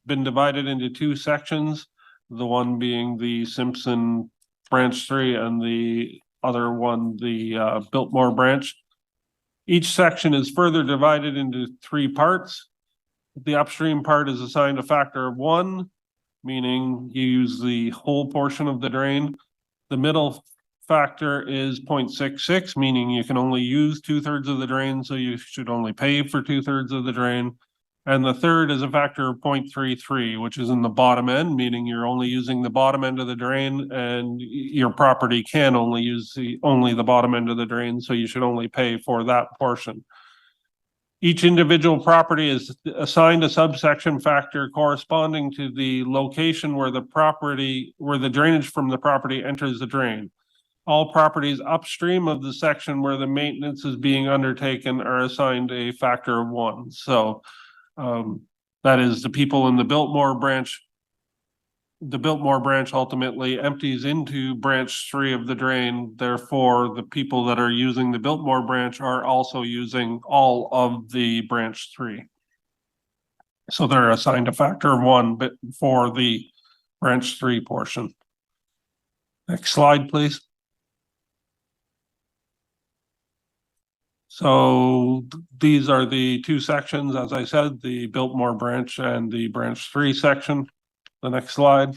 been divided into 2 sections. The one being the Simpson Branch 3 and the other one, the Biltmore branch. Each section is further divided into 3 parts. The upstream part is assigned a factor of 1, meaning you use the whole portion of the drain. The middle factor is 0.66, meaning you can only use 2/3 of the drain, so you should only pay for 2/3 of the drain. And the third is a factor of 0.33, which is in the bottom end, meaning you're only using the bottom end of the drain, and your property can only use only the bottom end of the drain, so you should only pay for that portion. Each individual property is assigned a subsection factor corresponding to the location where the drainage from the property enters the drain. All properties upstream of the section where the maintenance is being undertaken are assigned a factor of 1. So that is the people in the Biltmore branch. The Biltmore branch ultimately empties into branch 3 of the drain. Therefore, the people that are using the Biltmore branch are also using all of the branch 3. So they're assigned a factor of 1 but for the branch 3 portion. Next slide, please. So these are the 2 sections, as I said, the Biltmore branch and the branch 3 section. The next slide.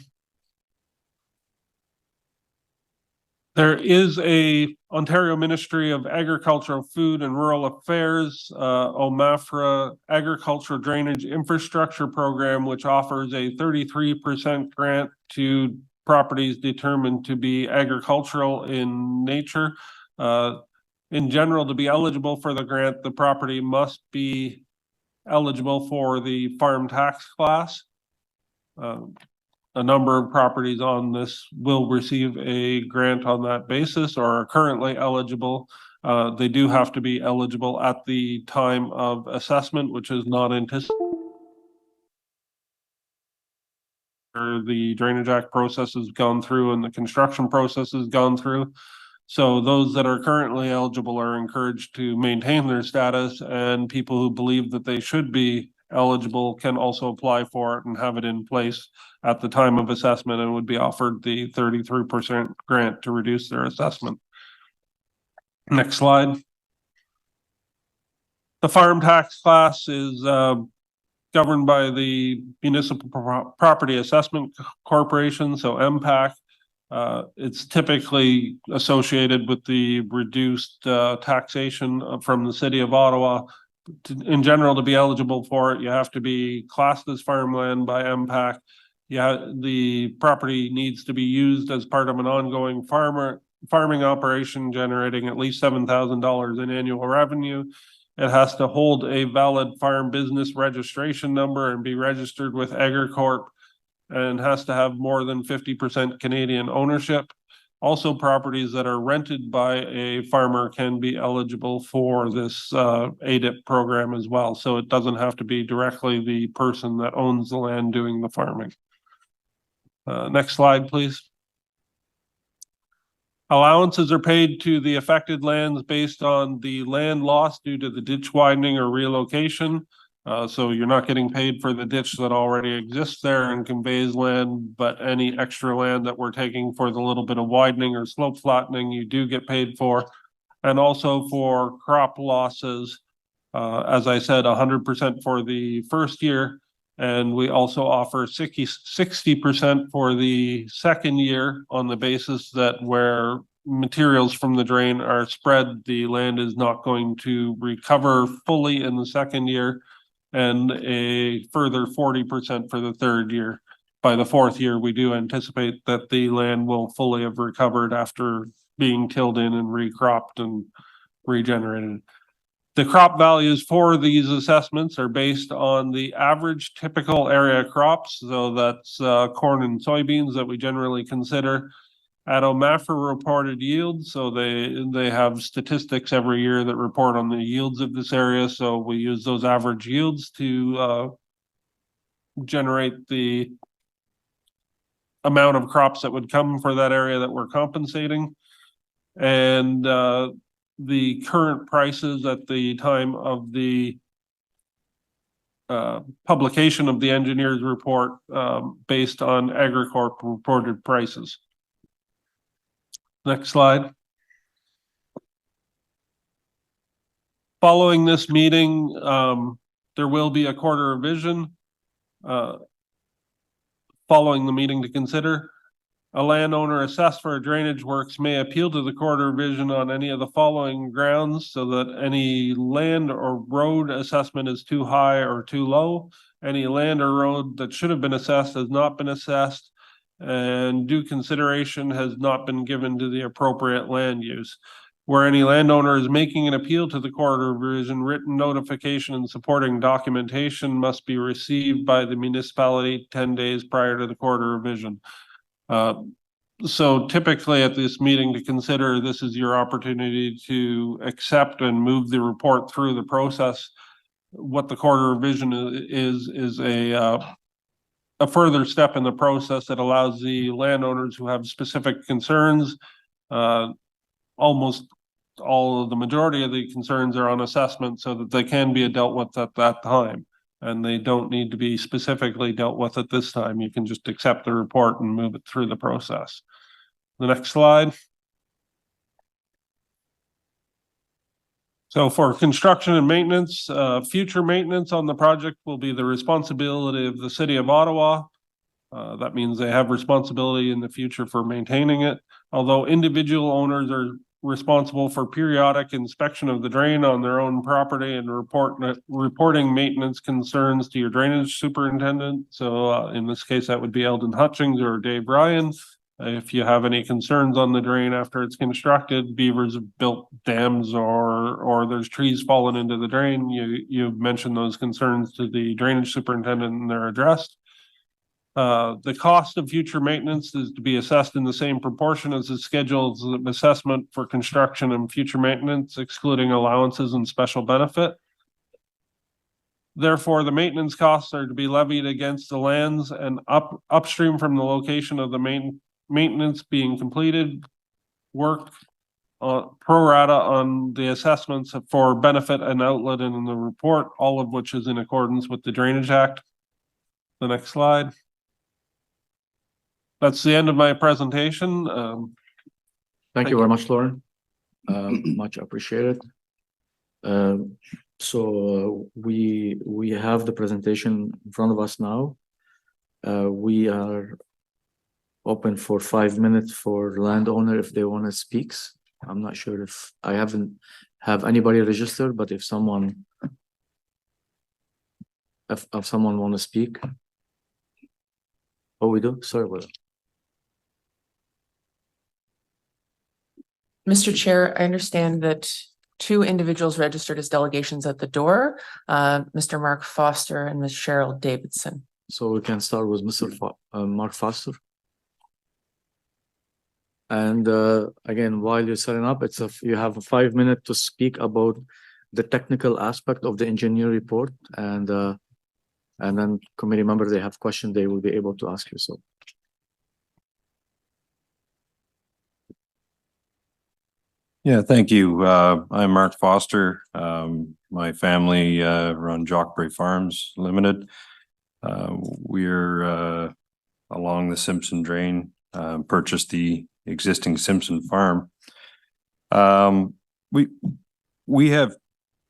There is a Ontario Ministry of Agricultural, Food and Rural Affairs, OMAFRA Agricultural Drainage Infrastructure Program, which offers a 33% grant to properties determined to be agricultural in nature. In general, to be eligible for the grant, the property must be eligible for the farm tax class. A number of properties on this will receive a grant on that basis or are currently eligible. They do have to be eligible at the time of assessment, which is not anticipated. The Drainage Act process has gone through and the construction process has gone through. So those that are currently eligible are encouraged to maintain their status, and people who believe that they should be eligible can also apply for it and have it in place at the time of assessment and would be offered the 33% grant to reduce their assessment. Next slide. The farm tax class is governed by the Municipal Property Assessment Corporation, so MPAC. It's typically associated with the reduced taxation from the city of Ottawa. In general, to be eligible for it, you have to be classed as farmland by MPAC. The property needs to be used as part of an ongoing farming operation, generating at least $7,000 in annual revenue. It has to hold a valid farm business registration number and be registered with AgriCorp, and has to have more than 50% Canadian ownership. Also, properties that are rented by a farmer can be eligible for this ADIP program as well. So it doesn't have to be directly the person that owns the land doing the farming. Next slide, please. Allowances are paid to the affected lands based on the land lost due to the ditch widening or relocation. So you're not getting paid for the ditch that already exists there and conveys land, but any extra land that we're taking for the little bit of widening or slope flattening, you do get paid for. And also for crop losses, as I said, 100% for the first year. And we also offer 60% for the second year on the basis that where materials from the drain are spread, the land is not going to recover fully in the second year, and a further 40% for the third year. By the fourth year, we do anticipate that the land will fully have recovered after being tilled in and recropped and regenerated. The crop values for these assessments are based on the average typical area crops. So that's corn and soybeans that we generally consider at OMAFRA reported yields. So they have statistics every year that report on the yields of this area. So we use those average yields to generate the amount of crops that would come for that area that we're compensating. And the current prices at the time of the publication of the engineer's report based on AgriCorp reported prices. Next slide. Following this meeting, there will be a quarter revision following the meeting to consider. A landowner assessed for drainage works may appeal to the quarter revision on any of the following grounds, so that any land or road assessment is too high or too low. Any land or road that should have been assessed has not been assessed, and due consideration has not been given to the appropriate land use. Where any landowner is making an appeal to the quarter revision, written notification and supporting documentation must be received by the municipality 10 days prior to the quarter revision. So typically at this meeting to consider, this is your opportunity to accept and move the report through the process. What the quarter revision is a further step in the process that allows the landowners who have specific concerns. Almost all of the majority of the concerns are on assessment, so that they can be dealt with at that time. And they don't need to be specifically dealt with at this time. You can just accept the report and move it through the process. The next slide. So for construction and maintenance, future maintenance on the project will be the responsibility of the City of Ottawa. That means they have responsibility in the future for maintaining it. Although individual owners are responsible for periodic inspection of the drain on their own property and reporting maintenance concerns to your drainage superintendent. So in this case, that would be Eldon Hutchings or Dave Ryan. If you have any concerns on the drain after it's constructed, beavers have built dams or there's trees falling into the drain, you mention those concerns to the drainage superintendent and they're addressed. The cost of future maintenance is to be assessed in the same proportion as the schedules of assessment for construction and future maintenance, excluding allowances and special benefit. Therefore, the maintenance costs are to be levied against the lands and upstream from the location of the maintenance being completed. Work pro rata on the assessments for benefit and outlet in the report, all of which is in accordance with the Drainage Act. The next slide. That's the end of my presentation. Thank you very much, Lauren. Much appreciated. So we have the presentation in front of us now. We are open for 5 minutes for landowner if they want to speak. I'm not sure if I haven't have anybody registered, but if someone want to speak. Oh, we do? Sorry about that. Mr. Chair, I understand that 2 individuals registered as delegations at the door, Mr. Mark Foster and Ms. Cheryl Davidson. So we can start with Mr. Mark Foster. And again, while you're setting up, you have 5 minutes to speak about the technical aspect of the engineer report, and then committee members, they have questions, they will be able to ask you. So. Yeah, thank you. I'm Mark Foster. My family run Jockbray Farms Limited. We're along the Simpson Drain, purchased the existing Simpson farm. We have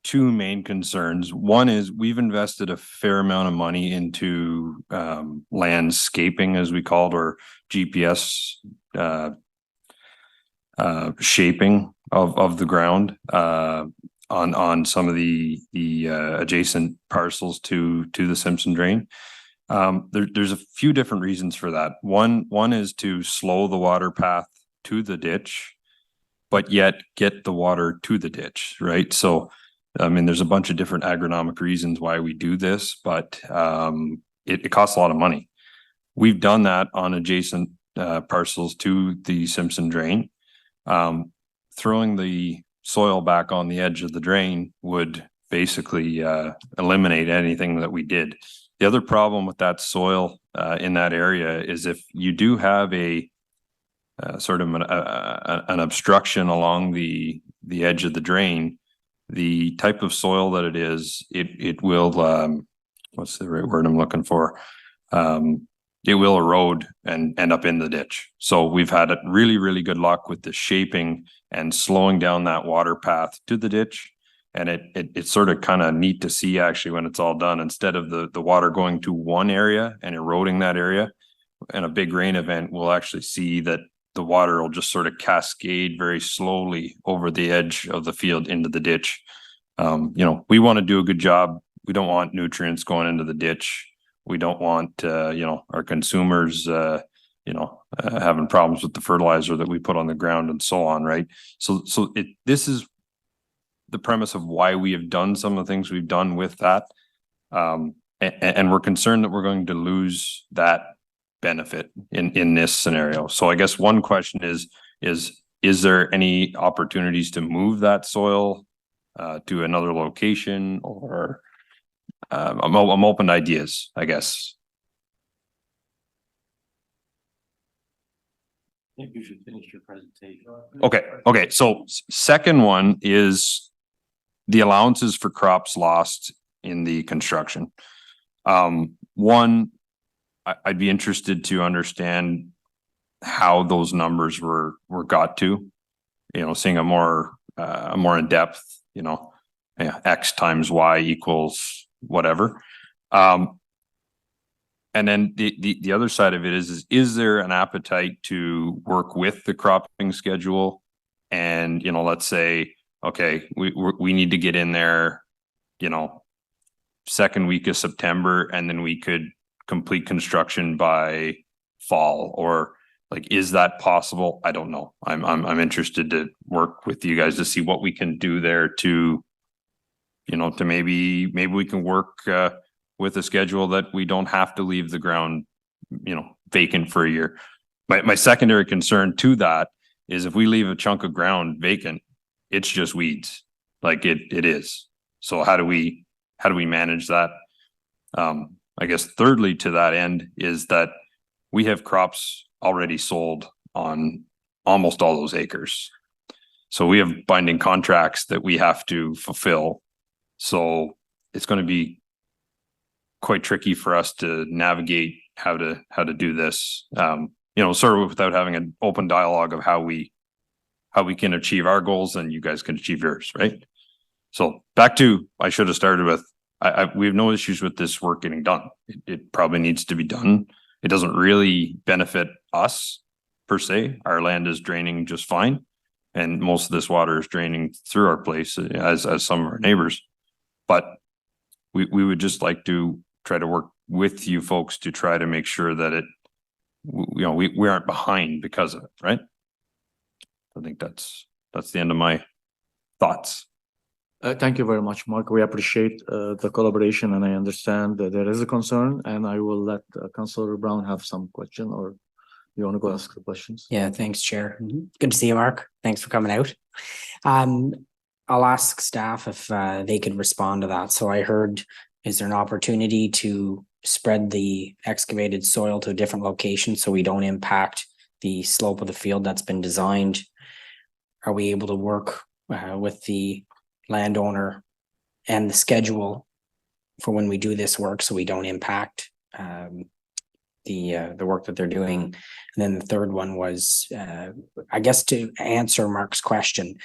2 main concerns. One is we've invested a fair amount of money into landscaping, as we call it, or GPS shaping of the ground on some of the adjacent parcels to the Simpson Drain. There's a few different reasons for that. One is to slow the water path to the ditch, but yet get the water to the ditch, right? So, I mean, there's a bunch of different agronomic reasons why we do this, but it costs a lot of money. We've done that on adjacent parcels to the Simpson Drain. Throwing the soil back on the edge of the drain would basically eliminate anything that we did. The other problem with that soil in that area is if you do have a sort of an obstruction along the edge of the drain, the type of soil that it is, it will what's the right word I'm looking for? It will erode and end up in the ditch. So we've had really, really good luck with the shaping and slowing down that water path to the ditch. And it's sort of kind of neat to see actually when it's all done, instead of the water going to one area and eroding that area. In a big rain event, we'll actually see that the water will just sort of cascade very slowly over the edge of the field into the ditch. You know, we want to do a good job. We don't want nutrients going into the ditch. We don't want, you know, our consumers, having problems with the fertilizer that we put on the ground and so on, right? So this is the premise of why we have done some of the things we've done with that. And we're concerned that we're going to lose that benefit in this scenario. So I guess one question is there any opportunities to move that soil to another location, or I'm open to ideas, I guess. I think you should finish your presentation. Okay. So second one is the allowances for crops lost in the construction. One, I'd be interested to understand how those numbers were got to, you know, seeing a more in depth, you know, X times Y equals whatever. And then the other side of it is there an appetite to work with the cropping schedule? And, you know, let's say, okay, we need to get in there, you know, second week of September, and then we could complete construction by fall, or like, is that possible? I don't know. I'm interested to work with you guys to see what we can do there to, you know, to maybe we can work with a schedule that we don't have to leave the ground, you know, vacant for a year. My secondary concern to that is if we leave a chunk of ground vacant, it's just weeds. Like it is. So how do we manage that? I guess thirdly to that end is that we have crops already sold on almost all those acres. So we have binding contracts that we have to fulfill. So it's going to be quite tricky for us to navigate how to do this, you know, sort of without having an open dialogue of how we can achieve our goals and you guys can achieve yours, right? So back to, I should have started with, we have no issues with this work getting done. It probably needs to be done. It doesn't really benefit us per se. Our land is draining just fine. And most of this water is draining through our place as some of our neighbors. But we would just like to try to work with you folks to try to make sure that we aren't behind because of it, right? I think that's the end of my thoughts. Thank you very much, Mark. We appreciate the collaboration, and I understand that there is a concern, and I will let Councillor Brown have some question, or you want to go ask the questions? Yeah, thanks, Chair. Good to see you, Mark. Thanks for coming out. I'll ask staff if they could respond to that. So I heard, is there an opportunity to spread the excavated soil to a different location so we don't impact the slope of the field that's been designed? Are we able to work with the landowner and the schedule for when we do this work so we don't impact the work that they're doing? And then the third one was, I guess, to answer Mark's question,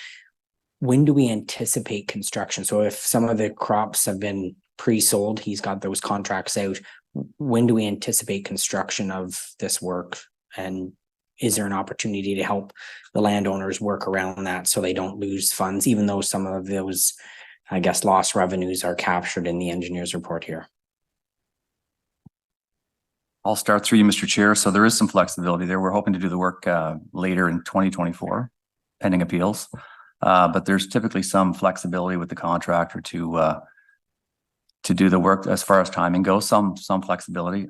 when do we anticipate construction? So if some of the crops have been pre-sold, he's got those contracts out, when do we anticipate construction of this work? And is there an opportunity to help the landowners work around that so they don't lose funds, even though some of those, I guess, lost revenues are captured in the engineer's report here? I'll start through you, Mr. Chair. So there is some flexibility there. We're hoping to do the work later in 2024, pending appeals. But there's typically some flexibility with the contractor to do the work as far as timing goes, some flexibility.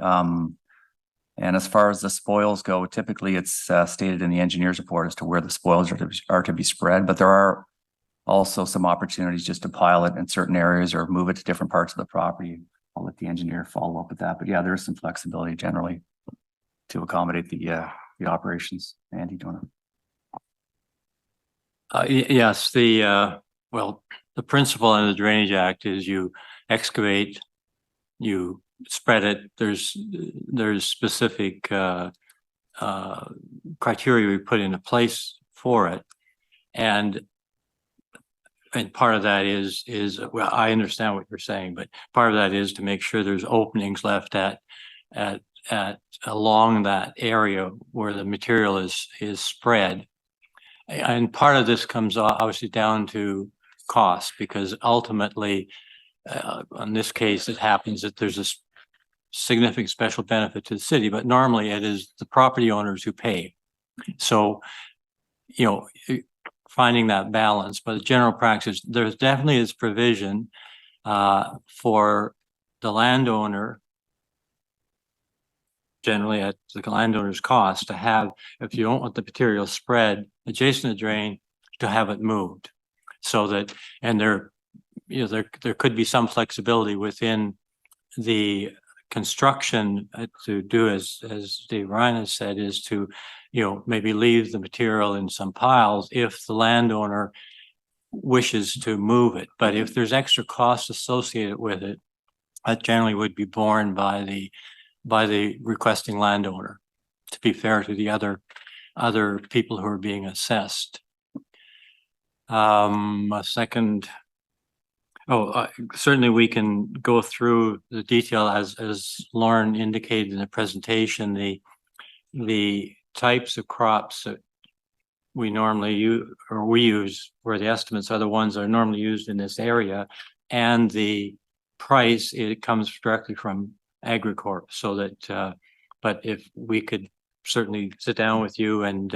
And as far as the spoils go, typically it's stated in the engineer's report as to where the spoils are to be spread, but there are also some opportunities just to pile it in certain areas or move it to different parts of the property. I'll let the engineer follow up with that, but yeah, there is some flexibility generally to accommodate the operations. Andy, do you want to? Yes, well, the principle in the Drainage Act is you excavate, you spread it. There's specific criteria we put into place for it. And and part of that is, well, I understand what you're saying, but part of that is to make sure there's openings left at along that area where the material is spread. And part of this comes obviously down to cost, because ultimately, in this case, it happens that there's a significant special benefit to the city, but normally it is the property owners who pay. So, you know, finding that balance, but the general practice, there's definitely this provision for the landowner, generally at the landowner's cost, to have, if you don't want the material spread adjacent to drain, to have it moved. So that, and there, you know, there could be some flexibility within the construction to do as Dave Ryan has said, is to, you know, maybe leave the material in some piles if the landowner wishes to move it. But if there's extra costs associated with it, that generally would be borne by the requesting landowner, to be fair to the other people who are being assessed. A second. Certainly we can go through the detail as Lauren indicated in the presentation, the types of crops that we normally use, or we use, where the estimates are the ones that are normally used in this area, and the price, it comes directly from Agricorp. So that, but if we could certainly sit down with you and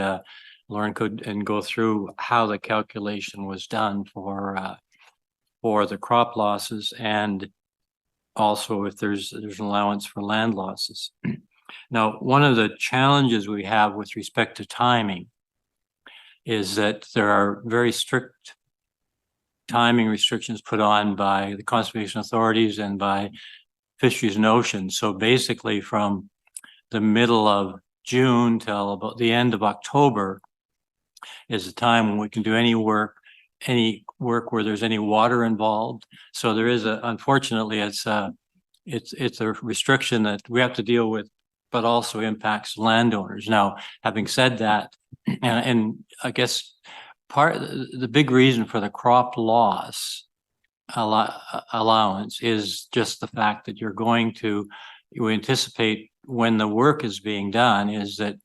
Lauren could, and go through how the calculation was done for the crop losses, and also if there's an allowance for land losses. Now, one of the challenges we have with respect to timing is that there are very strict timing restrictions put on by the conservation authorities and by Fisheries and Oceans. So basically from the middle of June till about the end of October is the time when we can do any work where there's any water involved. So there is unfortunately, it's a restriction that we have to deal with, but also impacts landowners. Now, having said that, and I guess the big reason for the crop loss allowance is just the fact that you anticipate when the work is being done is that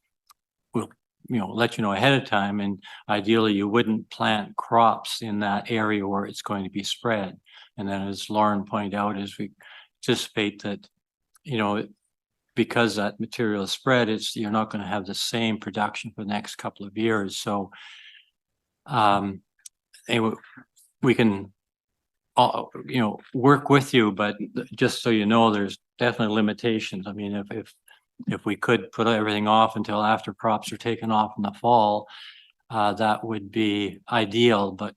we'll, you know, let you know ahead of time, and ideally you wouldn't plant crops in that area where it's going to be spread. And then, as Lauren pointed out, is we anticipate that, you know, because that material is spread, you're not going to have the same production for the next couple of years. So anyway, we can you know, work with you, but just so you know, there's definitely limitations. I mean, if we could put everything off until after crops are taken off in the fall, that would be ideal. But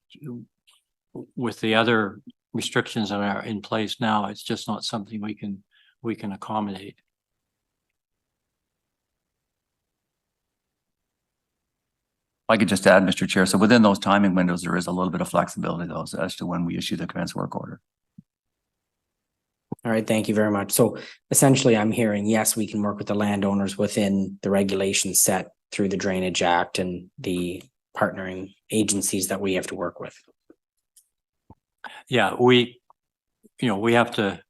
with the other restrictions that are in place now, it's just not something we can accommodate. I could just add, Mr. Chair, so within those timing windows, there is a little bit of flexibility though, as to when we issue the commence work order. All right, thank you very much. So essentially, I'm hearing, yes, we can work with the landowners within the regulations set through the Drainage Act and the partnering agencies that we have to work with. Yeah, we have to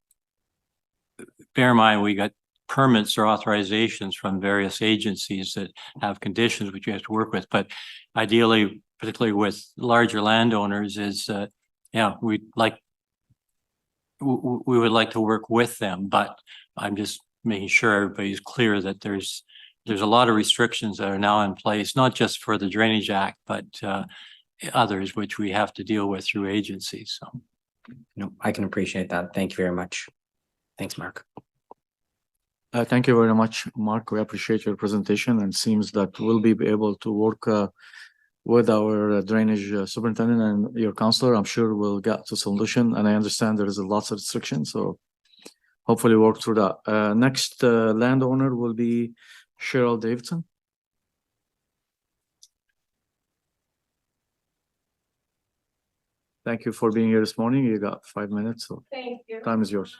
bear in mind, we got permits or authorizations from various agencies that have conditions which you have to work with. But ideally, particularly with larger landowners, is we would like to work with them. But I'm just making sure everybody's clear that there's a lot of restrictions that are now in place, not just for the Drainage Act, but others which we have to deal with through agencies. So, no, I can appreciate that. Thank you very much. Thanks, Mark. Thank you very much, Mark. We appreciate your presentation, and seems that we'll be able to work with our drainage superintendent and your counselor. I'm sure we'll get to solution, and I understand there is lots of restrictions, so hopefully work through that. Next landowner will be Cheryl Davidson. Thank you for being here this morning. You got 5 minutes, so Thank you. time is yours.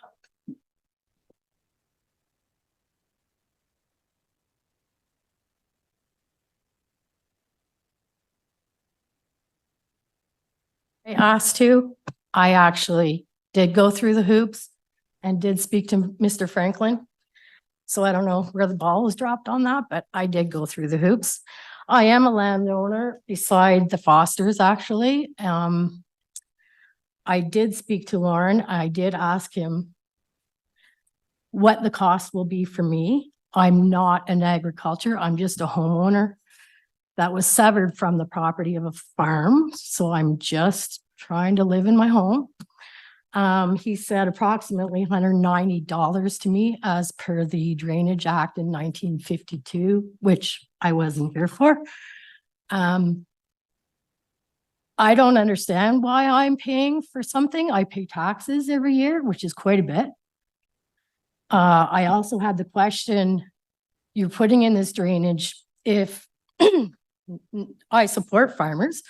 I asked to. I actually did go through the hoops and did speak to Mr. Franklin. So I don't know where the ball was dropped on that, but I did go through the hoops. I am a landowner beside the Fosters, actually. I did speak to Lauren. I did ask him what the cost will be for me. I'm not in agriculture. I'm just a homeowner that was severed from the property of a farm. So I'm just trying to live in my home. He said approximately $190 to me as per the Drainage Act in 1952, which I wasn't here for. I don't understand why I'm paying for something. I pay taxes every year, which is quite a bit. I also had the question, you're putting in this drainage if I support farmers.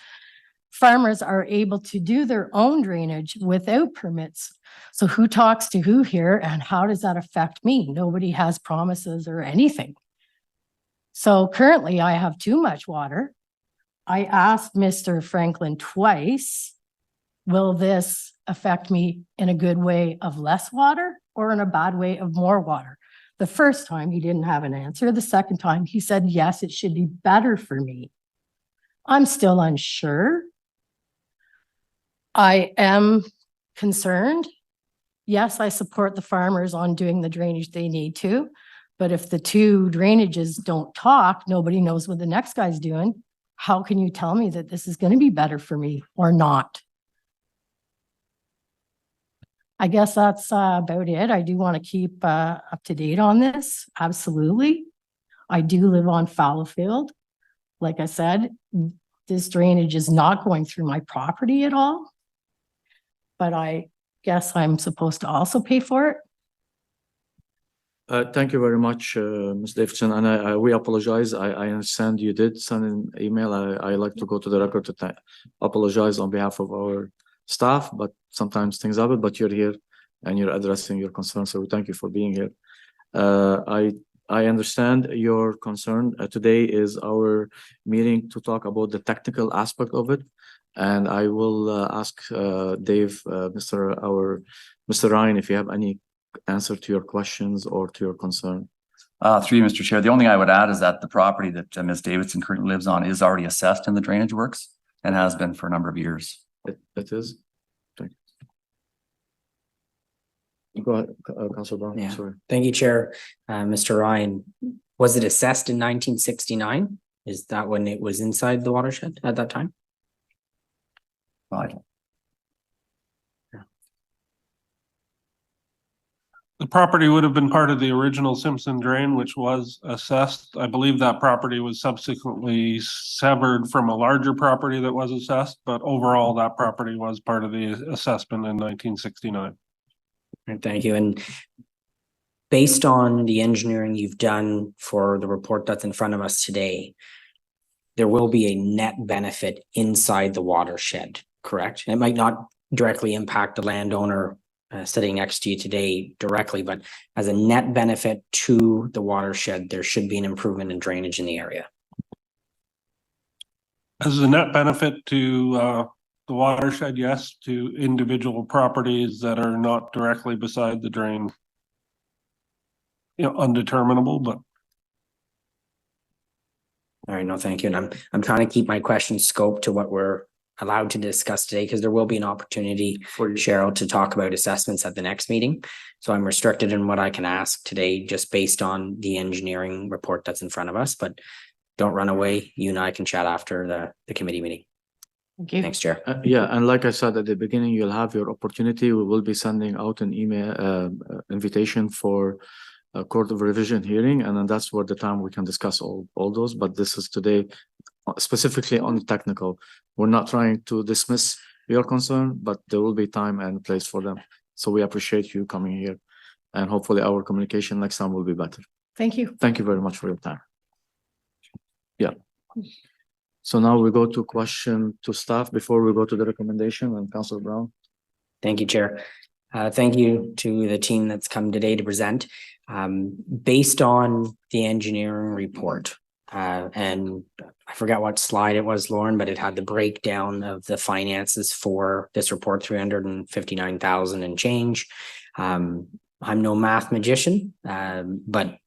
Farmers are able to do their own drainage without permits. So who talks to who here and how does that affect me? Nobody has promises or anything. So currently I have too much water. I asked Mr. Franklin twice, will this affect me in a good way of less water or in a bad way of more water? The first time he didn't have an answer. The second time he said, yes, it should be better for me. I'm still unsure. I am concerned. Yes, I support the farmers on doing the drainage they need to, but if the two drainages don't talk, nobody knows what the next guy's doing. How can you tell me that this is going to be better for me or not? I guess that's about it. I do want to keep up to date on this. Absolutely. I do live on Fallowfield. Like I said, this drainage is not going through my property at all. But I guess I'm supposed to also pay for it. Thank you very much, Ms. Davidson, and we apologize. I understand you did send an email. I like to go to the record to apologize on behalf of our staff, but sometimes things happen, but you're here and you're addressing your concerns, so thank you for being here. I understand your concern. Today is our meeting to talk about the technical aspect of it. And I will ask Dave, Mr. Ryan, if you have any answer to your questions or to your concern. Through you, Mr. Chair, the only thing I would add is that the property that Ms. Davidson currently lives on is already assessed in the drainage works and has been for a number of years. It is? Thank you. Go ahead, Councilor Brown. Yeah. Sorry. Thank you, Chair. Mr. Ryan, was it assessed in 1969? Is that when it was inside the watershed at that time? Right. The property would have been part of the original Simpson drain, which was assessed. I believe that property was subsequently severed from a larger property that was assessed, but overall that property was part of the assessment in 1969. Thank you. And based on the engineering you've done for the report that's in front of us today, there will be a net benefit inside the watershed, correct? It might not directly impact the landowner sitting next to you today directly, but as a net benefit to the watershed, there should be an improvement in drainage in the area. As a net benefit to the watershed, yes, to individual properties that are not directly beside the drain. Undeterminable, but. All right, no, thank you. And I'm trying to keep my question scope to what we're allowed to discuss today, because there will be an opportunity for Cheryl to talk about assessments at the next meeting. So I'm restricted in what I can ask today, just based on the engineering report that's in front of us, but don't run away. You and I can chat after the committee meeting. Thank you. Thanks, Chair. Yeah, and like I said at the beginning, you'll have your opportunity. We will be sending out an email invitation for a court of revision hearing, and then that's where the time we can discuss all those. But this is today specifically on the technical. We're not trying to dismiss your concern, but there will be time and place for them. So we appreciate you coming here, and hopefully our communication next time will be better. Thank you. Thank you very much for your time. Yeah. So now we go to question to staff before we go to the recommendation, and Councilor Brown. Thank you, Chair. Thank you to the team that's come today to present. Based on the engineering report, And I forget what slide it was, Lauren, but it had the breakdown of the finances for this report, 359,000 and change. I'm no math magician, but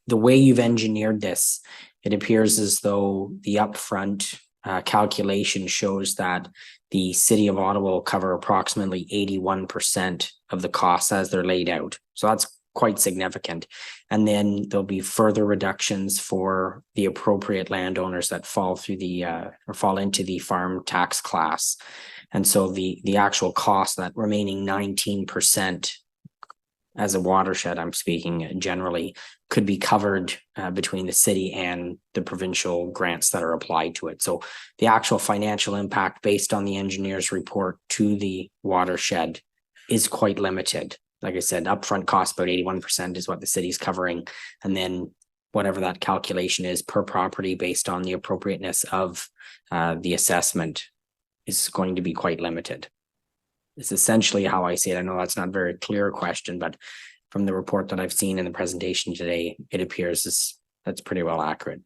the way you've engineered this, it appears as though the upfront calculation shows that the city of Ottawa will cover approximately 81% of the costs as they're laid out. So that's quite significant. And then there'll be further reductions for the appropriate landowners that fall through the or fall into the farm tax class. And so the actual cost, that remaining 19% as a watershed, I'm speaking generally, could be covered between the city and the provincial grants that are applied to it. So the actual financial impact based on the engineer's report to the watershed is quite limited. Like I said, upfront cost about 81% is what the city's covering. And then whatever that calculation is per property based on the appropriateness of the assessment is going to be quite limited. It's essentially how I see it. I know that's not a very clear question, but from the report that I've seen in the presentation today, it appears that's pretty well accurate.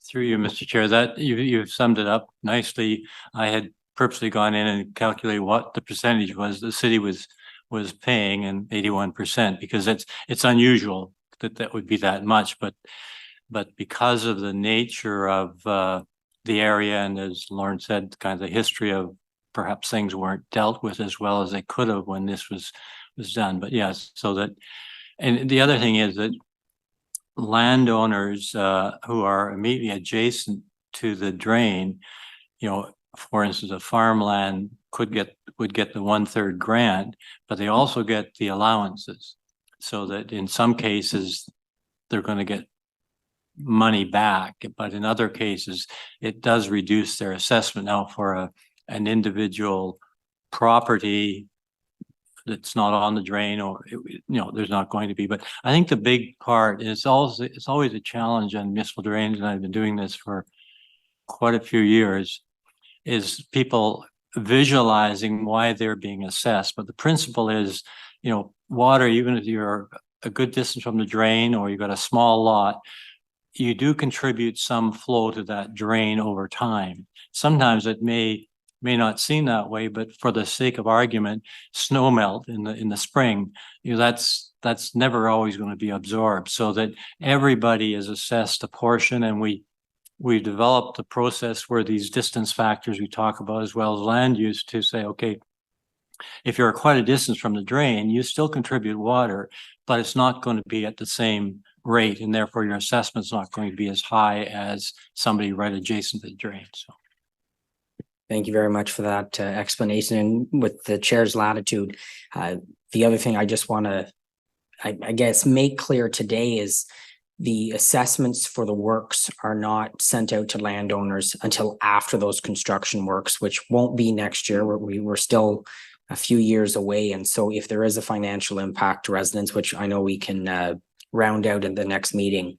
Through you, Mr. Chair, that you've summed it up nicely. I had purposely gone in and calculated what the percentage was the city was paying, and 81%, because it's unusual that would be that much, but because of the nature of the area, and as Lauren said, kind of the history of perhaps things weren't dealt with as well as they could have when this was done. But yes, so that, and the other thing is that landowners who are immediately adjacent to the drain, you know, for instance, a farmland would get the 1/3 grant, but they also get the allowances, so that in some cases they're going to get money back, but in other cases it does reduce their assessment. Now for an individual property that's not on the drain, or you know, there's not going to be. But I think the big part is also, it's always a challenge on municipal drainage, and I've been doing this for quite a few years, is people visualizing why they're being assessed. But the principle is, you know, water, even if you're a good distance from the drain or you've got a small lot, you do contribute some flow to that drain over time. Sometimes it may not seem that way, but for the sake of argument, snow melt in the spring, you know, that's never always going to be absorbed, so that everybody is assessed a portion. And we developed a process where these distance factors we talk about, as well as land use, to say, okay, if you're quite a distance from the drain, you still contribute water, but it's not going to be at the same rate, and therefore your assessment's not going to be as high as somebody right adjacent to the drain. So thank you very much for that explanation. And with the chair's latitude, the other thing I just want to, I guess, make clear today is the assessments for the works are not sent out to landowners until after those construction works, which won't be next year. We're still a few years away. And so if there is a financial impact to residents, which I know we can round out in the next meeting,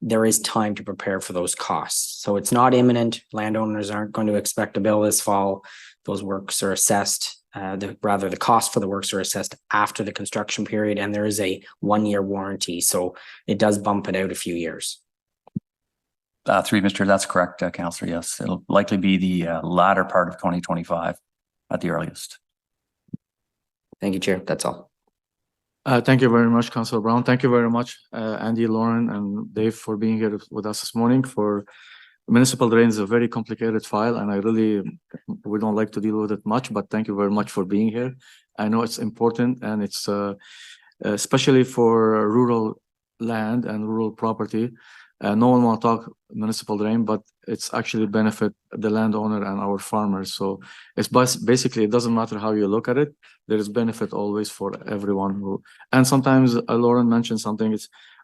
there is time to prepare for those costs. So it's not imminent. Landowners aren't going to expect a bill this fall. Those works are assessed. The cost for the works are assessed after the construction period, and there is a 1-year warranty. So it does bump it out a few years. Through Mr. That's correct, Councillor. Yes, it'll likely be the latter part of 2025 at the earliest. Thank you, Chair. That's all. Thank you very much, Councillor Brown. Thank you very much, Andy, Lauren, and Dave, for being here with us this morning. For municipal drain is a very complicated file, and we don't like to deal with it much, but thank you very much for being here. I know it's important, and it's especially for rural land and rural property. No one want to talk municipal drain, but it's actually benefit the landowner and our farmers. So it's basically, it doesn't matter how you look at it. There is benefit always for everyone who, and sometimes Lauren mentioned something,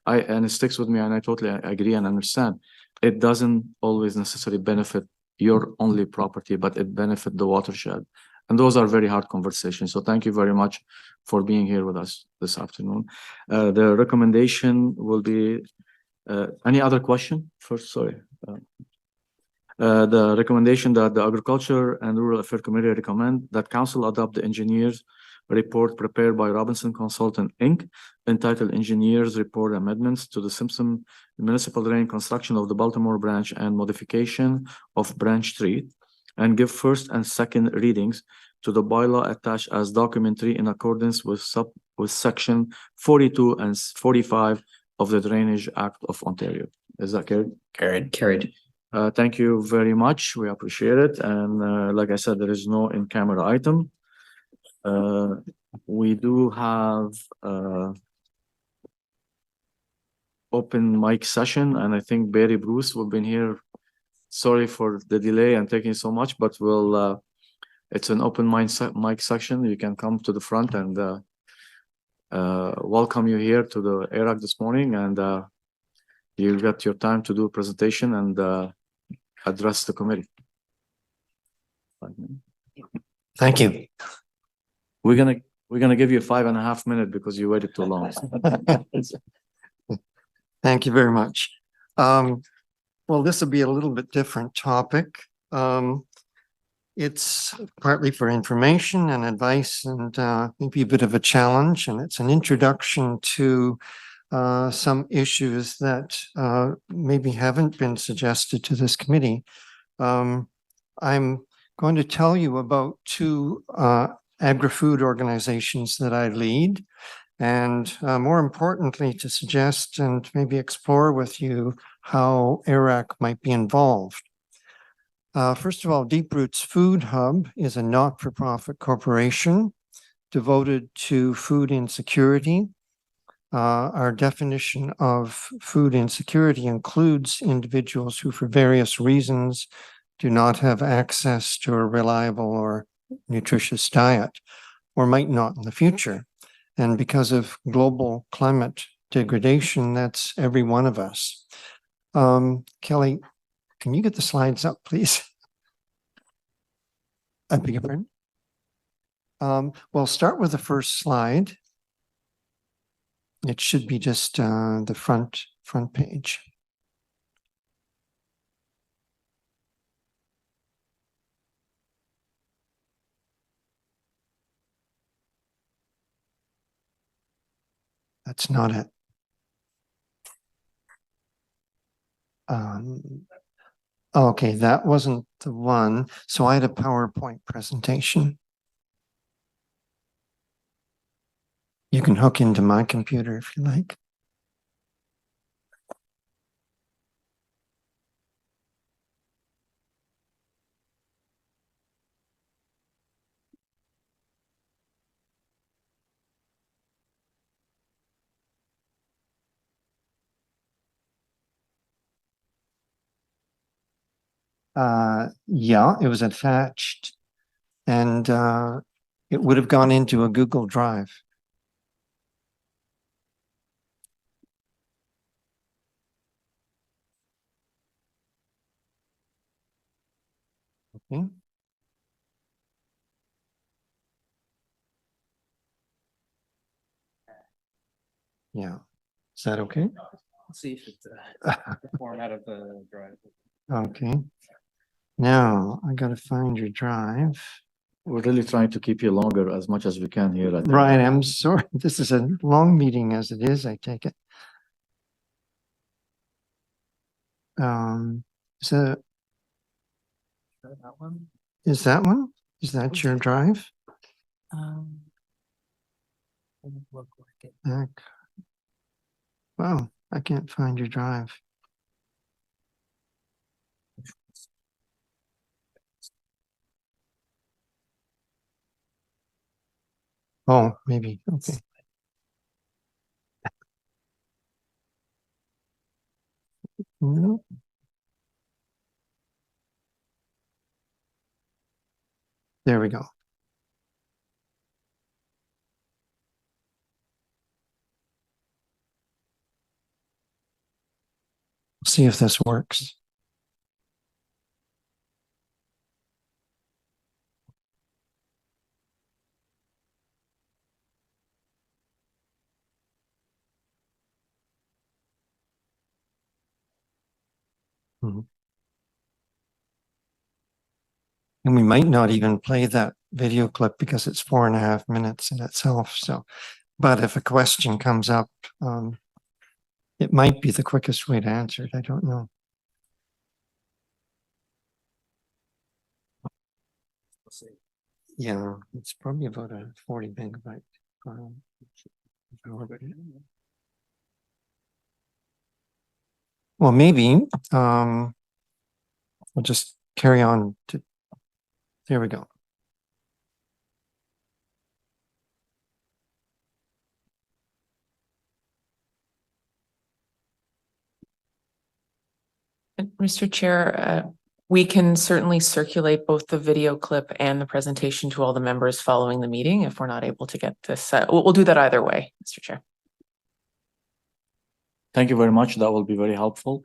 and it sticks with me, and I totally agree and understand. It doesn't always necessarily benefit your only property, but it benefit the watershed. And those are very hard conversations. So thank you very much for being here with us this afternoon. The recommendation will be, any other question first? Sorry. The recommendation that the Agriculture and Rural Affairs Committee recommend that Council adopt the engineer's report prepared by Robinson Consultant, Inc., entitled Engineers Report Amendments to the Simpson Municipal Drain Construction of the Baltimore Branch and Modification of Branch Street, and give first and second readings to the bylaw attached as documentary in accordance with section 42 and 45 of the Drainage Act of Ontario. Is that carried? Carried. Thank you very much. We appreciate it. And like I said, there is no in-camera item. We do have open mic session, and I think Barry Bruce will be here. Sorry for the delay and taking so much, but we'll it's an open mic section. You can come to the front, and welcome you here to the ARAC this morning, and you got your time to do a presentation and address the committee. Thank you. We're gonna give you 5.5 minutes because you waited too long. Thank you very much. Well, this will be a little bit different topic. It's partly for information and advice and maybe a bit of a challenge, and it's an introduction to some issues that maybe haven't been suggested to this committee. I'm going to tell you about two agri-food organizations that I lead, and more importantly, to suggest and maybe explore with you how ARAC might be involved. First of all, Deep Roots Food Hub is a not-for-profit corporation devoted to food insecurity. Our definition of food insecurity includes individuals who, for various reasons, do not have access to a reliable or nutritious diet, or might not in the future. And because of global climate degradation, that's every one of us. Kelly, can you get the slides up, please? I beg your pardon? We'll start with the first slide. It should be just the front page. That's not it. Okay, that wasn't the one. So I had a PowerPoint presentation. You can hook into my computer if you like. Yeah, it was attached, and it would have gone into a Google Drive. Okay. Yeah. Is that okay? Let's see if it's the format of the drive. Okay. Now I gotta find your drive. We're really trying to keep you longer as much as we can here. I think. Right, I'm sorry. This is a long meeting as it is, I take it. So That one? is that one? Is that your drive? Doesn't look like it. Back. Wow, I can't find your drive. Oh, maybe. Okay. No. There we go. See if this works. And we might not even play that video clip because it's 4.5 minutes in itself. So, but if a question comes up, it might be the quickest way to answer it. I don't know. Yeah, it's probably about a 40 megabyte file. Well, maybe we'll just carry on to, there we go. Mr. Chair, we can certainly circulate both the video clip and the presentation to all the members following the meeting if we're not able to get this. We'll do that either way, Mr. Chair. Thank you very much. That will be very helpful.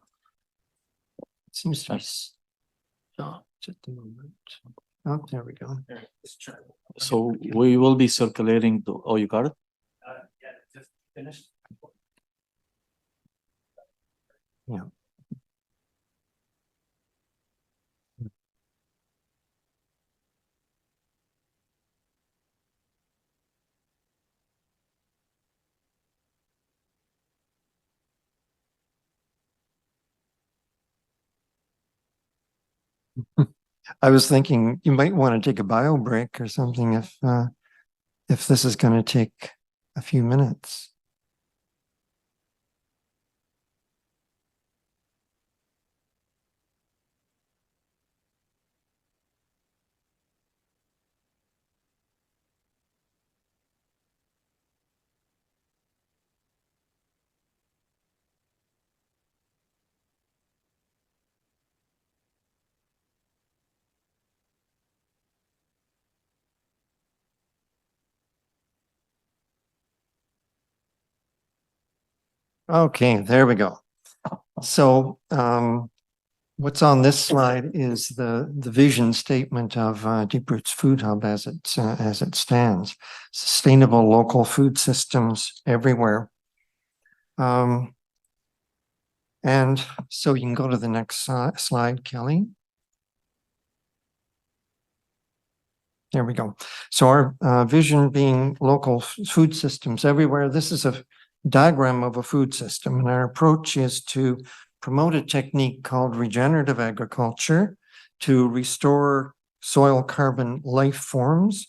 Seems to be stopped at the moment. Oh, there we go. So we will be circulating the, oh, you got it? Yeah, just finished. Yeah. I was thinking you might want to take a bio break or something if this is going to take a few minutes. Okay, there we go. So what's on this slide is the vision statement of Deep Roots Food Hub as it stands. Sustainable local food systems everywhere. And so you can go to the next slide, Kelly. There we go. So our vision being local food systems everywhere. This is a diagram of a food system, and our approach is to promote a technique called regenerative agriculture to restore soil carbon life forms,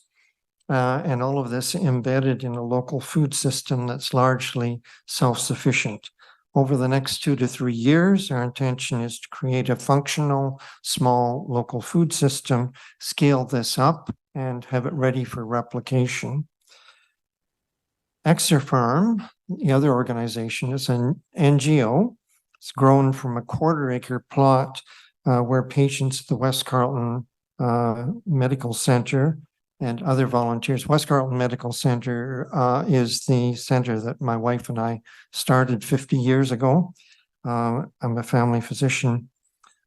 and all of this embedded in a local food system that's largely self-sufficient. Over the next 2 to 3 years, our intention is to create a functional, small local food system, scale this up, and have it ready for replication. Exerfarm, the other organization, is an NGO. It's grown from a 1/4 acre plot where patients at the West Carleton Medical Center and other volunteers. West Carleton Medical Center is the center that my wife and I started 50 years ago. I'm a family physician.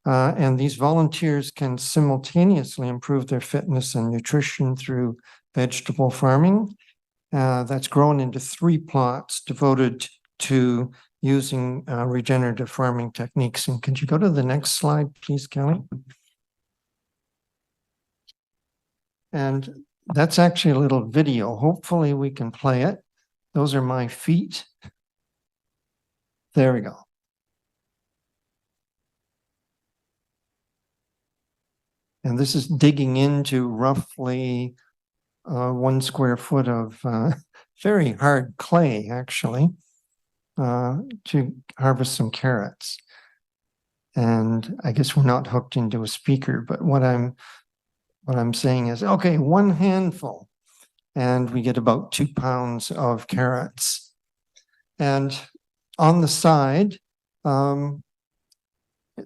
And these volunteers can simultaneously improve their fitness and nutrition through vegetable farming. That's grown into 3 plots devoted to using regenerative farming techniques. And could you go to the next slide, please, Kelly? And that's actually a little video. Hopefully we can play it. Those are my feet. There we go. And this is digging into roughly 1 square foot of very hard clay, actually, to harvest some carrots. And I guess we're not hooked into a speaker, but what I'm saying is, okay, 1 handful, and we get about 2 pounds of carrots. And on the side,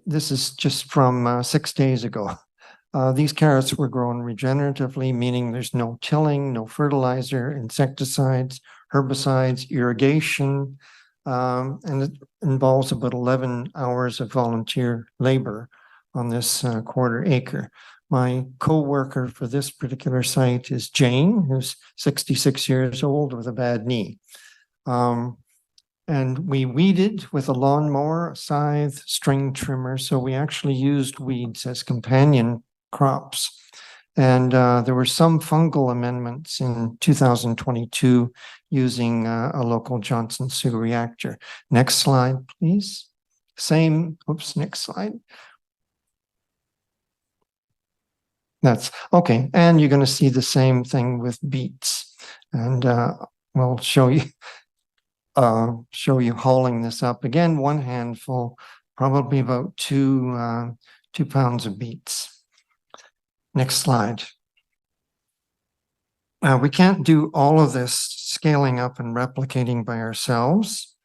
this is just from 6 days ago. These carrots were grown regeneratively, meaning there's no tilling, no fertilizer, insecticides, herbicides, irrigation, and it involves about 11 hours of volunteer labor on this 1/4 acre. My co-worker for this particular site is Jane, who's 66 years old with a bad knee. And we weeded with a lawnmower, a scythe, string trimmer. So we actually used weeds as companion crops. And there were some fungal amendments in 2022 using a local Johnson Sioux reactor. Next slide, please. Same, oops, next slide. That's okay. And you're going to see the same thing with beets. And we'll show you hauling this up again, one handful, probably about 2 pounds of beets. Next slide. We can't do all of this scaling up and replicating by ourselves.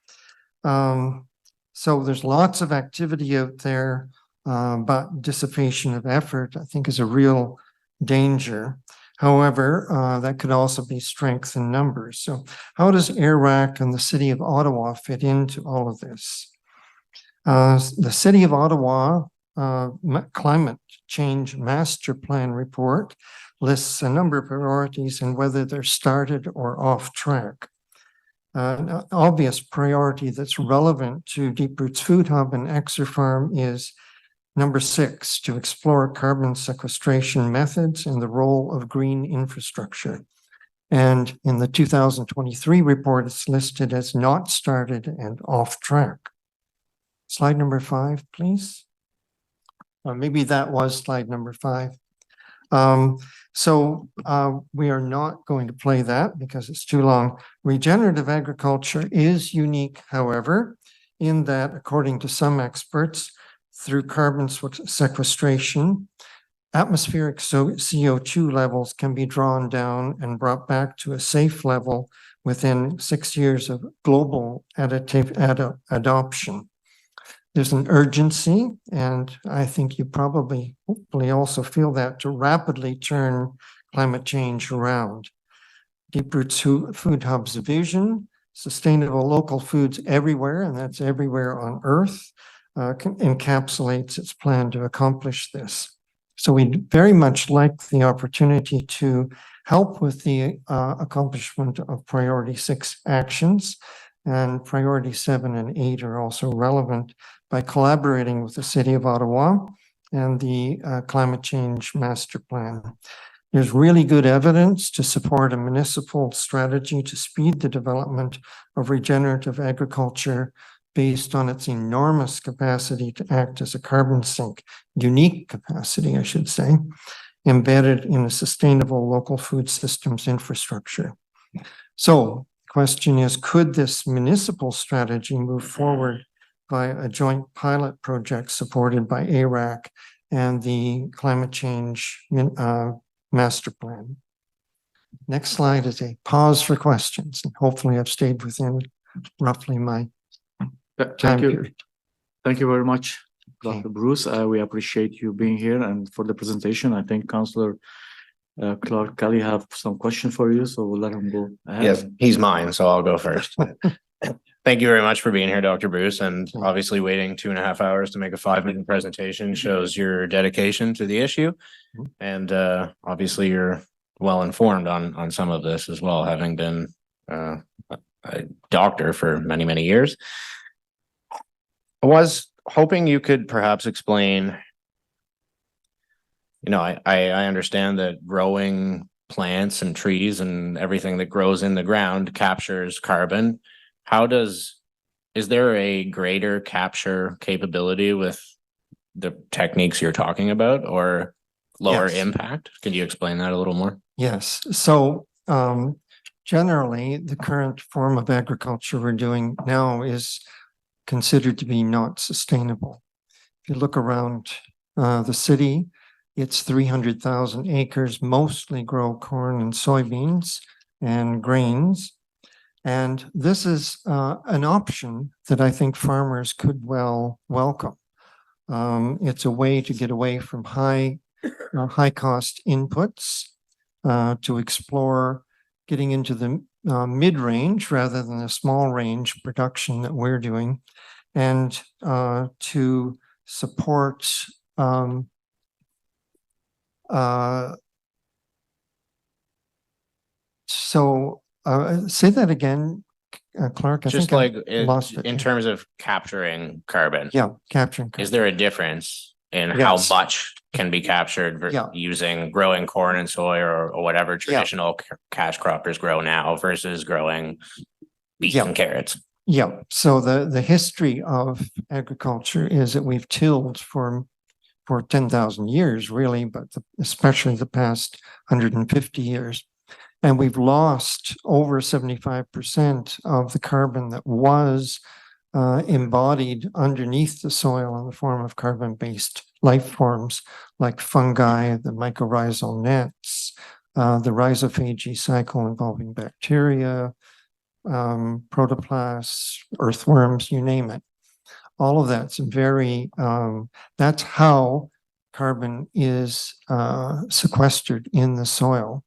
So there's lots of activity out there, but dissipation of effort, I think, is a real danger. However, that could also be strength in numbers. So how does AIRAC and the City of Ottawa fit into all of this? The City of Ottawa Climate Change Master Plan report lists a number of priorities and whether they're started or off track. An obvious priority that's relevant to Deep Roots Food Hub and Exerfarm is number 6, to explore carbon sequestration methods and the role of green infrastructure. And in the 2023 report, it's listed as not started and off track. Slide number 5, please. Or maybe that was slide number 5. We are not going to play that because it's too long. Regenerative agriculture is unique, however, in that, according to some experts, through carbon sequestration, atmospheric CO2 levels can be drawn down and brought back to a safe level within 6 years of global adoption. There's an urgency, and I think you probably, hopefully also feel that, to rapidly turn climate change around. Deep Roots Food Hub's vision, sustainable local foods everywhere, and that's everywhere on Earth, encapsulates its plan to accomplish this. So we'd very much like the opportunity to help with the accomplishment of priority 6 actions, and priority 7 and 8 are also relevant, by collaborating with the City of Ottawa and the Climate Change Master Plan. There's really good evidence to support a municipal strategy to speed the development of regenerative agriculture based on its enormous capacity to act as a carbon sink, unique capacity, I should say, embedded in a sustainable local food systems infrastructure. So the question is, could this municipal strategy move forward by a joint pilot project supported by AIRAC and the Climate Change Master Plan? Next slide is a pause for questions, and hopefully I've stayed within roughly my time period. Thank you very much, Dr. Bruce. We appreciate you being here and for the presentation. I think Councillor Clark Kelly have some question for you, so we'll let him go ahead. Yes, he's mine, so I'll go first. Thank you very much for being here, Dr. Bruce, and obviously waiting 2.5 hours to make a 5-minute presentation shows your dedication to the issue. And obviously you're well informed on some of this as well, having been a doctor for many, many years. I was hoping you could perhaps explain, I understand that growing plants and trees and everything that grows in the ground captures carbon. Is there a greater capture capability with the techniques you're talking about, or lower impact? Can you explain that a little more? Yes. So generally, the current form of agriculture we're doing now is considered to be not sustainable. If you look around the city, it's 300,000 acres, mostly grow corn and soybeans and grains. And this is an option that I think farmers could well welcome. It's a way to get away from high cost inputs, to explore getting into the mid-range rather than the small range production that we're doing, and to support say that again, Clark. I Just think like I lost it. in terms of capturing carbon. Yeah, capturing carbon. Is there a difference in Yes. how much can be captured Yeah. using growing corn and soy or whatever traditional cash croppers grow now versus growing beets and carrots. Yeah, so the history of agriculture is that we've tilled for 10,000 years, really, but especially the past 150 years. And we've lost over 75% of the carbon that was embodied underneath the soil in the form of carbon-based life forms like fungi, the mycorrhizal nets, the rhizophagy cycle involving bacteria, protoplasts, earthworms, you name it. All of that's that's how carbon is sequestered in the soil.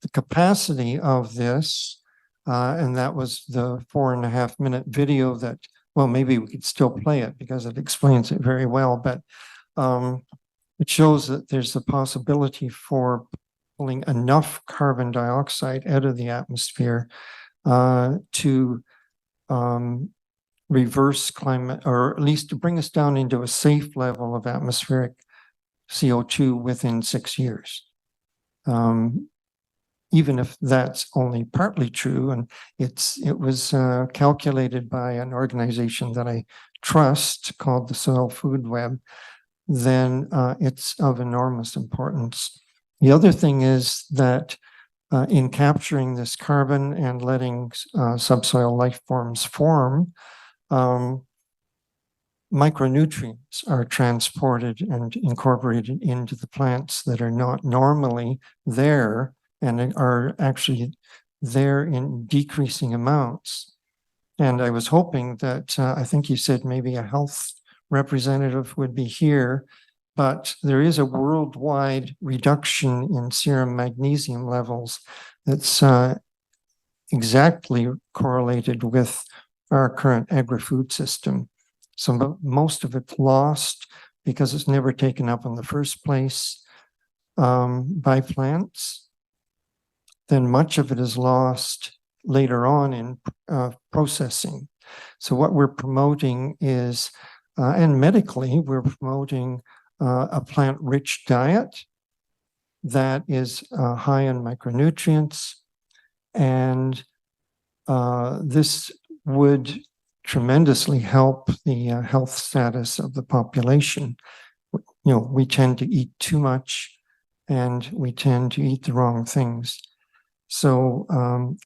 The capacity of this, and that was the 4.5-minute video that, well, maybe we could still play it because it explains it very well, but it shows that there's the possibility for pulling enough carbon dioxide out of the atmosphere to reverse climate, or at least to bring us down into a safe level of atmospheric CO2 within 6 years. Even if that's only partly true, and it was calculated by an organization that I trust called the Soil Food Web, then it's of enormous importance. The other thing is that in capturing this carbon and letting subsoil life forms form, micronutrients are transported and incorporated into the plants that are not normally there and are actually there in decreasing amounts. And I was hoping that, I think you said maybe a health representative would be here, but there is a worldwide reduction in serum magnesium levels that's exactly correlated with our current agri-food system. So most of it's lost because it's never taken up in the first place by plants. Then much of it is lost later on in processing. So what we're promoting is, and medically, we're promoting a plant-rich diet that is high in micronutrients, and this would tremendously help the health status of the population. You know, we tend to eat too much and we tend to eat the wrong things. So,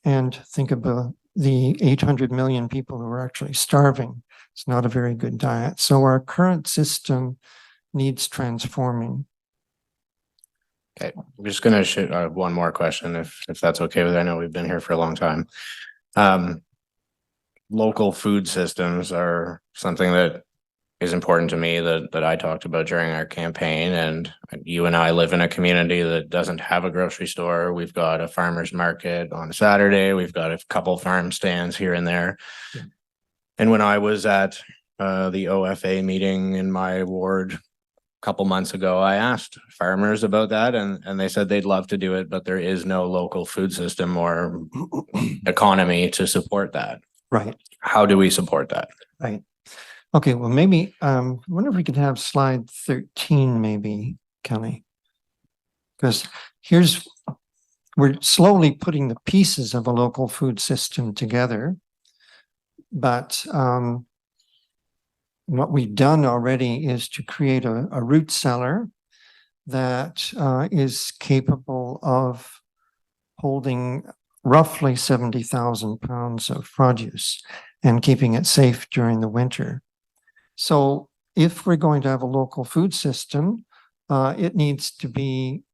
and think about the 800 million people who are actually starving. It's not a very good diet. So our current system needs transforming. Okay, I'm just going to shoot one more question, if that's okay with it. I know we've been here for a long time. Local food systems are something that is important to me that I talked about during our campaign. And you and I live in a community that doesn't have a grocery store. We've got a farmer's market on Saturday. We've got a couple farm stands here and there. Yeah. And when I was at the OFA meeting in my ward a couple months ago, I asked farmers about that, and they said they'd love to do it, but there is no local food system or economy to support that. Right. How do we support that? Right. Okay, well, maybe, I wonder if we could have slide 13, maybe, Kelly. Because we're slowly putting the pieces of a local food system together. But what we've done already is to create a root cellar that is capable of holding roughly 70,000 pounds of produce and keeping it safe during the winter. So if we're going to have a local food system, it needs to be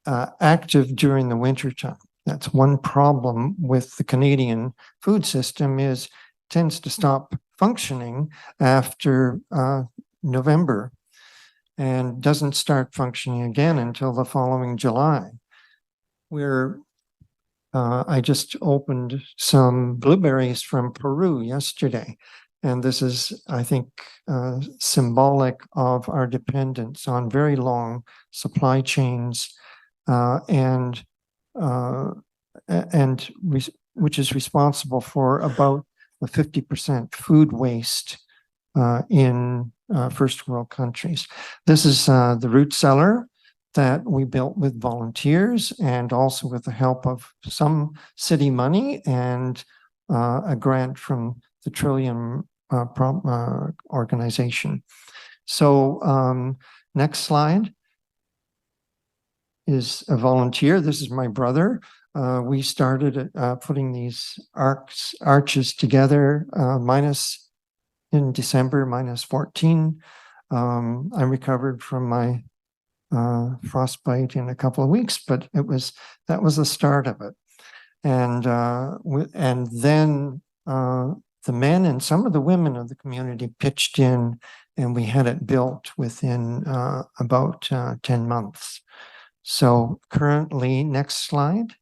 active during the winter time. That's one problem with the Canadian food system, is it tends to stop functioning after November and doesn't start functioning again until the following July. I just opened some blueberries from Peru yesterday, and this is, I think, symbolic of our dependence on very long supply chains, which is responsible for about a 50% food waste in first world countries. This is the root cellar that we built with volunteers and also with the help of some city money and a grant from the Trillium organization. So next slide is a volunteer. This is my brother. We started putting these arches together minus in December, minus 14. I recovered from my frostbite in a couple of weeks, but that was the start of it. And then the men and some of the women of the community pitched in, and we had it built within about 10 months. So currently, next slide,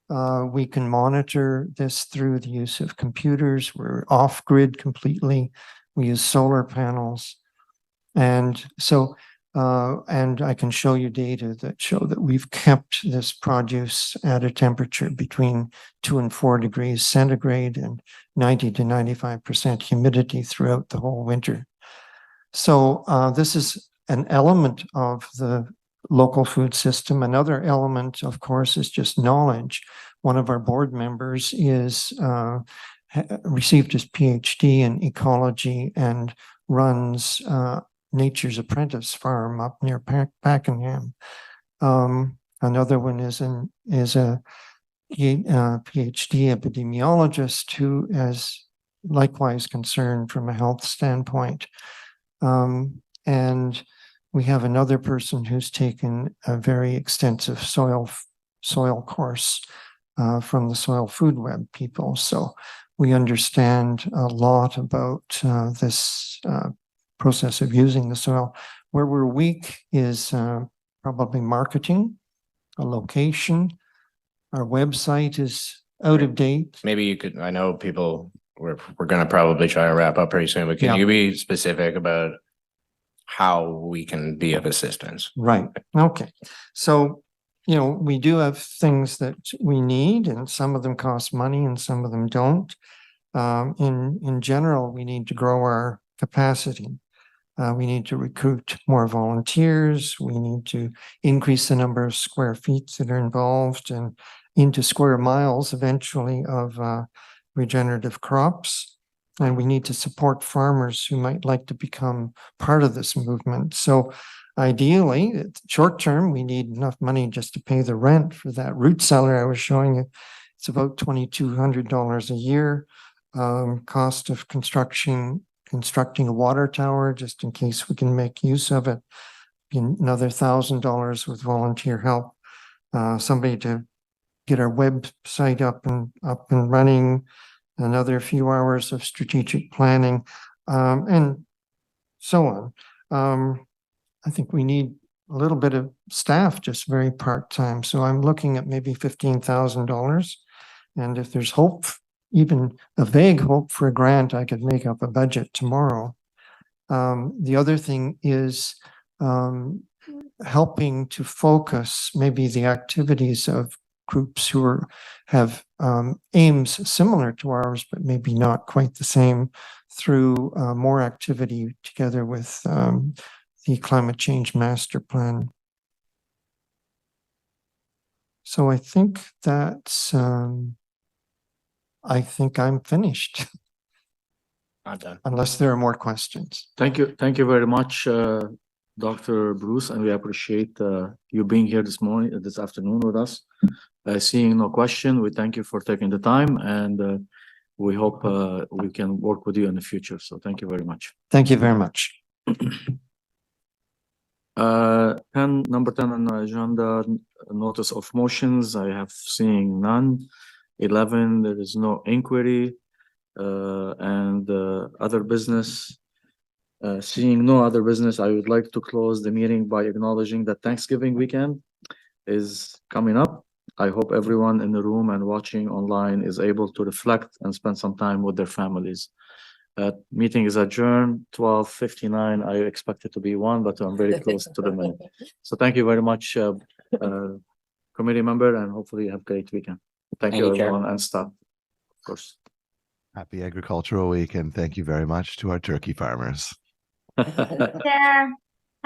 we can monitor this through the use of computers. We're off-grid completely. We use solar panels. And so, and I can show you data that show that we've kept this produce at a temperature between 2 and 4 degrees centigrade and 90 to 95% humidity throughout the whole winter. So this is an element of the local food system. Another element, of course, is just knowledge. One of our board members is received his PhD in ecology and runs Nature's Apprentice Farm up near Pakenham. Another one is a PhD epidemiologist who is likewise concerned from a health standpoint. And we have another person who's taken a very extensive soil course from the Soil Food Web people. So we understand a lot about this process of using the soil. Where we're weak is probably marketing, a location. Our website is out of date. Maybe you could, I know people, we're going to probably try to wrap up pretty soon, but can you be specific about how we can be of assistance? Right. Okay. So, you know, we do have things that we need, and some of them cost money and some of them don't. In general, we need to grow our capacity. We need to recruit more volunteers. We need to increase the number of square feet that are involved and into square miles eventually of regenerative crops. And we need to support farmers who might like to become part of this movement. So ideally, short term, we need enough money just to pay the rent for that root cellar I was showing you. It's about $2,200 a year. Cost of constructing a water tower, just in case we can make use of it. Another $1,000 with volunteer help. Somebody to get our website up and running. Another few hours of strategic planning, and so on. I think we need a little bit of staff, just very part-time. So I'm looking at maybe $15,000. And if there's hope, even a vague hope for a grant, I could make up a budget tomorrow. The other thing is helping to focus maybe the activities of groups who have aims similar to ours, but maybe not quite the same, through more activity together with the Climate Change Master Plan. So I think that's, I think I'm finished. I'm done. Unless there are more questions. Thank you very much, Dr. Bruce, and we appreciate you being here this afternoon with us. Seeing no question, we thank you for taking the time, and we hope we can work with you in the future. So thank you very much. Thank you very much. Number 10 on the agenda, notice of motions. I have seeing none. 11, there is no inquiry, and other business. Seeing no other business, I would like to close the meeting by acknowledging that Thanksgiving weekend is coming up. I hope everyone in the room and watching online is able to reflect and spend some time with their families. Meeting is adjourned 12:59. I expect it to be 1, but I'm very close to the minute. So thank you very much, committee member, and hopefully you have a great weekend. Thank you, Chair. everyone, and staff, of course. Happy Agricultural Week and thank you very much to our turkey farmers. Chair.